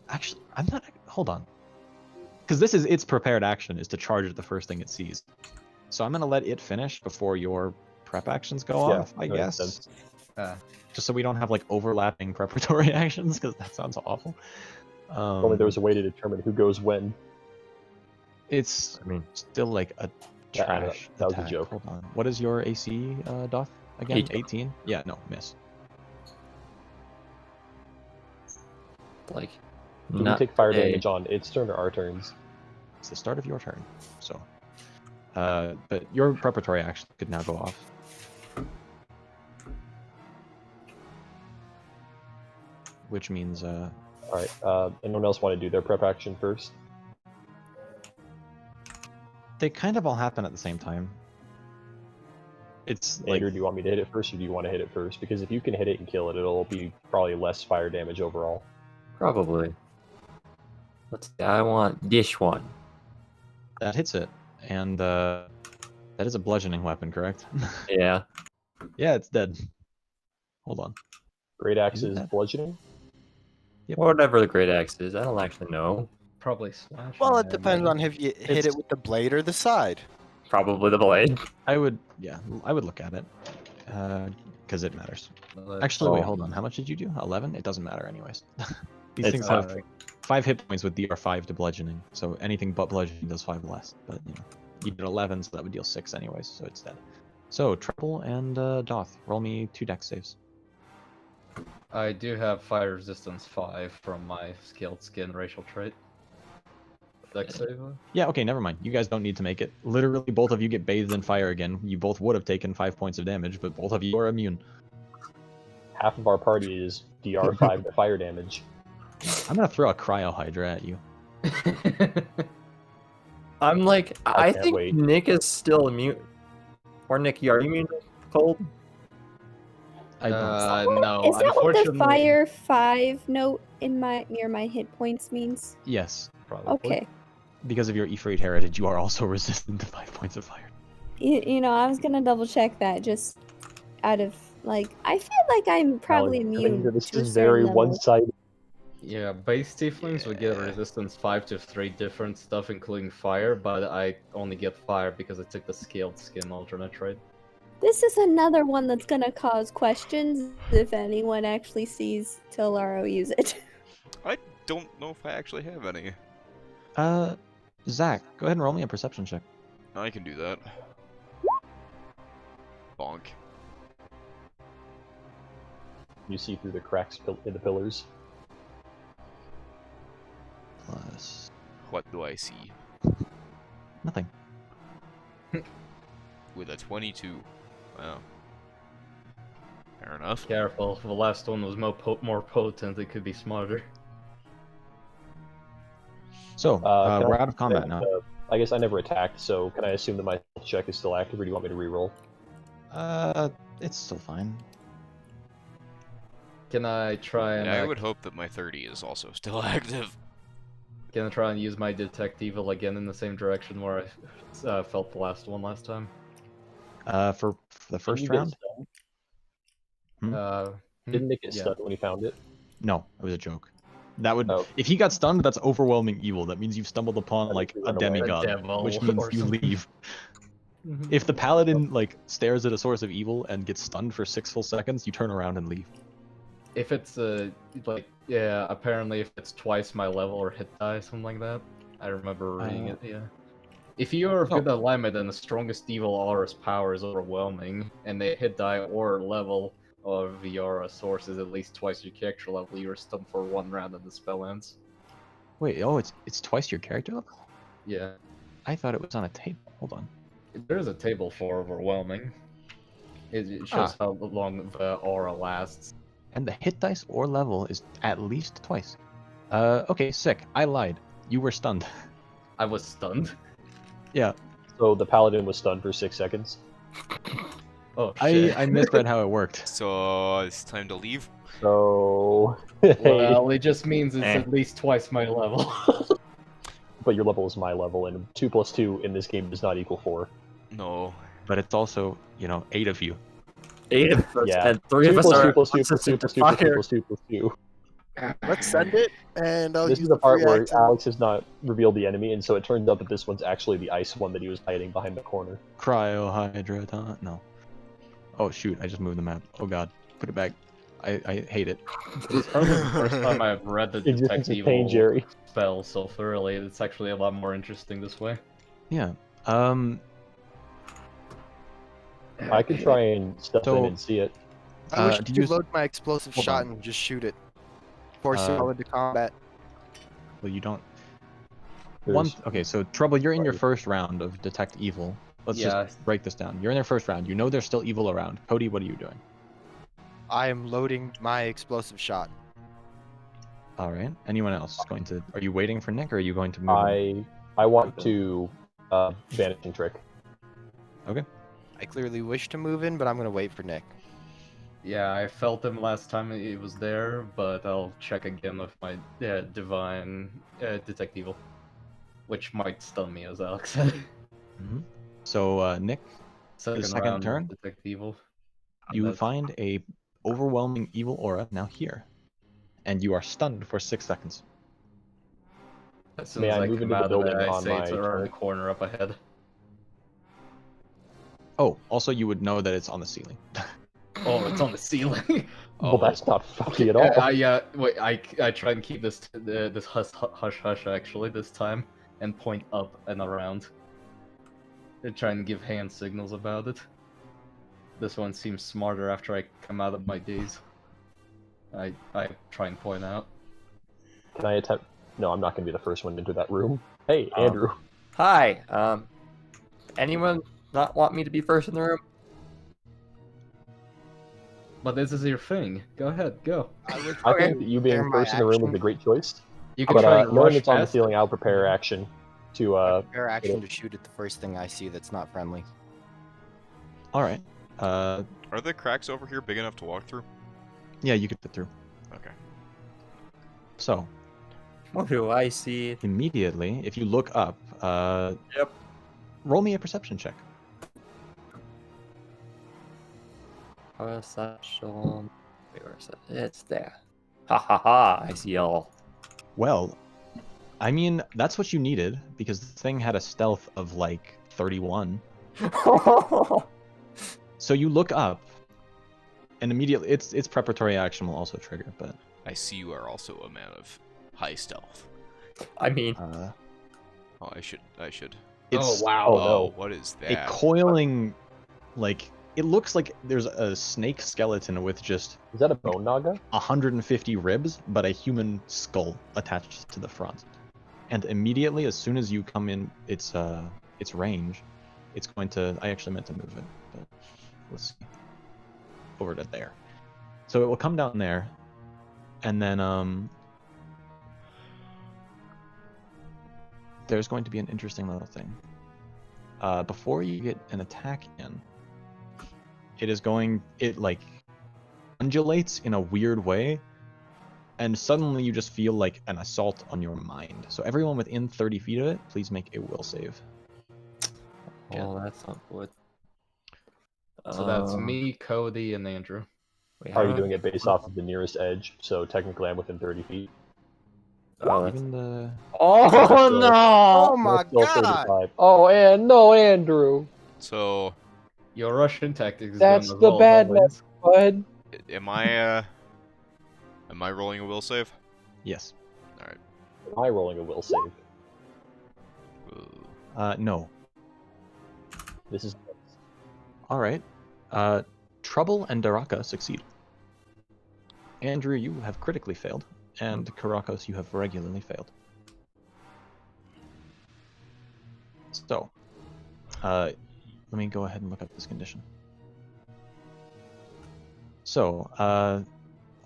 Actually, I'm not. Hold on, because this is its prepared action is to charge at the first thing it sees. So I'm gonna let it finish before your prep actions go Yeah, off, I that makes guess. sense. Just so we don't have like overlapping preparatory actions, because that sounds awful. Only there was a way to determine who goes when. It's I mean, still like a Yeah, I know, trash that was a attack. joke. Hold on. What is your AC, Doth? Again, 18. 18? Yeah, no, miss. like, Do we not take fire today. damage on its turn or our turns? It's the start of your turn. So, but your preparatory action could now go off. Which means, Alright, anyone else want to do their prep action first? they kind of all happen at the same time. It's like, Andrew, do you want me to hit it first, or do you want to hit it first? Because if you can hit it and kill it, it'll be probably less fire damage overall. Probably. Let's see, I want this one. that hits it. And, that is a bludgeoning weapon, correct? Yeah. Yeah, it's dead. Hold on. Great axe Is it is that? bludgeoning. Whatever the great axe is, I don't actually know. Probably slash. Well, it depends on if you hit it with the blade or the side. Probably the blade. I would look at it. Because it matters. Actually, wait, hold on. How much did you do? 11? It doesn't matter anyways. These It's things have 5 hit points with DR5 to bludgeoning, so anything but bludgeoning does 5 less. But, you did 11, so that would deal 6 anyways, so it's dead. So, Trouble and Doth, roll me 2 dex saves. I do have fire resistance 5 from my scaled skin racial trait. Dex save? Yeah, okay, never mind. You guys don't need to make it. Literally, both of you get bathed in fire again. You both would have taken 5 points of damage, but both of you are immune. Half of our party is DR5 to fire damage. I'm gonna throw a cryo hydra at you. I'm like, I can't think wait. Nick is still immune. Or Nick, are you immune to cold? I don't. No, Is that what the unfortunately. fire 5 note in near my hit points means? Yes, Probably. Okay. because of your Ifrit heritage, you are also resistant to 5 points of fire. I was gonna double check that just out of I feel like I'm probably Alex, immune this to a is very certain level. one-sided. Yeah, base tieflings would get resistance 5 to 3 different stuff, including fire, but I only get fire because I took the scaled skin alternate trait. This is another one that's gonna cause questions if anyone actually sees Tillaro use it. I don't know if I actually have any. Zach, go ahead and roll me a perception check. I can do that. Bonk. You see through the cracks in the pillars. Plus What do I see? nothing. With a 22. Wow. Fair enough. Careful, if the last one was more potent, it could be smarter. So Can we're I- out of combat now. I guess I never attacked, so can I assume that my stealth check is still active, or do you want me to reroll? It's still fine. Can I try and I would hope that my 30 is also still active. can I try and use my detect evil again in the same direction where I felt the last one last time? For the Didn't first you get round? stunned? Didn't Nick get yeah. stunned when he found it? No, it was a joke. That would Oh. if he got stunned, that's overwhelming evil. That means you've stumbled upon That like means a you run away. demigod, devil which means or you something. leave. If the paladin like stares at a source of evil and gets stunned for 6 full seconds, you turn around and leave. If it's apparently if it's twice my level or hit die, something like that. I remember reading it, yeah. If you are of good alignment and the strongest evil aura's power is overwhelming, and the hit die or level of the aura source is at least twice your character level, you are stunned for 1 round and the spell ends. Wait, it's twice your character level? Yeah. I thought it was on a table. Hold on. There is a table for overwhelming. It shows how long the aura lasts. And the hit dice or level is at least twice. Okay, sick. I lied. You were stunned. I was stunned. Yeah. So the paladin was stunned for 6 seconds. Oh shit. I misread how it worked. So it's time to leave. So... Well, it just means it's Eh. at least twice my level. But your level is my level, and 2 plus 2 in this game does not equal 4. No. But it's also, 8 of you. 8 of us, Yeah. and 3 2 of us plus 2 are plus 2 plus 2 consistent plus to 2 plus 2 fire. plus 2 plus 2. Let's send it, and I'll This use is the the part free where action. Alex has not revealed the enemy, and so it turns out that this one's actually the ice one that he was hiding behind the corner. Cryohydroton. No. Oh shoot, I just moved the map. Oh god. Put it back. I hate it. It's probably the first time I've read the Existence detect of pain, evil Jerry. spell so thoroughly. It's actually a lot more interesting this way. Yeah. I could try and step So- in and see it. I wish I did could you load my explosive hold shot on. and just shoot it. Force it Uh, all into combat. Well, you don't. There's- Okay, so Trouble, you're in your Right. first round of Detect Evil. Let's Yeah. just break this down. You're in your first round. You know there's still evil around. Cody, what are you doing? I am loading my explosive shot. All right. Anyone else going to? Are you waiting for Nick, or are you going to move? him? I want to vanishing trick. I clearly wish to move in, but I'm gonna wait for Nick. Yeah, I felt him last time he was there, but I'll check again with my divine detect evil, which might stun me, as Alex said. Mhm. So Nick, second round turn, detect evil. you That's- find a overwhelming evil aura now here, and you are stunned for 6 seconds. As soon May as I I move come into the out of building it, I on say it's my around turn? the corner up ahead. Oh, also you would know that it's on the ceiling. Oh, it's on the ceiling. Well, that's not fucky at all. Wait, I try and keep this this hush actually this time, and point up and around. And try and give hand signals about it. This one seems smarter after I come out of my daze. I try and point out. Can I attempt? No, I'm not going to be the first one into that room. Hey, Oh. Andrew. Hi. Anyone not want me to be first in the room? But this is your thing. Go ahead, go. I would I Okay. think that you being Prepare my first in the room is action. a great choice. You can But try and knowing rush it's on the past ceiling, it. I'll prepare action to Prepare hit action it. to shoot at the first thing I see that's not friendly. All right. Are the cracks over here big enough to walk through? Yeah, you could fit through. Okay. So What do I see? immediately, if you look up, Yep. roll me a perception check. Perception. Wait, where is it? It's there. Ha ha ha! I see all. Well, I mean, that's what you needed because the thing had a stealth of like 31. So you look up, and immediately its preparatory action will also trigger. But I see you are also a man of high stealth. I mean, Oh, I should. it's Oh wow. Oh, no. What is a that? coiling, like it looks like there's a snake skeleton with just Is that a bone naga? 150 ribs, but a human skull attached to the front. And immediately, as soon as you come in its range, it's going to. I actually meant to move it, but let's see. Over to there. So it will come down there, and then there's going to be an interesting little thing. Before you get an attack in, it like undulates in a weird way, and suddenly you just feel like an assault on your mind. So everyone within 30 feet of it, please make a will save. Oh, that's not good. So that's me, Cody, and Andrew. Wait, Are how you do doing it based off of the nearest edge? So technically I'm within 30 feet. Oh, that's... Even the Oh no! Oh We're my still god! 35. Oh, and no, Andrew! So, Your Russian tactics is That's going as the well, bad always. Bud. am I rolling a will save? yes. Alright. Am I rolling a will save? No. This is All right. Trouble and Daraka succeed. Andrew, you have critically failed, and Karakos, you have regularly failed. So, let me go ahead and look up this condition. So,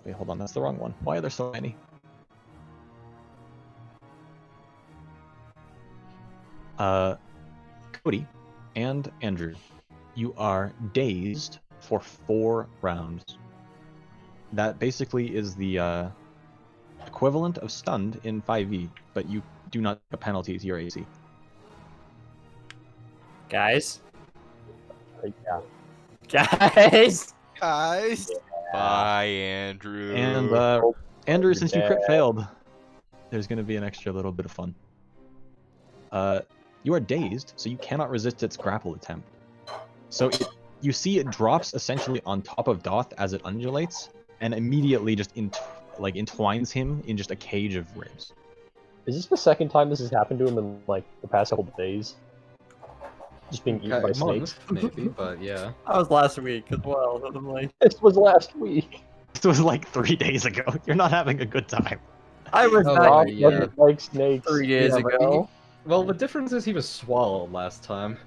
wait, hold on, that's the wrong one. Why are there so many? Cody and Andrew, you are dazed for 4 rounds. That basically is the equivalent of stunned in 5e, but you do not take a penalty to your AC. Guys? yeah. Guys! Guys! Bye, Andrew. And Andrew, you're since you crit dead. failed, there's going to be an extra little bit of fun. You are dazed, so you cannot resist its grapple attempt. So you see it drops essentially on top of Doth as it undulates, and immediately just entwines him in just a cage of ribs. Is this the second time this has happened to him in like the past couple of days? Just being eaten by snakes? Maybe, but yeah. That was last week as well. I'm like, This was last week. This was like 3 days ago. You're not having a good time. I was Oh, not Rob yeah. doesn't like snakes. 3 days Yeah, but ago. Well, the difference is he was swallowed last time.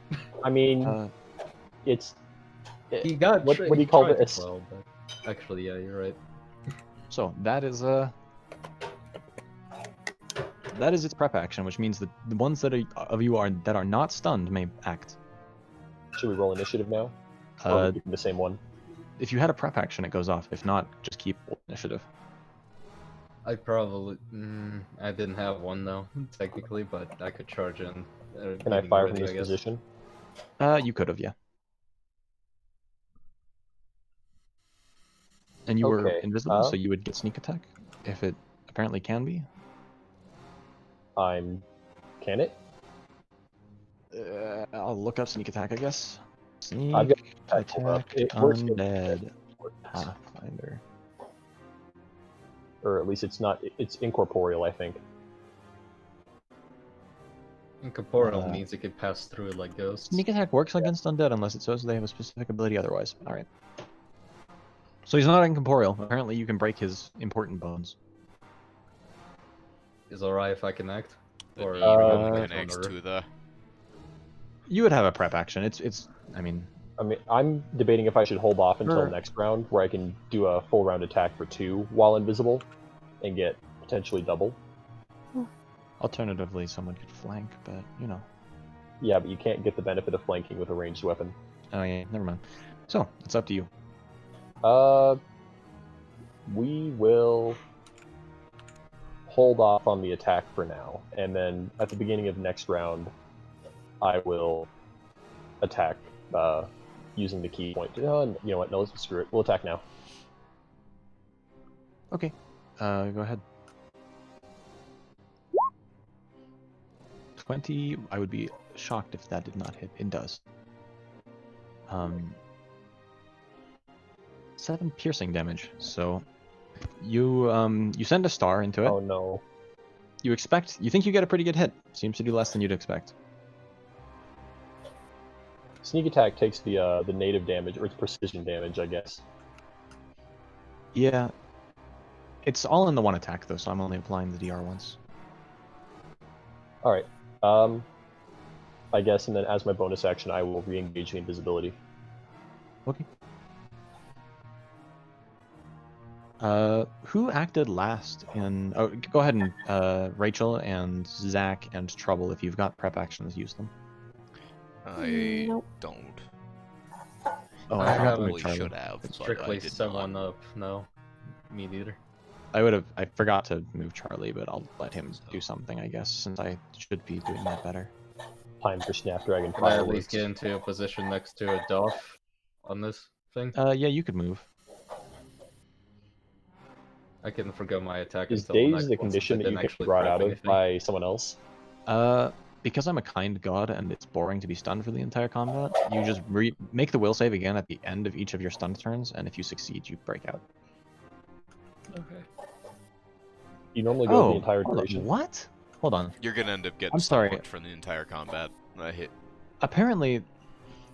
I mean, it's... He got What do you call tried to this? swallow, but actually, yeah, you're right. So that is its prep action, which means that the ones that are not stunned may act. Should we roll initiative now? Or are we keeping the same one? If you had a prep action, it goes off. If not, just keep initiative. I probably... I didn't have one, though, technically, but I could charge in. Can I fire from this position? You could have, yeah. And you were Okay, invisible, so you would get sneak attack, if it apparently can be. Can it? I'll look up sneak attack, I guess. Sneak I've got attack it works undead Pathfinder. Or at least it's not, it's incorporeal, I think. Incorporeal means it could pass through it like ghosts. Sneak attack works against undead unless it says they have a specific ability otherwise. Alright. So he's not incorporeal. Apparently you can break his important bones. Is alright if I connect? Or connects to the... You would have a prep action. I mean, I'm debating if I should hold off until Sure. next round, where I can do a full round attack for 2 while invisible, and get potentially double. alternatively someone could flank, but you know. Yeah, but you can't get the benefit of flanking with a ranged weapon. Oh yeah, never mind. So, it's up to you. We will hold off on the attack for now, and then at the beginning of next round, I will attack using the key point. You know what? No, let's screw it. We'll attack now. Okay. Go ahead. 20. I would be shocked if that did not hit. It does. 7 piercing damage. So you send a star into it. Oh no. You think you get a pretty good hit. Seems to do less than you'd expect. Sneak attack takes the native damage, or its precision damage, I guess. Yeah. It's all in the one attack, though, so I'm only applying the DR once. Alright. I guess, and then as my bonus action, I will re-engage the invisibility. Okay. Who acted last in... Oh, go ahead and, Rachel and Zach and Trouble, if you've got prep actions, use them. I Nope. don't. Oh, I I forgot to Probably move Charlie. should have, but I Strictly did someone not. up. No, me neither. I forgot to move Charlie, but I'll let him do something, I guess, since I should be doing that better. Time for Snapdragon Can I at fireworks. least get into a position next to a Doff on this thing? Yeah, you could move. I can forgo my attack Is until Daze the once condition I that you didn't get actually brought prep out of anything. by someone else? Because I'm a kind god and it's boring to be stunned for the entire combat, you just make the will save again at the end of each of your stun turns, and if you succeed, you break out. Okay. You normally go the entire hold on, duration. what? Hold on. You're gonna end up getting I'm sorry. stun for the entire combat. I hit. Apparently,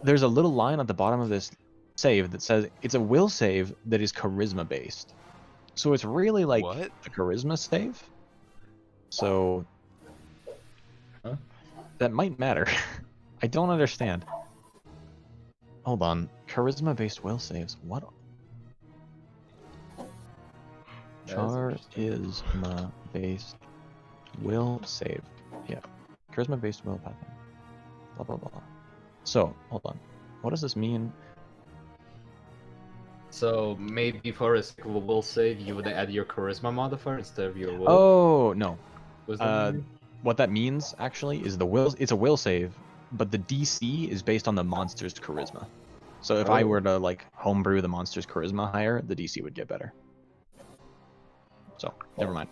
there's a little line at the bottom of this save that says it's a will save that is charisma based. So it's really like What? a charisma save. So Huh? that might matter. I don't understand. Hold on. Charisma based will saves. What? Charisma based will save. Yeah. Charisma based will Pathfinder. Blah blah blah. So, hold on. What does this mean? So maybe for a single will save, you would add your charisma modifier instead of your will. Oh no. Was that maybe? What that means actually is the will. It's a will save, but the DC is based on the monster's charisma. So if I were to like homebrew the monster's charisma higher, the DC would get better. So never mind.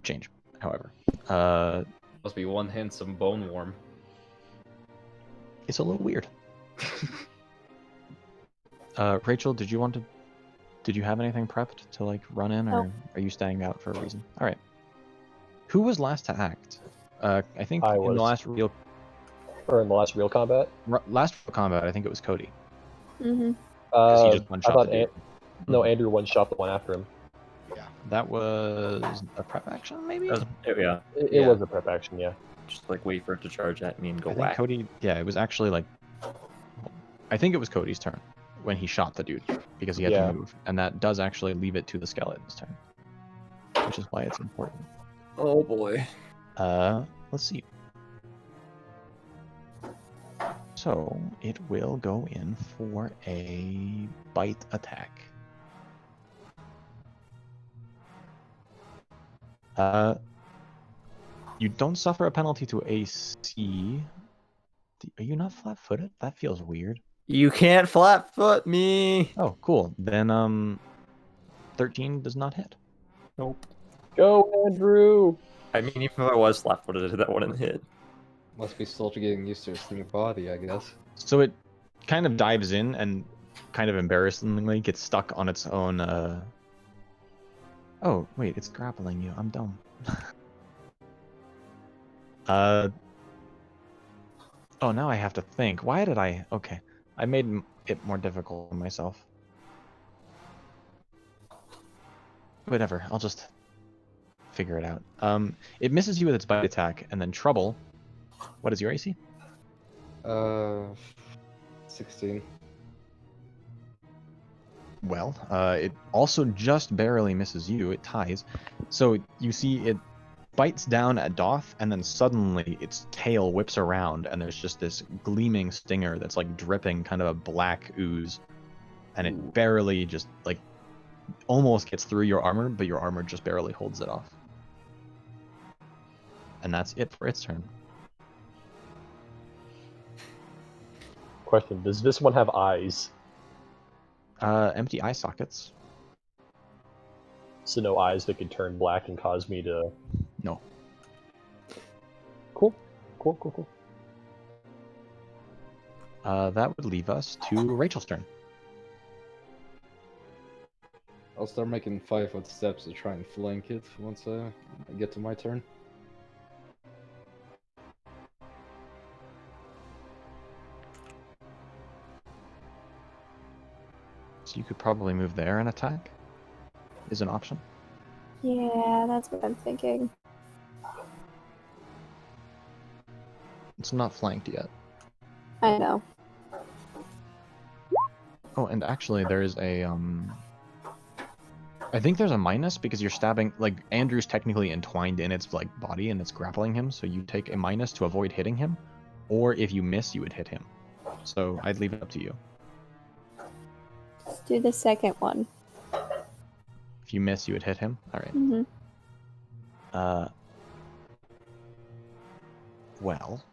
Change, however. Must be one handsome bone worm. It's a little weird. Rachel, did you have anything prepped to like run in, or are you staying out for a reason? All right. Who was last to act? I think I in was. the last real combat. Last real combat, I think it was Cody. Mm-hmm. Because he just one I shot thought the dude. no, Andrew one shot the one after him. Yeah. That was a prep action, maybe. Yeah. It was a prep action, yeah. Just like wait for it to charge at me and go I think whack. Cody. Yeah, it was actually like. I think it was Cody's turn when he shot the dude because he had to move, and that does actually leave it to the skeleton's turn, which is why it's important. Oh boy. Let's see. So it will go in for a bite attack. You don't suffer a penalty to AC. Are you not flat-footed? That feels weird. You can't flat-foot me. Oh, cool. Then 13 does not hit. Nope. Go, Andrew! I mean, even if I was flat-footed, that wouldn't hit. Must be still getting used to its new body, I guess. So it kind of dives in and kind of embarrassingly gets stuck on its own. Oh, wait, it's grappling you. I'm dumb. Oh, now I have to think. Why did I... Okay. I made it more difficult for myself. Whatever. I'll just figure it out. It misses you with its bite attack, and then Trouble. What is your AC? 16. Well, it also just barely misses you. It ties. So you see it bites down at Doth, and then suddenly its tail whips around, and there's just this gleaming stinger that's like dripping kind of a black ooze. And it barely just like almost gets through your armor, but your armor just barely holds it off. And that's it for its turn. Question, does this one have eyes? Empty eye sockets. So no eyes that could turn black and cause me to... No. Cool. That would leave us to Rachel's turn. I'll start making 5-foot steps to try and flank it once I get to my turn. So you could probably move there and attack. Is an option. Yeah, that's what I'm thinking. It's not flanked yet. I know. Oh, and actually there is a I think there's a minus because you're stabbing, like, Andrew's technically entwined in its, like, body and it's grappling him, so you take a minus to avoid hitting him, or if you miss, you would hit him. So I'd leave it up to you. Let's do the second one. If you miss, you would hit him? Alright. Mm-hmm. Well,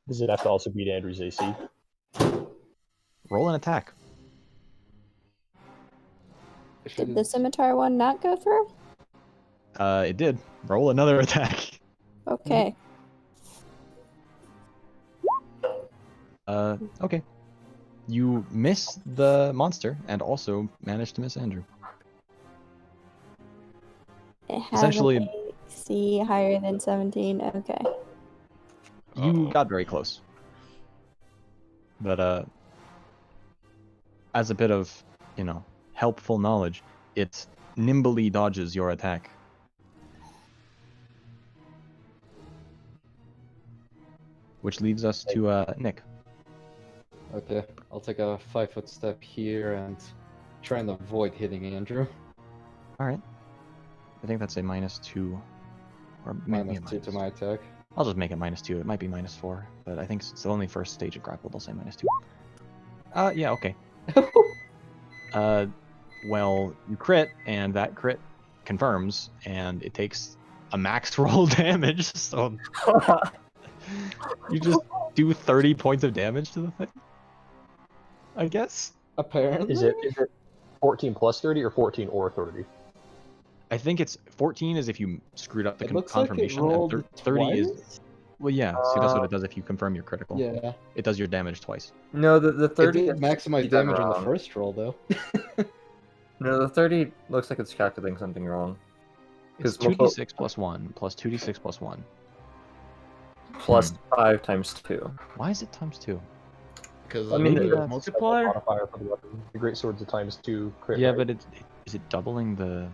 Does it have to also beat Andrew's AC? roll an attack. Did the scimitar one not go through? It did. Roll another attack. Okay. Okay. You miss the monster and also manage to miss Andrew. It has Essentially- an AC higher than 17. Okay. You got very close. But, as a bit of, you know, helpful knowledge, it nimbly dodges your attack. Which leads us to, Nick. Okay, I'll take a 5-foot step here and try and avoid hitting Andrew. Alright. I think that's a -2. Or maybe a -2 to my attack. I'll just make it -2. It might be -4, but I think it's only first stage of grapple, they'll say -2. Yeah, okay. Well, you crit, and that crit confirms, and it takes a max roll damage, so you just do 30 points of damage to the thing? I guess? Apparently. Is it 14 plus 30 or 14 or 30? I think it's 14 is if you screwed up the It looks like it confirmation, rolled and 30 is... twice? Well, yeah, see, that's what it does if you confirm your critical. Yeah. It does your damage twice. No, the It 30 did maximize is done damage on the wrong. first roll, though. No, the 30 looks like it's calculating something wrong. It's 'Cause multiple- 2d6 plus 1, plus 2d6 plus 1. Plus 5 times 2. Why is it times 2? Because I mean, maybe the- the multiplier? Modifier for the weapon. The great sword's a ×2 crit. Yeah, right? but is it doubling the...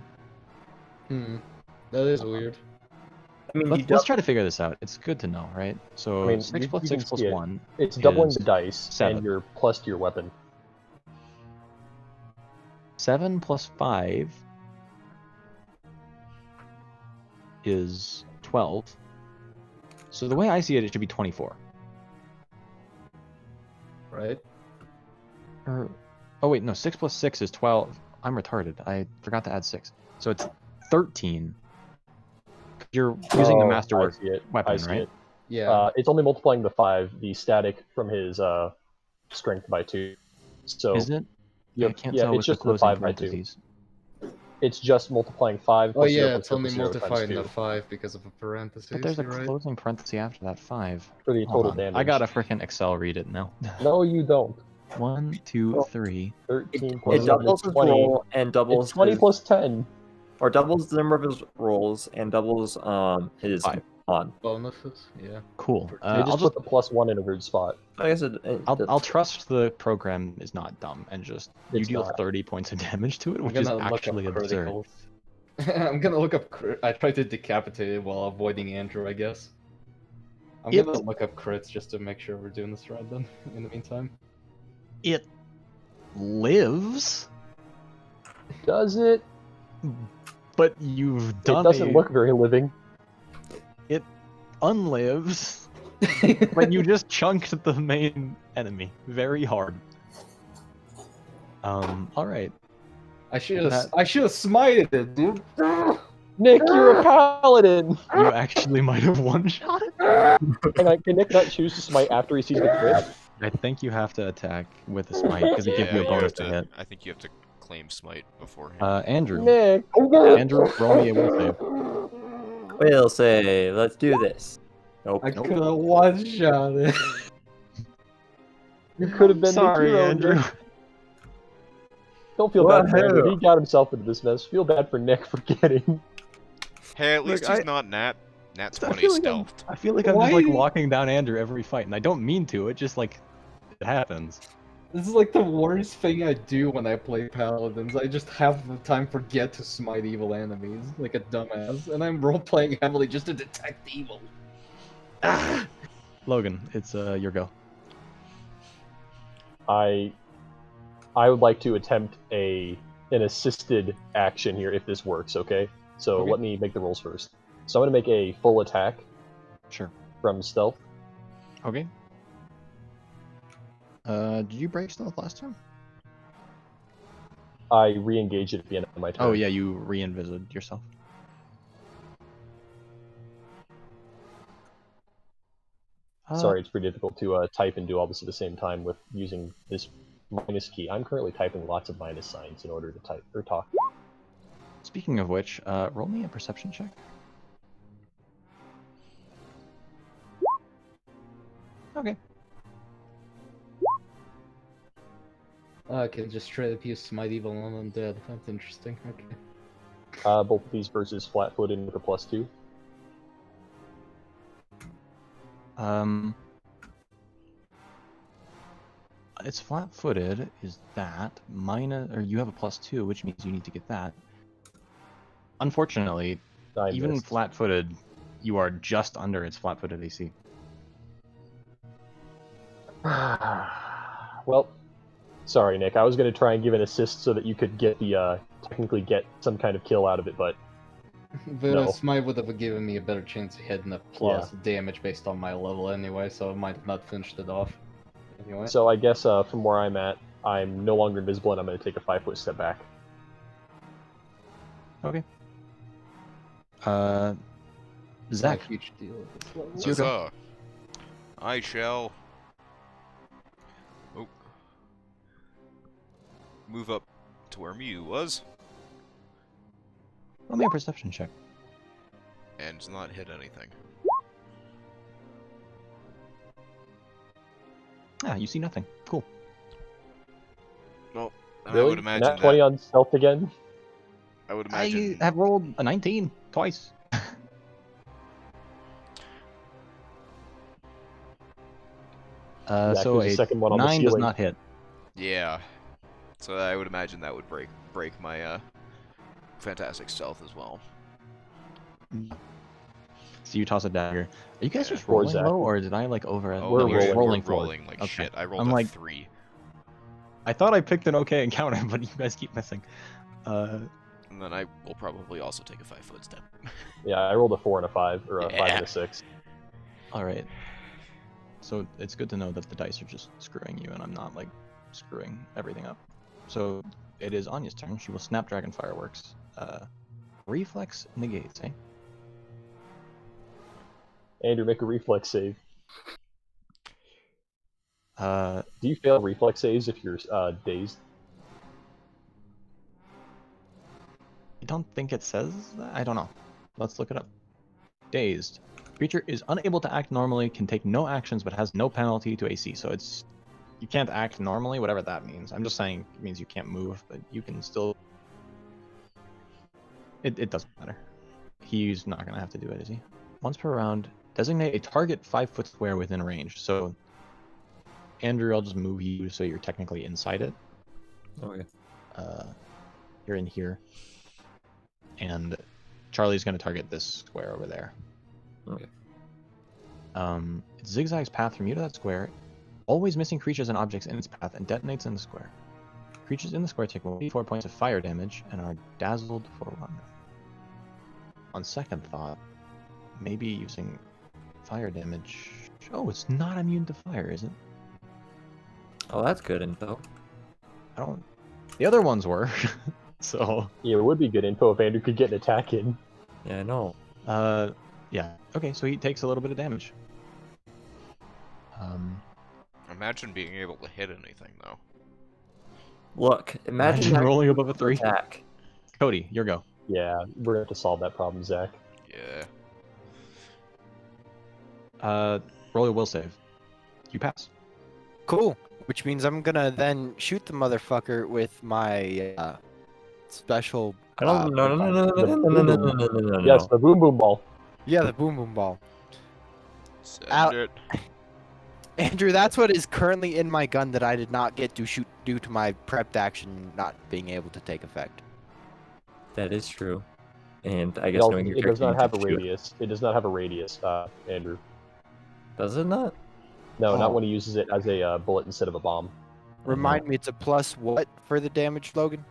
That is weird. I mean, Let's try to figure this out. It's good to know, right? So I mean, 6 you plus can 6 plus see it. 1 It's doubling is the dice 7. and you're plus to your weapon. 7 plus 5 is 12. So the way I see it, it should be 24. Right? Oh wait, no, 6 plus 6 is 12. I'm retarded. I forgot to add 6. So it's 13. You're using the I masterwork see it. weapon, I see right? it. Yeah. It's only multiplying the 5, the static from his strength by 2. So Is it? Yep, I can't yeah, tell it's with the just the closing 5 by 2. parentheses. It's just multiplying 5 Oh plus 0 yeah, plus it's 0 only plus 0 multiplied times in the 2 5 because of a parenthesis. But there's a you're right. closing parenthesis after that 5. for the Hold total on. damage. I gotta frickin' Excel read it now. No, you don't. 1, 2, 3. 13 plus It 7 doubles is his 20. roll and doubles It's 20 his, plus 10. or doubles the number of his rolls and doubles his 5. mod. Bonuses, yeah. Cool. They I'll just put the plus 1 in a weird spot. I guess I'll trust the program is not dumb and just you It's deal not. 30 points of damage to it, I'm which is gonna look actually up absurd. criticals. I'm gonna look up I tried to decapitate it while avoiding Andrew, I guess. I'm It- gonna look up crits just to make sure we're doing this right then, in the meantime. It lives, Does it? but you've done It doesn't a look very living. unlives, but you just chunked the main enemy very hard. Alright. I should have That- smited it, dude. Nick, you're a paladin! You actually might have one-shot it. Can Nick not choose to smite after he sees the crit? I think you have to attack with a smite, because it gives you a bonus to hit. I think you have to claim smite beforehand. Andrew. Nick! Andrew, roll me a will save. We'll say, let's do this. Nope. I could have one-shot it. You could have been Sorry, the hero, Andrew. Nick. Don't feel bad for Woohoo. Andrew. He got himself into this mess. Feel bad for Nick for getting. Hey, at least Look, he's not Nat I 20 feel like I'm, stealthed. I feel like I'm Why just like you- walking down Andrew every fight, and I don't mean to. It just like it happens. This is like the worst thing I do when I play paladins. I just half the time forget to smite evil enemies, like a dumbass, and I'm role-playing heavily just to detect evil. Ah! Logan, it's your go. I would like to attempt an assisted action here if this works. Okay, so Okay. let me make the rolls first. So I'm gonna make a full attack Sure. from stealth. Okay. Did you break stealth last time? I re-engage it at the end of my turn. Oh yeah, you re-invisited yourself. Sorry, it's pretty difficult to type and do all this at the same time with using this minus key. I'm currently typing lots of minus signs in order to type or talk. Speaking of which, roll me a perception check. Okay. I can just straight up use smite evil on undead. That's interesting. Okay. Both of these versus flat-footed with a +2. It's flat-footed. Is that minus, or you have a +2, which means you need to get that. Unfortunately, I even missed. flat-footed, you are just under its flat-footed AC. Well, sorry, Nick. I was going to try and give an assist so that you could get the technically get some kind of kill out of it, but But No. smite would have given me a better chance of hitting a plus damage based on my level anyway, so I might have not finished it off. Anyway. so I guess from where I'm at, I'm no longer invisible, and I'm going to take a 5-foot step back. Okay. It's not Zach. a huge deal at this level. It's your go. Huzzah. I shall move up to where Mew was Roll me a perception check. and not hit anything. Ah, you see nothing. Cool. Well, Really? I would imagine Nat 20 that. on stealth again? I would imagine. I have rolled a 19 twice. Zach, So there's a a second one on the 9 does ceiling. not hit. Yeah. So I would imagine that would break my fantastic stealth as well. So you toss a dagger. Are you guys Yeah. just Poor rolling Zach. low, or did I like over? Oh, We're no, you're just rolling. rolling forward. rolling like Okay. shit. I rolled I'm a like- 3. I thought I picked an okay encounter, but you guys keep missing. And then I will probably also take a 5-foot step. Yeah, I rolled a 4 and a 5, or a 5 and Yeah. a 6. All right. So it's good to know that the dice are just screwing you, and I'm not like screwing everything up. So it is Anya's turn. She will Snapdragon Fireworks. Reflex negates, eh? Andrew, make a reflex save. Uh, Do you fail reflex saves if you're dazed? I don't think it says that. I don't know. Let's look it up. Dazed. Creature is unable to act normally, can take no actions, but has no penalty to AC. So it's you can't act normally, whatever that means. I'm just saying it means you can't move, but you can still. It doesn't matter. He's not gonna have to do it, is he? Once per round, designate a target 5-foot square within range. So, Andrew, I'll just move you so you're technically inside it. Okay. You're in here. And Charlie's going to target this square over there. Okay. It zigzags path from you to that square, always missing creatures and objects in its path, and detonates in the square. Creatures in the square take 1d4 points of fire damage and are dazzled for 1. On second thought, maybe using fire damage... Oh, it's not immune to fire, is it? Oh, that's good info. I don't... The other ones were, so... Yeah, it would be good info if Andrew could get an attack in. Yeah, I know. Yeah. Okay, so he takes a little bit of damage. Imagine being able to hit anything, though. Look, imagine Imagine rolling above a 3. attack. Cody, your go. Yeah, we're gonna have to solve that problem, Zach. Yeah. Roll your will save. You pass. Cool. Which means I'm gonna then shoot the motherfucker with my special. No, no, no, no, no, no, no, no, no, no, no, no, no. Yes, the boom boom ball. Yeah, the boom boom ball. Send Out. it. Andrew, that's what is currently in my gun that I did not get to shoot due to my prepped action not being able to take effect. That is true. And I It, guess knowing your it does character, not you have a could shoot. radius. It does not have a radius, Andrew. Does it not? No, not Oh. when he uses it as a bullet instead of a bomb. Remind me, it's a plus what for the damage, Logan?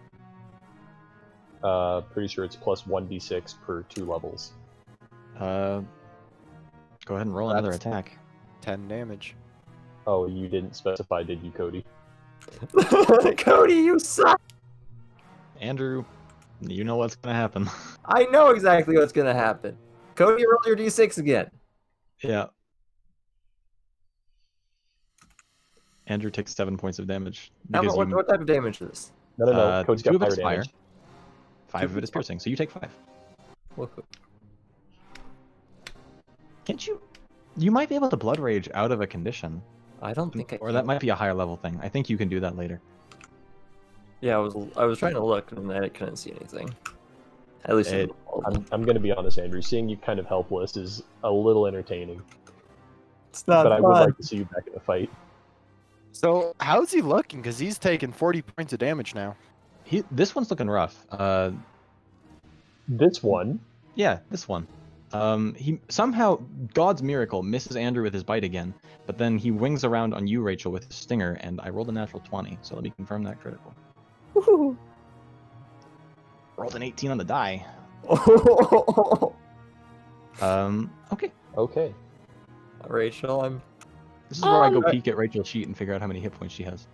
Pretty sure it's plus 1d6 per 2 levels. Go ahead and roll another That's- attack. 10 damage. Oh, you didn't specify, did you, Cody? Cody, you suck! Andrew, you know what's gonna happen. I know exactly what's gonna happen. Cody, roll your d6 again. Yeah. Andrew takes 7 points of damage. How Because about, you, what type of damage is this? No. Cody's 2 got of it fire is fire, damage. 5 of it is piercing, so you take 5. Woohoo. Can't you? You might be able to blood rage out of a condition. I don't think I Or can. that might be a higher level thing. I think you can do that later. Yeah, I was trying to look and I couldn't see anything. At least in It- I'm gonna be honest, Andrew. Seeing you kind of helpless is a little entertaining. it's not But I would fun. like to see you back in the fight. So, how's he looking? Because he's taking 40 points of damage now. This one's looking rough. This one, Yeah, this one. He somehow, God's miracle, misses Andrew with his bite again, but then he wings around on you, Rachel, with his stinger, and I rolled a natural 20, so let me confirm that critical. Woohoo. Rolled an 18 on the die. Okay. okay. Rachel, This is where I go Um, peek at Rachel's sheet and figure out how many hit points she has.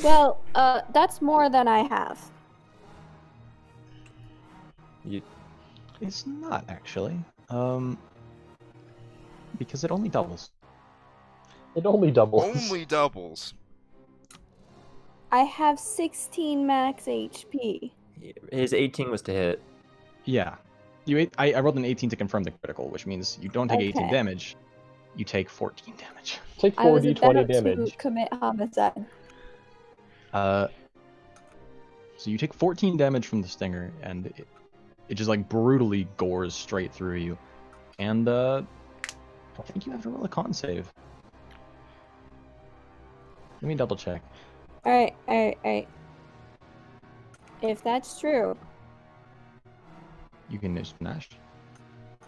Well, that's more than I have. It's not, actually. Because it only doubles. It only doubles. Only doubles. I have 16 max HP. his 18 was to hit. Yeah. I rolled an 18 to confirm the critical, which means you don't take 18 Okay. damage. You take 14 damage. Take I was 4d20 about damage. to commit homicide. So you take 14 damage from the stinger, and it just like brutally gores straight through you. And I think you have to roll a con save. Let me double check. Alright. If that's true, You can just smash.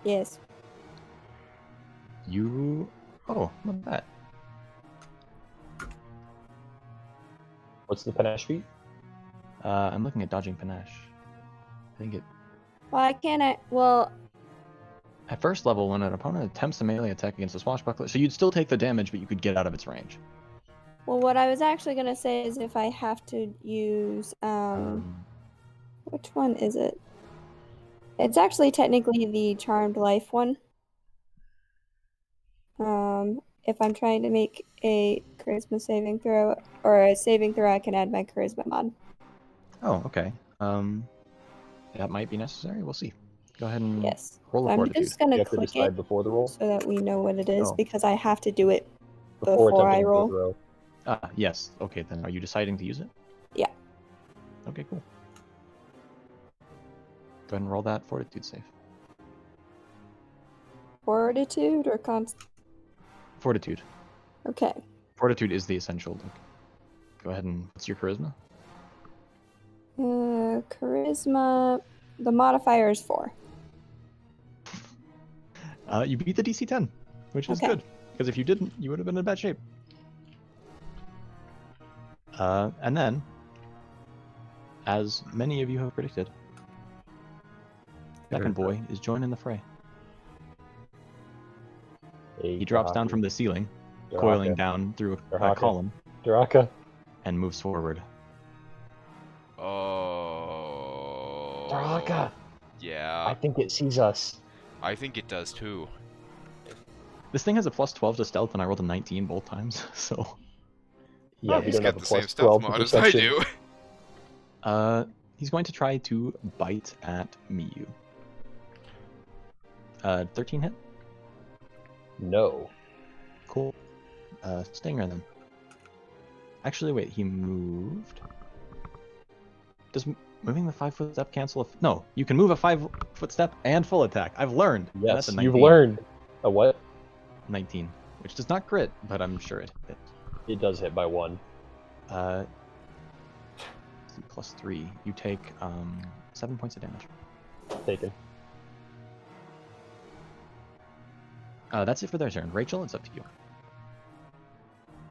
yes. Oh, look at that. What's the panache feat? I'm looking at dodging panache. I think it. Why can't I? Well, At first level, when an opponent attempts a melee attack against a swashbuckler, so you'd still take the damage, but you could get out of its range. what I was actually gonna say is if I have to use which one is it? It's actually technically the Charmed Life one. If I'm trying to make a charisma saving throw or a saving throw, I can add my charisma mod. Oh, okay. That might be necessary. We'll see. Go ahead and Yes. roll a I'm fortitude. just gonna You have to click decide it before the roll. so that we know what it is Oh. because I have to do it Before before I attempting to roll. throw. Yes. Okay, then are you deciding to use it? Yeah. Okay, cool. Go ahead and roll that fortitude save. Fortitude or const? Fortitude. Okay. Fortitude is the essential. Go ahead and what's your charisma? Charisma. The modifier is 4. You beat the DC 10, which is Okay. good. Because if you didn't, you would have been in bad shape. And then, as many of you have predicted, second boy is joining the fray. He drops down from the ceiling, coiling down through a Daraka. column, Daraka. and moves forward. Oh. Daraka. Yeah. I think it sees us. I think it does too. This thing has a plus 12 to stealth, and I rolled a 19 both times, so... Yeah, Oh, we he's don't got have a the same plus stealth 12 to mod as I perception. do. He's going to try to bite at Miyu. 13 hit? No. Cool. Stinger then. Actually, wait, he moved. Does moving the 5-foot step cancel? No, you can move a 5-foot step and full attack. I've learned. And Yes, that's a you've 19. learned. A what? 19. which does not crit, but I'm sure it hits. It does hit by 1. +3. You take 7 points of damage. Taken. That's it for their turn. Rachel, it's up to you.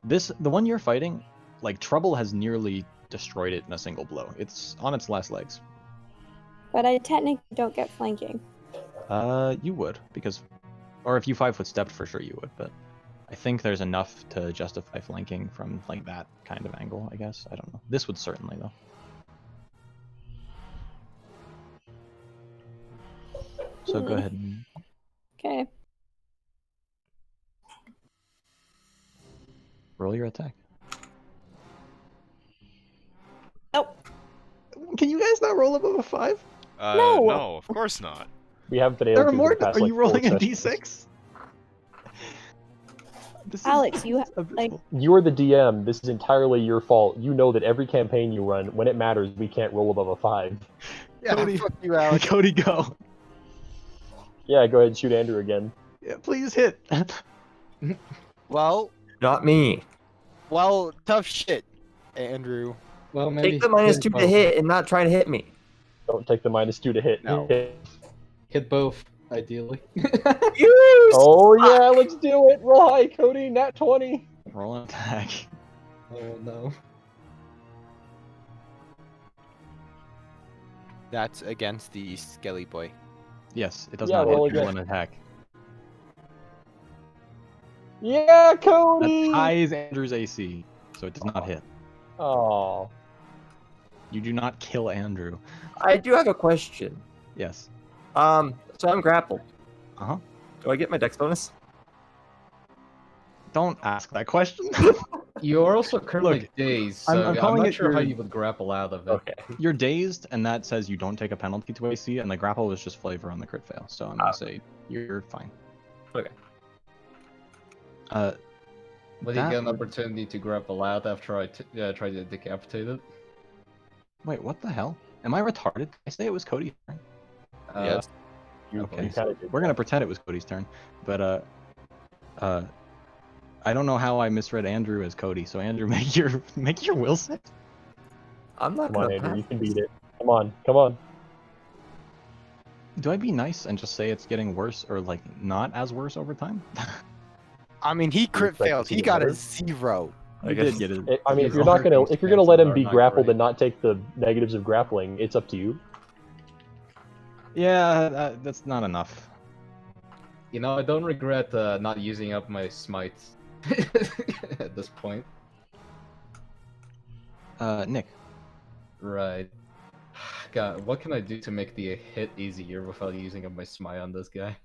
The one you're fighting, like, trouble has nearly destroyed it in a single blow. It's on its last legs. But I technically don't get flanking. You would, because, or if you 5-foot stepped, for sure you would, but I think there's enough to justify flanking from, like, that kind of angle, I guess. I don't know. This would certainly, though. So go ahead and... Okay. roll your attack. Oh. Can you guys not roll above a 5? No. No, of course not. We haven't been able There to are for more. the past, Are like, you 4 rolling a sessions. D6? Alex, you like. You're the DM. This is entirely your fault. You know that every campaign you run, when it matters, we can't roll above a 5. Yeah, Cody. fuck you, Alex. Cody, go. Yeah, go ahead and shoot Andrew again. Yeah, please hit. Well, Not me. tough shit, Andrew. Well, maybe Take the -2 to hit and not try to hit me. Don't take the -2 to hit. No. hit both, ideally. Oh yeah, let's do it. Roll high, Cody. Nat 20. Roll an attack. Oh no. That's against the skelly boy. Yes, it does Yeah, not roll hit. Roll again. an attack. Yeah, That Cody. ties Andrew's AC, so it does not hit. Oh. You do not kill Andrew. I do have a question. Yes. So I'm grappled. Uh-huh. Do I get my dex bonus? Don't ask that question. You are also currently Look, dazed, so I'm I'm calling not it sure how your- you would grapple out of it. Okay. You're dazed, and that says you don't take a penalty to AC, and the grapple was just flavor on the crit fail, so I'm gonna say you're fine. Okay. Will you That get an would- opportunity to grapple out after I try to decapitate it? Wait, what the hell? Am I retarded? Did I say it was Cody's turn? Yes. Okay, kinda so did we're gonna pretend it was Cody's turn, but I don't know how I misread Andrew as Cody. So Andrew, make your will save. I'm not Come on, gonna Andrew. pass. You can beat it. Come on. Come on. Do I be nice and just say it's getting worse or like not as worse over time? I mean, he crit expect to failed. see He it got a better? 0. I You guess did get it. I mean, if His you're not gonna let him be circumstances are not grappled great. and not take the negatives of grappling, it's up to you. Yeah, that's not enough. You know, I don't regret not using up my smite at this point. Nick. Right. God, what can I do to make the hit easier without using up my smite on this guy?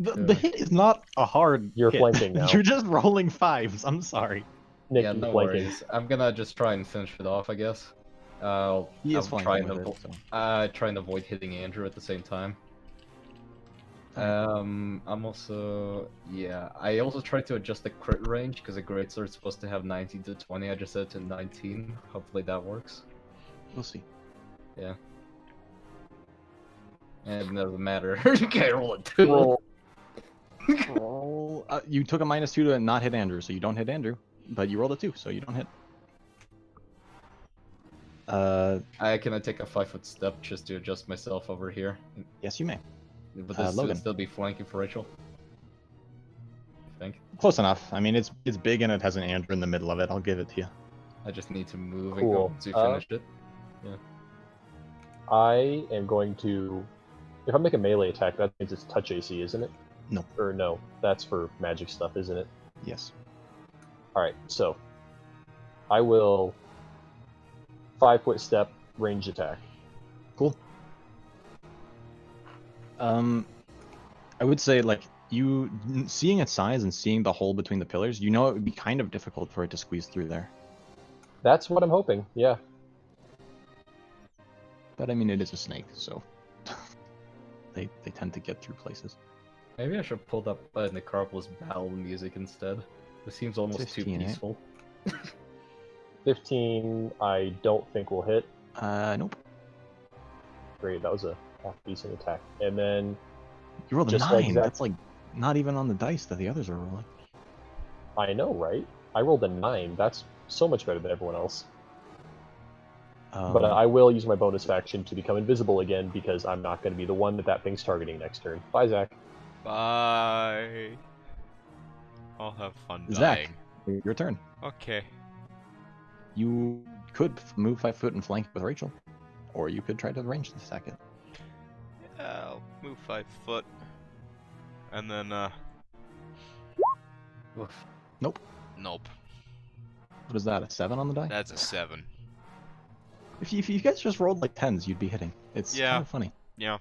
The hit is not a hard You're hit. flanking now. You're just rolling 5s. I'm sorry. Nick, Yeah, you're no flanking. worries. I'm gonna just try and finish it off, I guess. He is I'm trying flanking to with it, try and avoid hitting Andrew at the same time. Alright. I'm also I also tried to adjust the crit range because a great sword is supposed to have 19 to 20. I just set it to 19. Hopefully that works. We'll see. Yeah. And it doesn't matter. You can't roll it too. Roll. Roll. You took a -2 to not hit Andrew, so you don't hit Andrew. But you rolled a 2, so you don't hit. Can I take a 5-foot step just to adjust myself over here? Yes, you may. But this Logan. would still be flanking for Rachel. I think. Close enough. I mean, it's big and it has an Andrew in the middle of it. I'll give it to you. I just need to move and Cool. go once we finished it. I am going to. If I make a melee attack, that means it's touch AC, isn't it? No. Or no, that's for magic stuff, isn't it? Yes. Alright, so. I will. 5-foot step, range attack. Cool. I would say, like, you seeing its size and seeing the hole between the pillars, you know it would be kind of difficult for it to squeeze through there. That's what I'm hoping, yeah. But I mean, it is a snake, so they tend to get through places. Maybe I should pull up Necropolis battle music instead. It seems almost 15, too eh? peaceful. 15, I don't think will hit. Nope. Great, that was a half decent attack. And then You rolled a Just 9. like that. That's like not even on the dice that the others are rolling. I know, right? I rolled a 9. That's so much better than everyone else. But I will use my bonus action to become invisible again because I'm not going to be the one that thing's targeting next turn. Bye, Zach. Bye. I'll have fun Zach, dying. your turn. Okay. You could move 5 foot and flank with Rachel, or you could try to range attack it. Yeah, I'll move 5 foot. And then, Nope. Nope. What is that, a 7 on the die? That's a 7. If you guys just rolled like 10s, you'd be hitting. It's kind of funny. Yeah.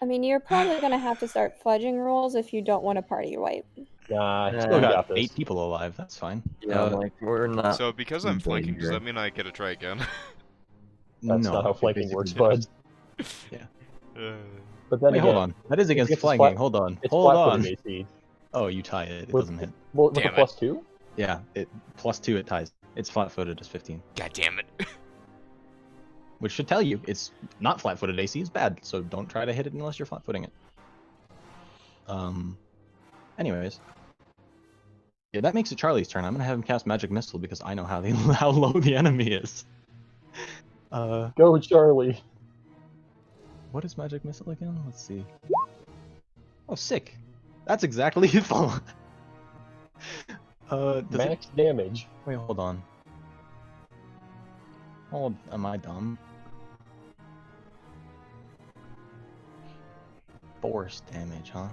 I mean, you're probably gonna have to start fudging rolls if you don't want a party wipe. Nah, Still you got this. 8 people alive, that's fine. Yeah, like, we're not. So because I'm flanking, does that mean I get to try again? That's no, not how you flanking basically works, did. bud. Yeah. But then Wait, again, hold on. That is against it's flanking. flat- Hold on. It's Hold flat-footed on. AC. Oh, you tie it. It With- doesn't hit. Well, with a Damn it. +2? Yeah, it +2 it ties. It's flat-footed as 15. God damn it. Which should tell you it's not flat-footed AC is bad, so don't try to hit it unless you're flat-footing it. Anyways. Yeah, that makes it Charlie's turn. I'm gonna have him cast Magic Missile because I know how low the enemy is. Go, Charlie. What is Magic Missile again? Let's see. Oh, sick. That's exactly his fault. Does it... Max damage. Wait, hold on. Oh, am I dumb? Force damage, huh?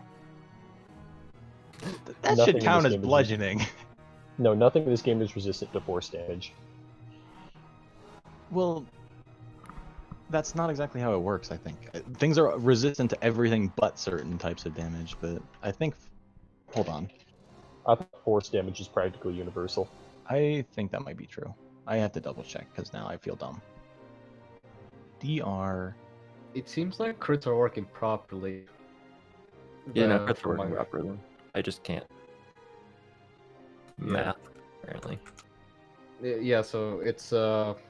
That Nothing should in count this as game is bludgeoning. No, nothing in this game is resistant to force damage. Well, that's not exactly how it works, I think. Things are resistant to everything but certain types of damage, but I think... Hold on. I thought force damage is practically universal. I think that might be true. I have to double check, because now I feel dumb. DR... It seems like crits are working properly. Yeah, no, Uh, crits for are working my- properly. I just can't. Math, apparently. Yeah, so it's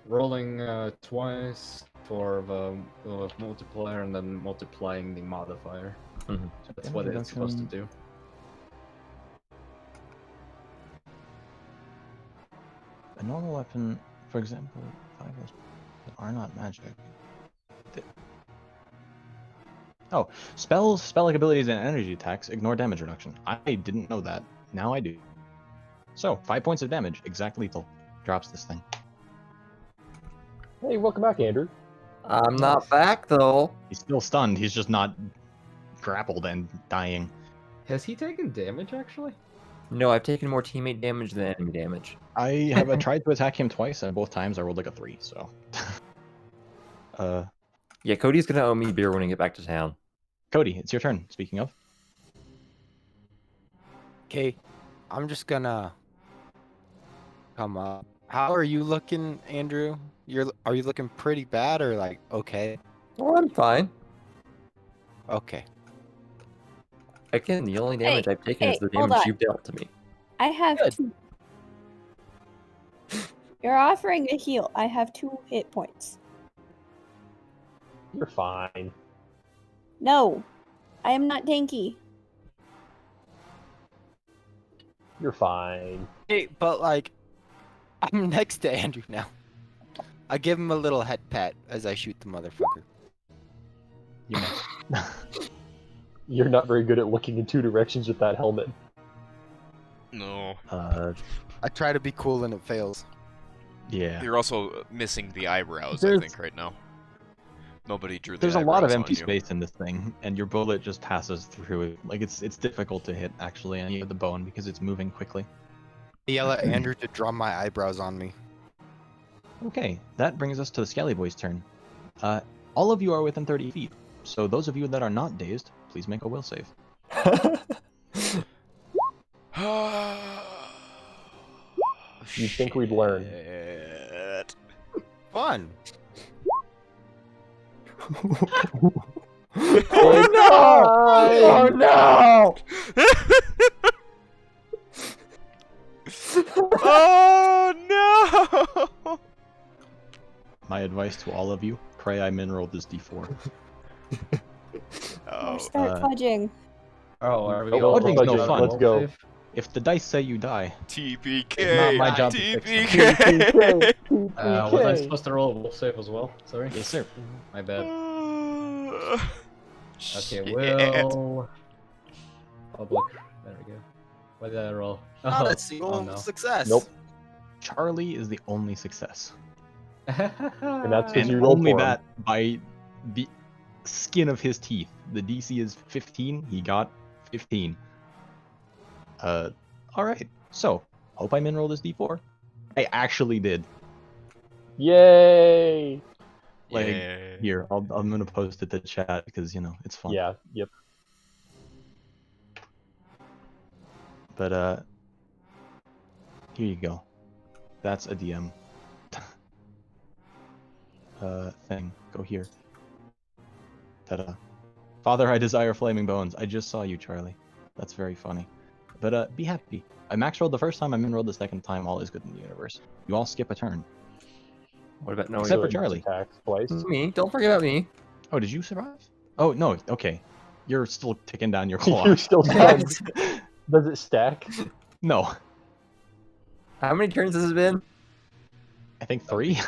rolling twice for the multiplier and then multiplying the modifier. Mhm. That's what it's supposed to do. A normal weapon, for example, 5 are not magic. Oh, spell-like abilities and energy attacks ignore damage reduction. I didn't know that. Now I do. So, 5 points of damage, exact lethal. Drops this thing. Hey, welcome back, Andrew. I'm not back, though. He's still stunned, he's just not grappled and dying. Has he taken damage, actually? No, I've taken more teammate damage than enemy damage. I have tried to attack him twice, and both times I rolled like a 3, so... Yeah, Cody's gonna owe me beer when we get back to town. Cody, it's your turn, speaking of. Okay, I'm just gonna come up. How are you looking, Andrew? Are you looking pretty bad or like okay? Oh, I'm fine. Okay. Again, the only damage I've taken is the hold damage on. you've dealt to me. I have Good. 2. You're offering a heal. I have 2 hit points. You're fine. No, I am not tanky. You're fine. Hey, but like, I'm next to Andrew now. I give him a little head pat as I shoot the motherfucker. You missed. You're not very good at looking in 2 directions with that helmet. No. I try to be cool and it fails. Yeah. You're also missing the eyebrows, I There's- think, right now. Nobody drew the There's a lot of eyebrows on empty you. space in this thing, and your bullet just passes through it. Like, it's difficult to hit, actually, and you have the bone because it's moving quickly. Yell at Andrew to draw my eyebrows on me. Okay, that brings us to the Skelly Boy's turn. All of you are within 30 feet, so those of you that are not dazed, please make a will save. You'd think we'd learn. Shit. Fun. Oh no! Oh no! Oh no! My advice to all of you, pray I min-rolled this d4. Oh, Start fudging. Oh, are we Oh, all budgeting's rolling no a fun. roll Let's go. save? If the dice say you die, TPK. it's not my job to fix them. TPK. Was I supposed to roll a will save as well? Sorry. Yes, sir. My bad. Okay, Shit. will. Public. There we go. What did I roll? Not Oh, a single oh no. success. Nope. Charlie is the only success. And that's because And you rolled only for him. that by the skin of his teeth. The DC is 15. He got 15. Alright. So, hope I min-rolled this D4. I actually did. Yay! Like, Yeah. here, I'm gonna post it to chat because, you know, it's fun. Yeah, yep. But, here you go. That's a DM. Thing. Go here. Ta-da. Father, I desire flaming bones. I just saw you, Charlie. That's very funny. But, be happy. I max rolled the first time, I min rolled the second time, all is good in the universe. You all skip a turn. What about no? Except for So Charlie. attacks twice. Me. Don't forget about me. Oh, did you survive? Oh, no, okay. You're still ticking down your clock. You're still stunned. Does it stack? No. How many turns has it been? I think 3.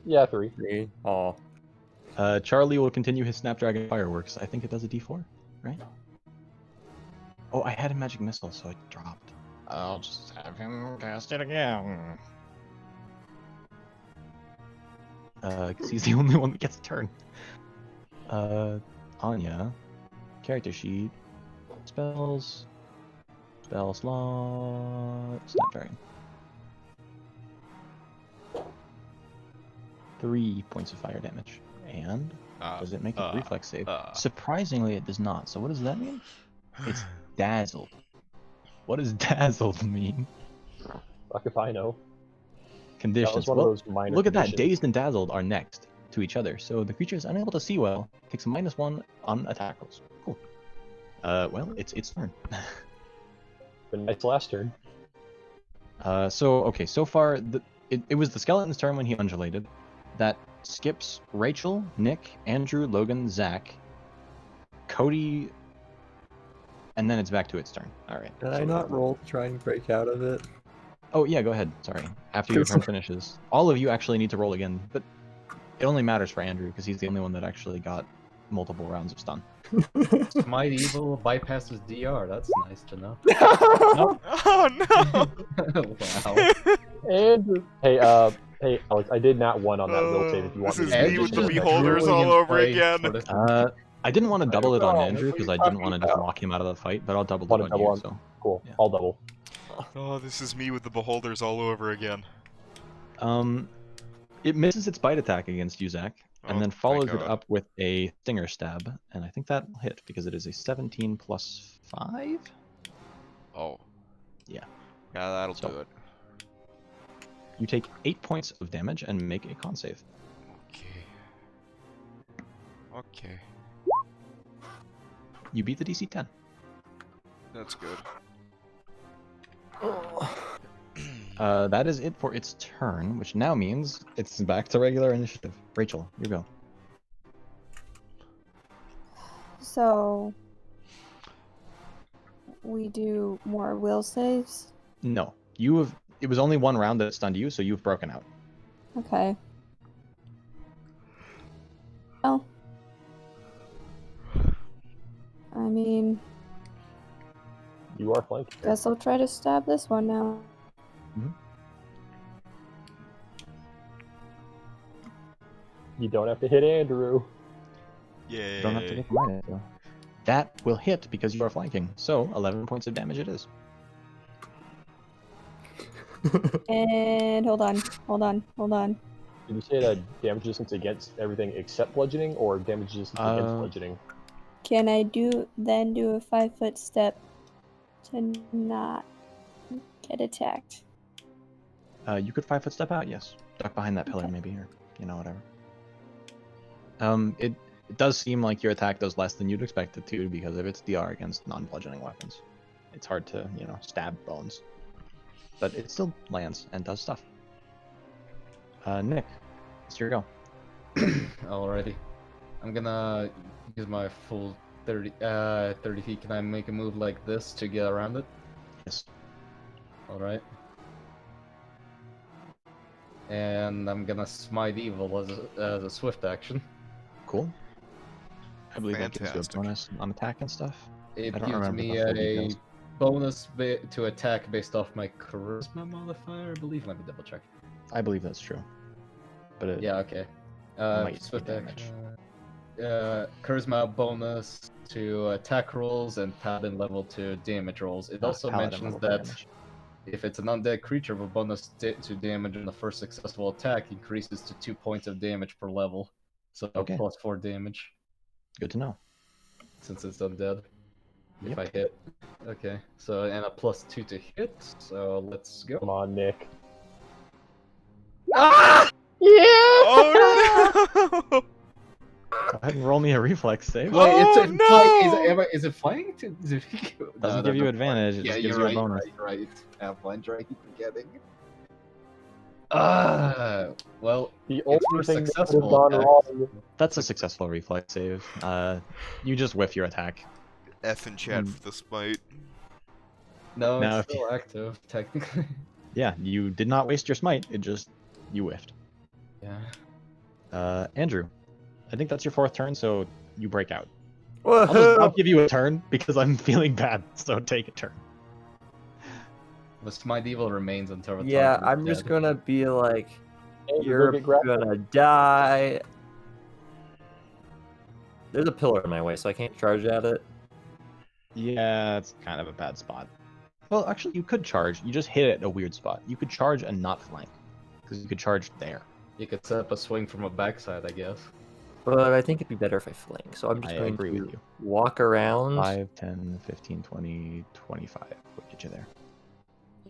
Yeah, 3. 3. Oh. Charlie will continue his Snapdragon fireworks. I think it does a D4, right? Oh, I had a magic missile, so it dropped. I'll just have him cast it again. Because he's the only one that gets a turn. Anya. Character sheet. Spells. Spell slot. Snapdragon. 3 points of fire damage. And does it make a reflex save? Surprisingly, it does not. So what does that mean? It's dazzled. What does dazzled mean? Fuck if I know. Conditions. That was one Well, of those minor look at that. conditions. Dazed and dazzled are next to each other. So the creature is unable to see well. Takes a -1 on attack rolls. Cool. Well, it's its turn. Been nice last turn. Okay, so far, it was the skeleton's turn when he undulated. That skips Rachel, Nick, Andrew, Logan, Zach, Cody, and then it's back to its turn. Alright. Did I not roll to try and break out of it? Oh, yeah, go ahead. Sorry. After your turn finishes. All of you actually need to roll again, but it only matters for Andrew, because he's the only one that actually got multiple rounds of stun. Smite Evil bypasses DR. That's nice to know. Oh no! Wow. And hey, Alex, I did not 1 on that will save if you want This me is to. me with the Just beholders drooling all in over place again. for the- I didn't want to double it on know, Andrew, what because are I you didn't want to talking just about? lock him out of the fight, but I'll double Want it to on double you, on? so... Cool. Yeah. I'll double. Oh, this is me with the beholders all over again. It misses its bite attack against you, Zach, and Oh, then thank follows it God. up with a stinger stab, and I think that will hit because it is a 17 plus 5? Oh. Yeah. Yeah, that'll So- do it. You take 8 points of damage and make a con save. Okay. Okay. You beat the DC 10. That's good. That is it for its turn, which now means it's back to regular initiative. Rachel, you go. So we do more will saves. No, you have. It was only 1 round that it stunned you, so you've broken out. Okay. Well, I mean, You are flanking. guess I'll try to stab this one now. You don't have to hit Andrew. Yay. You don't have to get minus, though. That will hit because you are flanking. So 11 points of damage it is. And hold on. Did you say that damage resistance against everything except bludgeoning, or damage resistance against bludgeoning? Can I do a 5-foot step to not get attacked? You could 5-foot step out, yes. Duck behind that pillar, Okay. maybe, or whatever. It does seem like your attack does less than you'd expect it to because of its DR against non-bludgeoning weapons. It's hard to, stab bones. But it still lands and does stuff. Nick, it's your go. Alrighty. I'm gonna use my full 30 feet. Can I make a move like this to get around it? Yes. All right. And I'm gonna smite evil as a swift action. Cool. I believe that gives you a Fantastic. bonus on attack and stuff. It I don't gives remember me the full a details. bonus to attack based off my charisma modifier, I believe. Let me double check. I believe that's true. But it Yeah, okay. might be Swift damage. action. Charisma bonus to attack rolls and paladin level to damage rolls. It also Paladin mentions level that damage. if it's an undead creature, the bonus to damage on the first successful attack increases to 2 points of damage per level. So Okay. plus 4 damage Good to know. since it's undead. Yep. If I hit. Okay, so and a plus 2 to hit, so let's go. Come on, Nick. Ah! Oh no! Go ahead and roll me a reflex save. Wait, Oh, no! Is it flying? Doesn't give you advantage, it Yeah, just gives you're you a right, bonus. right. I'm blind, right? Forgetting. Well, The it's only for thing that could have successful gone attacks. wrong. That's a successful reflex save. You just whiff your attack. F in chat for the smite. No, Now, it's if still active, technically. Yeah, you did not waste your smite, it just, you whiffed. Yeah. Andrew, I think that's your 4th turn, so you break out. I'll give you a turn, because I'm feeling bad, so take a turn. The Smite Evil remains until the Yeah, target is I'm just dead. gonna be like, Andrew, you're go get grappled. gonna die. There's a pillar in my way, so I can't charge at it. Yeah, it's kind of a bad spot. Well, actually, you could charge. You just hit it at a weird spot. You could charge and not flank, because you could charge there. You could set up a swing from a backside, I guess. But I think it'd be better if I flank, so I'm just I going agree to with you. walk around. 5, 10, 15, 20, 25 would get you there.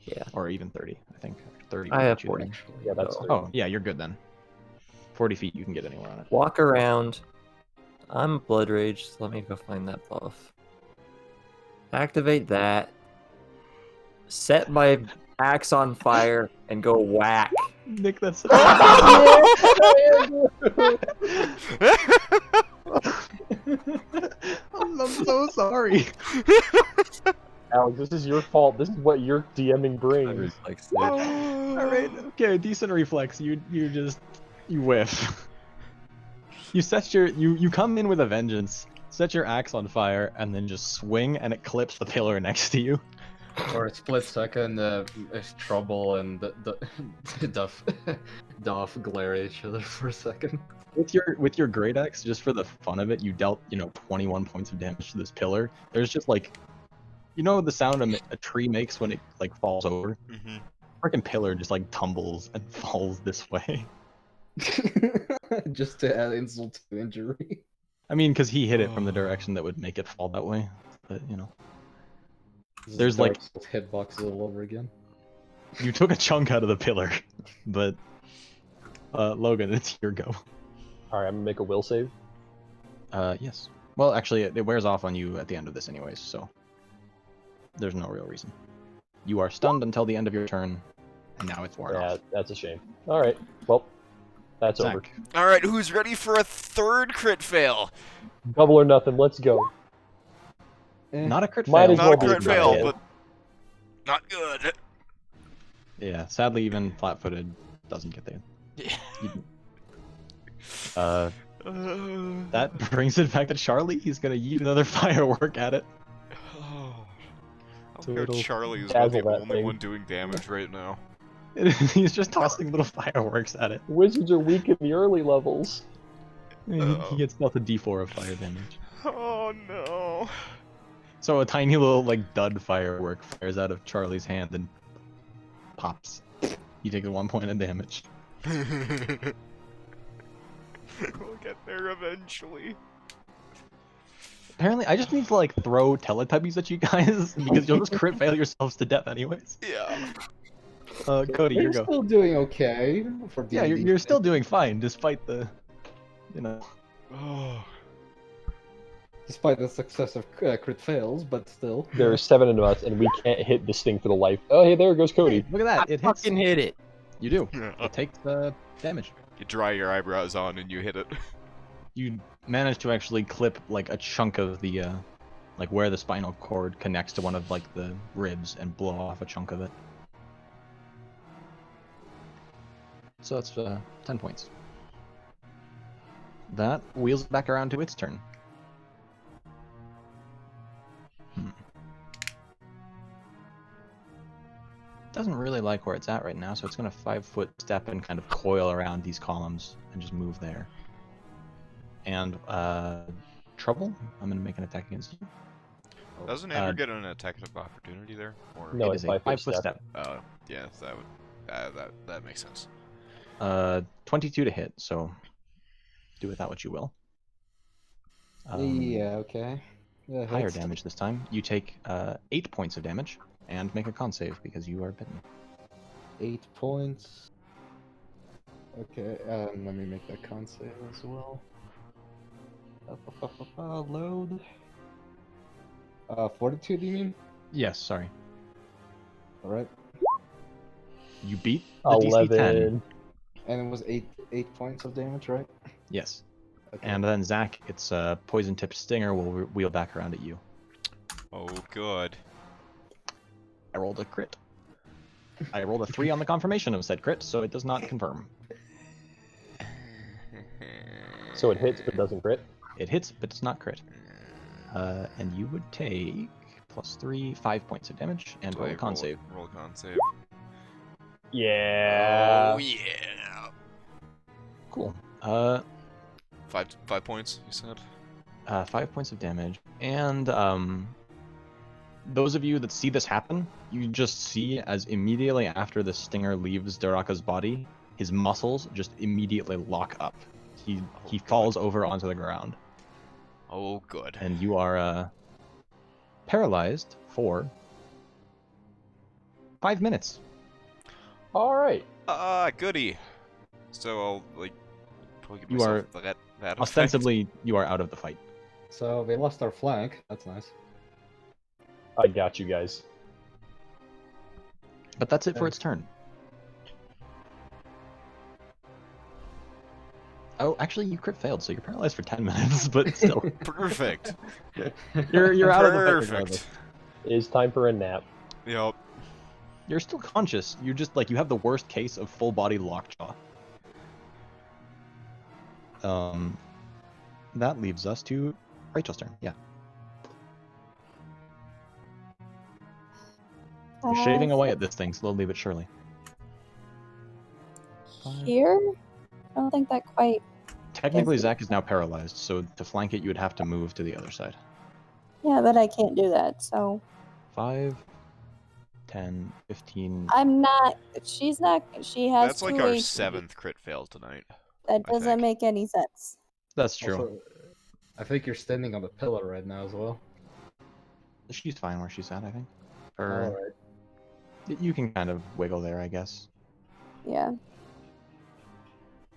Yeah. Or even 30, I think. 30 I would have get you 40. there. Yeah, that's so Oh, yeah, you're good then. 40 feet, you can get anywhere on it. walk around. I'm Blood Rage, so let me go find that buff. Activate that. Set my axe on fire and go whack. Nick, that's... I'm so sorry. Alex, this is your fault. This is what your DMing brings. Alright, okay, decent reflex. You whiff. You come in with a vengeance, set your axe on fire, and then just swing, and it clips the pillar next to you. For a split second, Trouble and Duff glare at each other for a second. With your great axe, just for the fun of it, you dealt 21 points of damage to this pillar. There's just like, the sound a tree makes when it like falls over. Mm-hmm. Freaking pillar just like tumbles and falls this way. Just to add insult to injury. I mean, because he hit it from the direction that would make it fall that way. But there's like hitboxes all over again. you took a chunk out of the pillar, but Logan, it's your go. Alright, I'm gonna make a will save. Yes. Well, actually, it wears off on you at the end of this anyways, so there's no real reason. You are stunned until the end of your turn, and now it's worn Yeah, off. that's a shame. Alright, well, that's Zach. over. Alright, who's ready for a 3rd crit fail? Double or nothing, let's go. Not a crit Might fail. as Not well a be crit a fail, fail. but not good. Yeah, sadly, even flat-footed doesn't get there. Yeah. That brings it back to Charlie. He's gonna yeet another firework at it. I'm here Charlie is dazzle not the that only thing. one doing damage right now. He's just tossing little fireworks at it. Wizards are weak in the early levels. He gets dealt a d4 of fire damage. Oh no. So a tiny little like dud firework fires out of Charlie's hand and pops. He takes 1 point of damage. We'll get there eventually. Apparently, I just need to like throw Teletubbies at you guys because you'll just crit fail yourselves to death anyways. Yeah. Cody, You're your go. still doing okay. For Yeah, you're still doing fine despite the, Oh. Despite the success of crit fails, but still. There are 7 of us, and we can't hit this thing for the life. Oh, hey, there goes Cody. Look at that! It hits. Fucking hit it. You do. It takes the damage. You dry your eyebrows on and you hit it. You manage to actually clip like a chunk of the like where the spinal cord connects to one of like the ribs and blow off a chunk of it. So that's 10 points. That wheels back around to its turn. Doesn't really like where it's at right now, so it's going to 5-foot step and kind of coil around these columns and just move there. And Trouble, I'm going to make an attack against you. Doesn't Andrew get an attack of opportunity there? Or No, It it's is a 5-foot 5-foot step. Oh, yeah, that would that makes sense. 22 to hit, so do with that what you will. Yeah, okay. Yeah, Higher hits. damage this time. You take 8 points of damage and make a con save because you are bitten. 8 points. Okay, let me make that con save as well. Load. 42, do you mean? Yes, sorry. Alright. You beat the DC 10. 11. And it was 8 points of damage, right? Yes. Okay. And then Zach, its poison tipped stinger will wheel back around at you. Oh, good. I rolled a crit. I rolled a 3 on the confirmation of said crit, so it does not confirm. So it hits but doesn't crit? It hits, but does not crit. And you would take +3, 5 points of damage, and roll a con save. Roll a con save. Yeah. Oh yeah. Cool. 5 points, you said? 5 points of damage. And those of you that see this happen, you just see as immediately after the stinger leaves Daraka's body, his muscles just immediately lock up. He falls over onto the ground. Oh, good. And you are paralyzed for 5 minutes. All right. Goody. So I'll like probably give You myself are that effect. Ostensibly, you are out of the fight. So we lost our flank. That's nice. I got you guys. But that's it for its turn. Oh, actually, you crit failed, so you're paralyzed for 10 minutes, but still. Perfect. You're out of the fight Perfect. regardless. It is time for a nap. Yep. You're still conscious. You're just like, you have the worst case of full body lockjaw. That leaves us to Rachel's turn. Yeah. You're shaving away at this thing slowly but surely. Here? I don't think that quite. Technically, Yes. Zach is now paralyzed, so to flank it, you would have to move to the other side. Yeah, but I can't do that, so. 5, 10, 15. I'm not. She's not. She has. That's like 2 our HP. 7th crit fail tonight. That I doesn't think. make any sense. That's true. Also, I think you're standing on the pillar right now as well. She's fine where she's at, I think. Alright. You can kind of wiggle there, I guess. Yeah.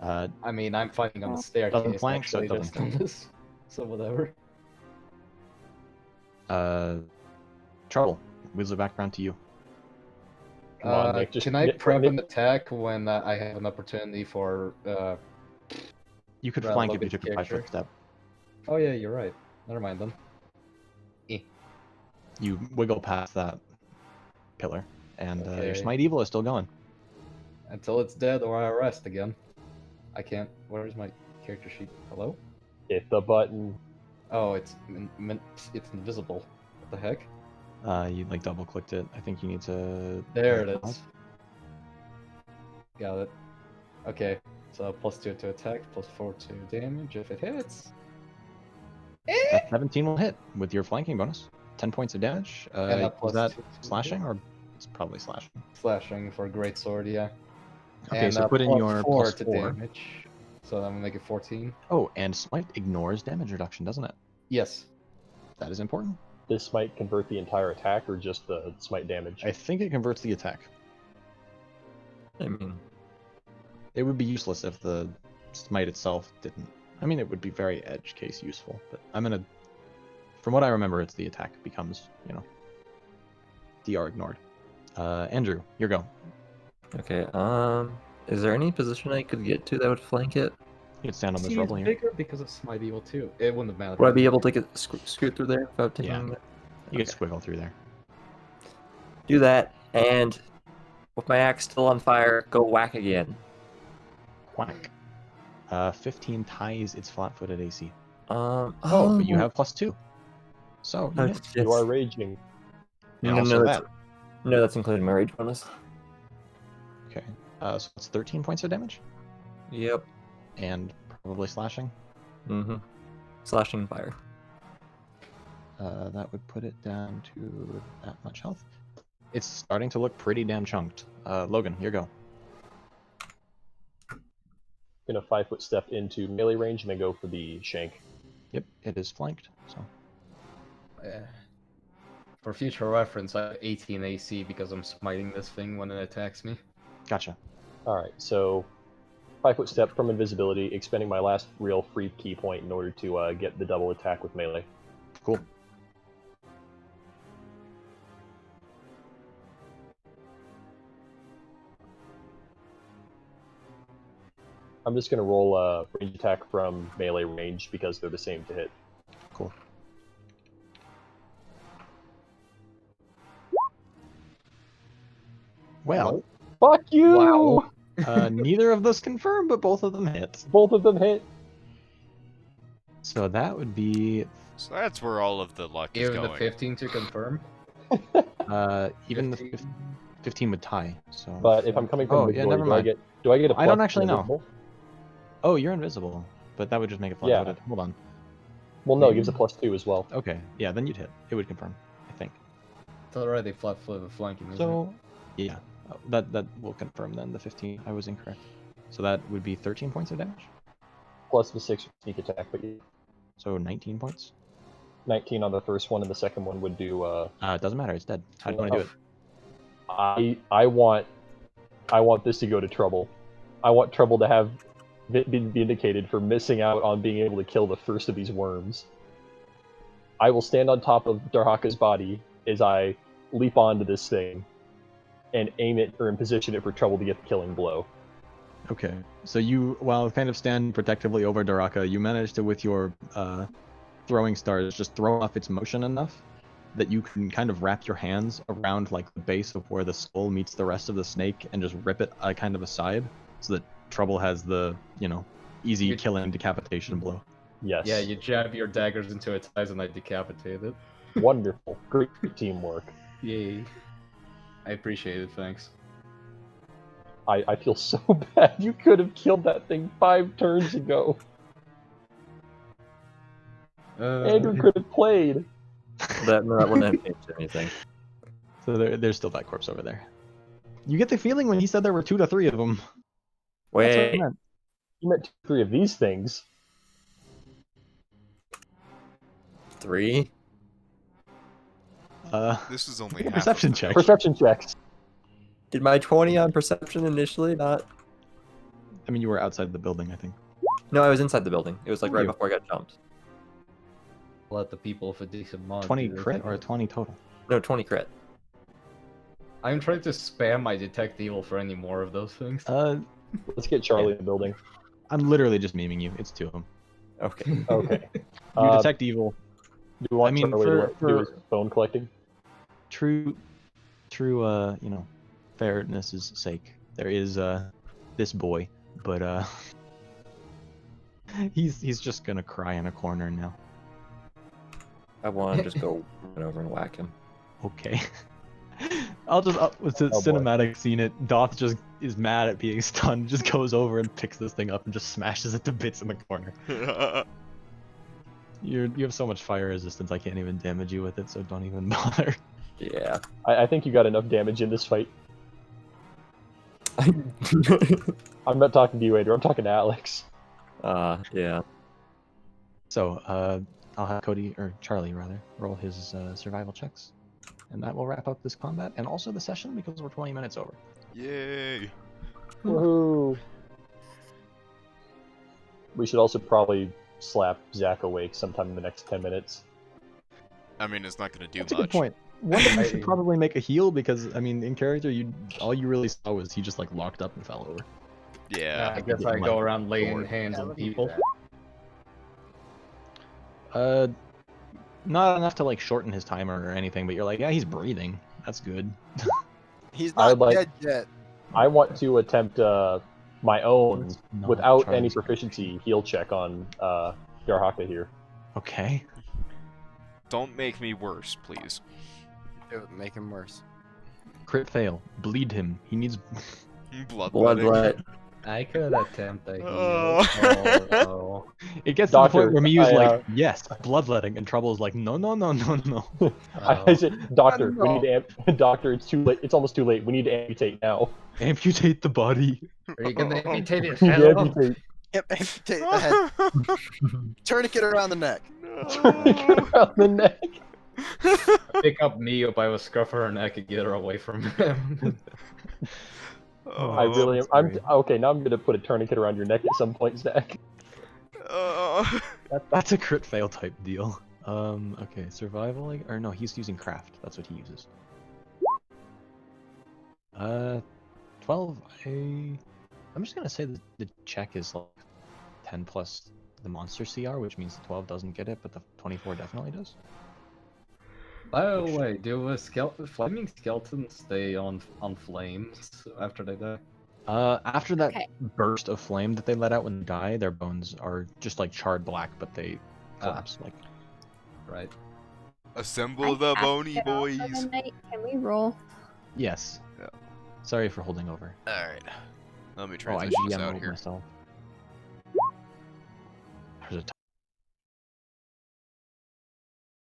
I mean, I'm fighting on the Doesn't staircase flank, so it actually, doesn't just on this. So whatever. Trouble. Wheels it back around to you. Come on, Nick. Just Can I get prep Nick. an attack when I have an opportunity for? You could Well, flank look if you at took a 5-foot character. step. Oh yeah, you're right. Never mind then. You wiggle past that pillar, and your Okay. Smite Evil is still going. Until it's dead or I rest again. I can't. Where's my character sheet? Hello? Hit the button. Oh, it's it's invisible. What the heck? You like double clicked it. I think you need to. There it is. Got it. Okay, so +2 to attack, +4 to damage if it hits. That 17 will hit with your flanking bonus. 10 points of damage. And a Is that +2 to slashing or it's probably slashing? slashing for great sword, yeah. Okay, And so put in your +4 to +4. damage. So I'm gonna make it 14. Oh, and Smite ignores damage reduction, doesn't it? Yes. That is important. Does Smite convert the entire attack or just the Smite damage? I think it converts the attack. I mean, It would be useless if the Smite itself didn't. I mean, it would be very edge case useful, but I'm gonna. From what I remember, it's the attack becomes, DR ignored. Andrew, your go. okay. Is there any position I could get to that would flank it? You can stand on this See, rubble it's here. bigger because of Smite Evil too. It wouldn't have mattered. Would I be able to get scoot through there without taking? Yeah. You Okay. can squiggle through there. Do that, and with my axe still on fire, go whack again. Whack. 15 ties its flat-footed AC. Oh, But you have +2. So, you hit. You are raging. And No, also no, that. No, that's including my rage bonus. Okay. So it's 13 points of damage. Yep. And probably slashing. Mm-hmm. Slashing and fire. That would put it down to that much health. It's starting to look pretty damn chunked. Logan, here you go. Gonna 5-foot step into melee range and then go for the shank. Yep, it is flanked, so. For future reference, I have 18 AC because I'm smiting this thing when it attacks me. Gotcha. Alright, so 5-foot step from invisibility, expending my last real free key point in order to get the double attack with melee. Cool. I'm just gonna roll a range attack from melee range because they're the same to hit. Cool. Well, fuck you! Wow. Neither of those confirm, but both of them hit. Both of them hit. So that would be So that's where all of the luck is Even the going. 15 to confirm. even 15. the 15 would tie. So. But if I'm coming from Oh, the yeah, door, never mind. do I get a I don't plus actually know. invisible? Oh, you're invisible, but that would just make it Yeah. flat-footed. Hold on. Well, no, it gives a +2 as well. Okay, yeah, then you'd hit. It would confirm, I think. It's already flat-footed flanking, isn't So, yeah, that will confirm then. The 15, I was incorrect. So that would be 13 points of damage. Plus the 6 sneak attack, but So 19 points. 19 on the first one, and the second one would do. It doesn't matter. It's dead. How do you want to do it? I want this to go to Trouble. I want Trouble to have been vindicated for missing out on being able to kill the first of these worms. I will stand on top of Darhaka's body as I leap onto this thing and aim it or position it for Trouble to get the killing blow. Okay, so you, while kind of standing protectively over Daraka, you manage to, with your throwing stars, just throw off its motion enough that you can kind of wrap your hands around like the base of where the skull meets the rest of the snake and just rip it kind of aside, so that Trouble has the, easy killing decapitation blow. Yes. Yeah, you jab your daggers into its eyes and I decapitate it. Wonderful. Great teamwork. Yay. I appreciate it, thanks. I feel so bad. You could have killed that thing 5 turns ago. Andrew could have played. That wouldn't have changed anything. So there's still that corpse over there. You get the feeling when he said there were 2 to 3 of them. That's what I Wait. meant. You met 2 or 3 of these things. 3? This is only half Perception of check. Perception checks. Did my 20 on perception initially not? I mean, you were outside the building, I think. No, I was inside the building. It was like right You. before I got jumped. Let the people of a decent mod 20 do their crit thing. or 20 total? No, 20 crit. I'm trying to spam my detect evil for any more of those things. Let's get Charlie in the building. I'm literally just memeing you. It's 2 of them. Okay. Okay. You detect evil. Do you want I mean, Charlie to do for- his phone collecting? True, fairness' sake, there is this boy, but he's just gonna cry in a corner now. I want to just go run over and whack him. Okay. I'll just with the Oh, boy. cinematic scene. It Doth just is mad at being stunned, just goes over and picks this thing up and just smashes it to bits in the corner. You have so much fire resistance, I can't even damage you with it, so don't even bother. Yeah. I think you got enough damage in this fight. I'm not talking to you, Andrew. I'm talking to Alex. Yeah. So, I'll have Charlie rather, roll his survival checks. And that will wrap up this combat, and also the session, because we're 20 minutes over. Yay! Woohoo! We should also probably slap Zach awake sometime in the next 10 minutes. I mean, it's not going to do That's a much. good point. One of you should probably make a heal, because, I mean, in character, all you really saw was he just, like, locked up and fell over. Yeah. I guess get I my go around laying sword. hands Yeah, on let me do people. that. Not enough to like shorten his timer or anything, but you're like, yeah, he's breathing. That's good. He's I not would like- dead yet. I want to attempt my own, Let's not without try any this proficiency, heal check on Yarhaka here. Okay. Don't make me worse, please. It would make him worse. Crit fail. Bleed him. He needs. Bloodletting. Bloodlet. I could attempt a heal. Oh. Oh, no. It gets Doctor, to the point where Miyu's I, like, yes, bloodletting, and Trouble's like, no, no, no, no, no. I said, Doctor, No. we need to Doctor, it's too late. It's almost too late. We need to amputate now. Amputate the body. Are you gonna amputate his We head need to off? amputate. Yep, amputate the head. Tourniquet around the neck. Tourniquet around the neck. Pick up Mio by the scruff of her neck and get her away from him. I really am. sorry. Okay. Now I'm gonna put a tourniquet around your neck at some point, Zach. That's a crit fail type deal. Okay, survival, or no, he's using craft. That's what he uses. 12. I'm just gonna say that the check is like 10 plus the monster CR, which means the 12 doesn't get it, but the 24 definitely does. By the way, do flaming skeletons stay on flames after they die? After that Okay. burst of flame that they let out when they die, their bones are just like charred black, but they collapse. Like, Right. Assemble I the have to bony get off for boys. the night. Can we roll? yes. Yeah. Sorry for holding over. Alright. Let me Oh, I transition this GM out rolled here. myself. There's a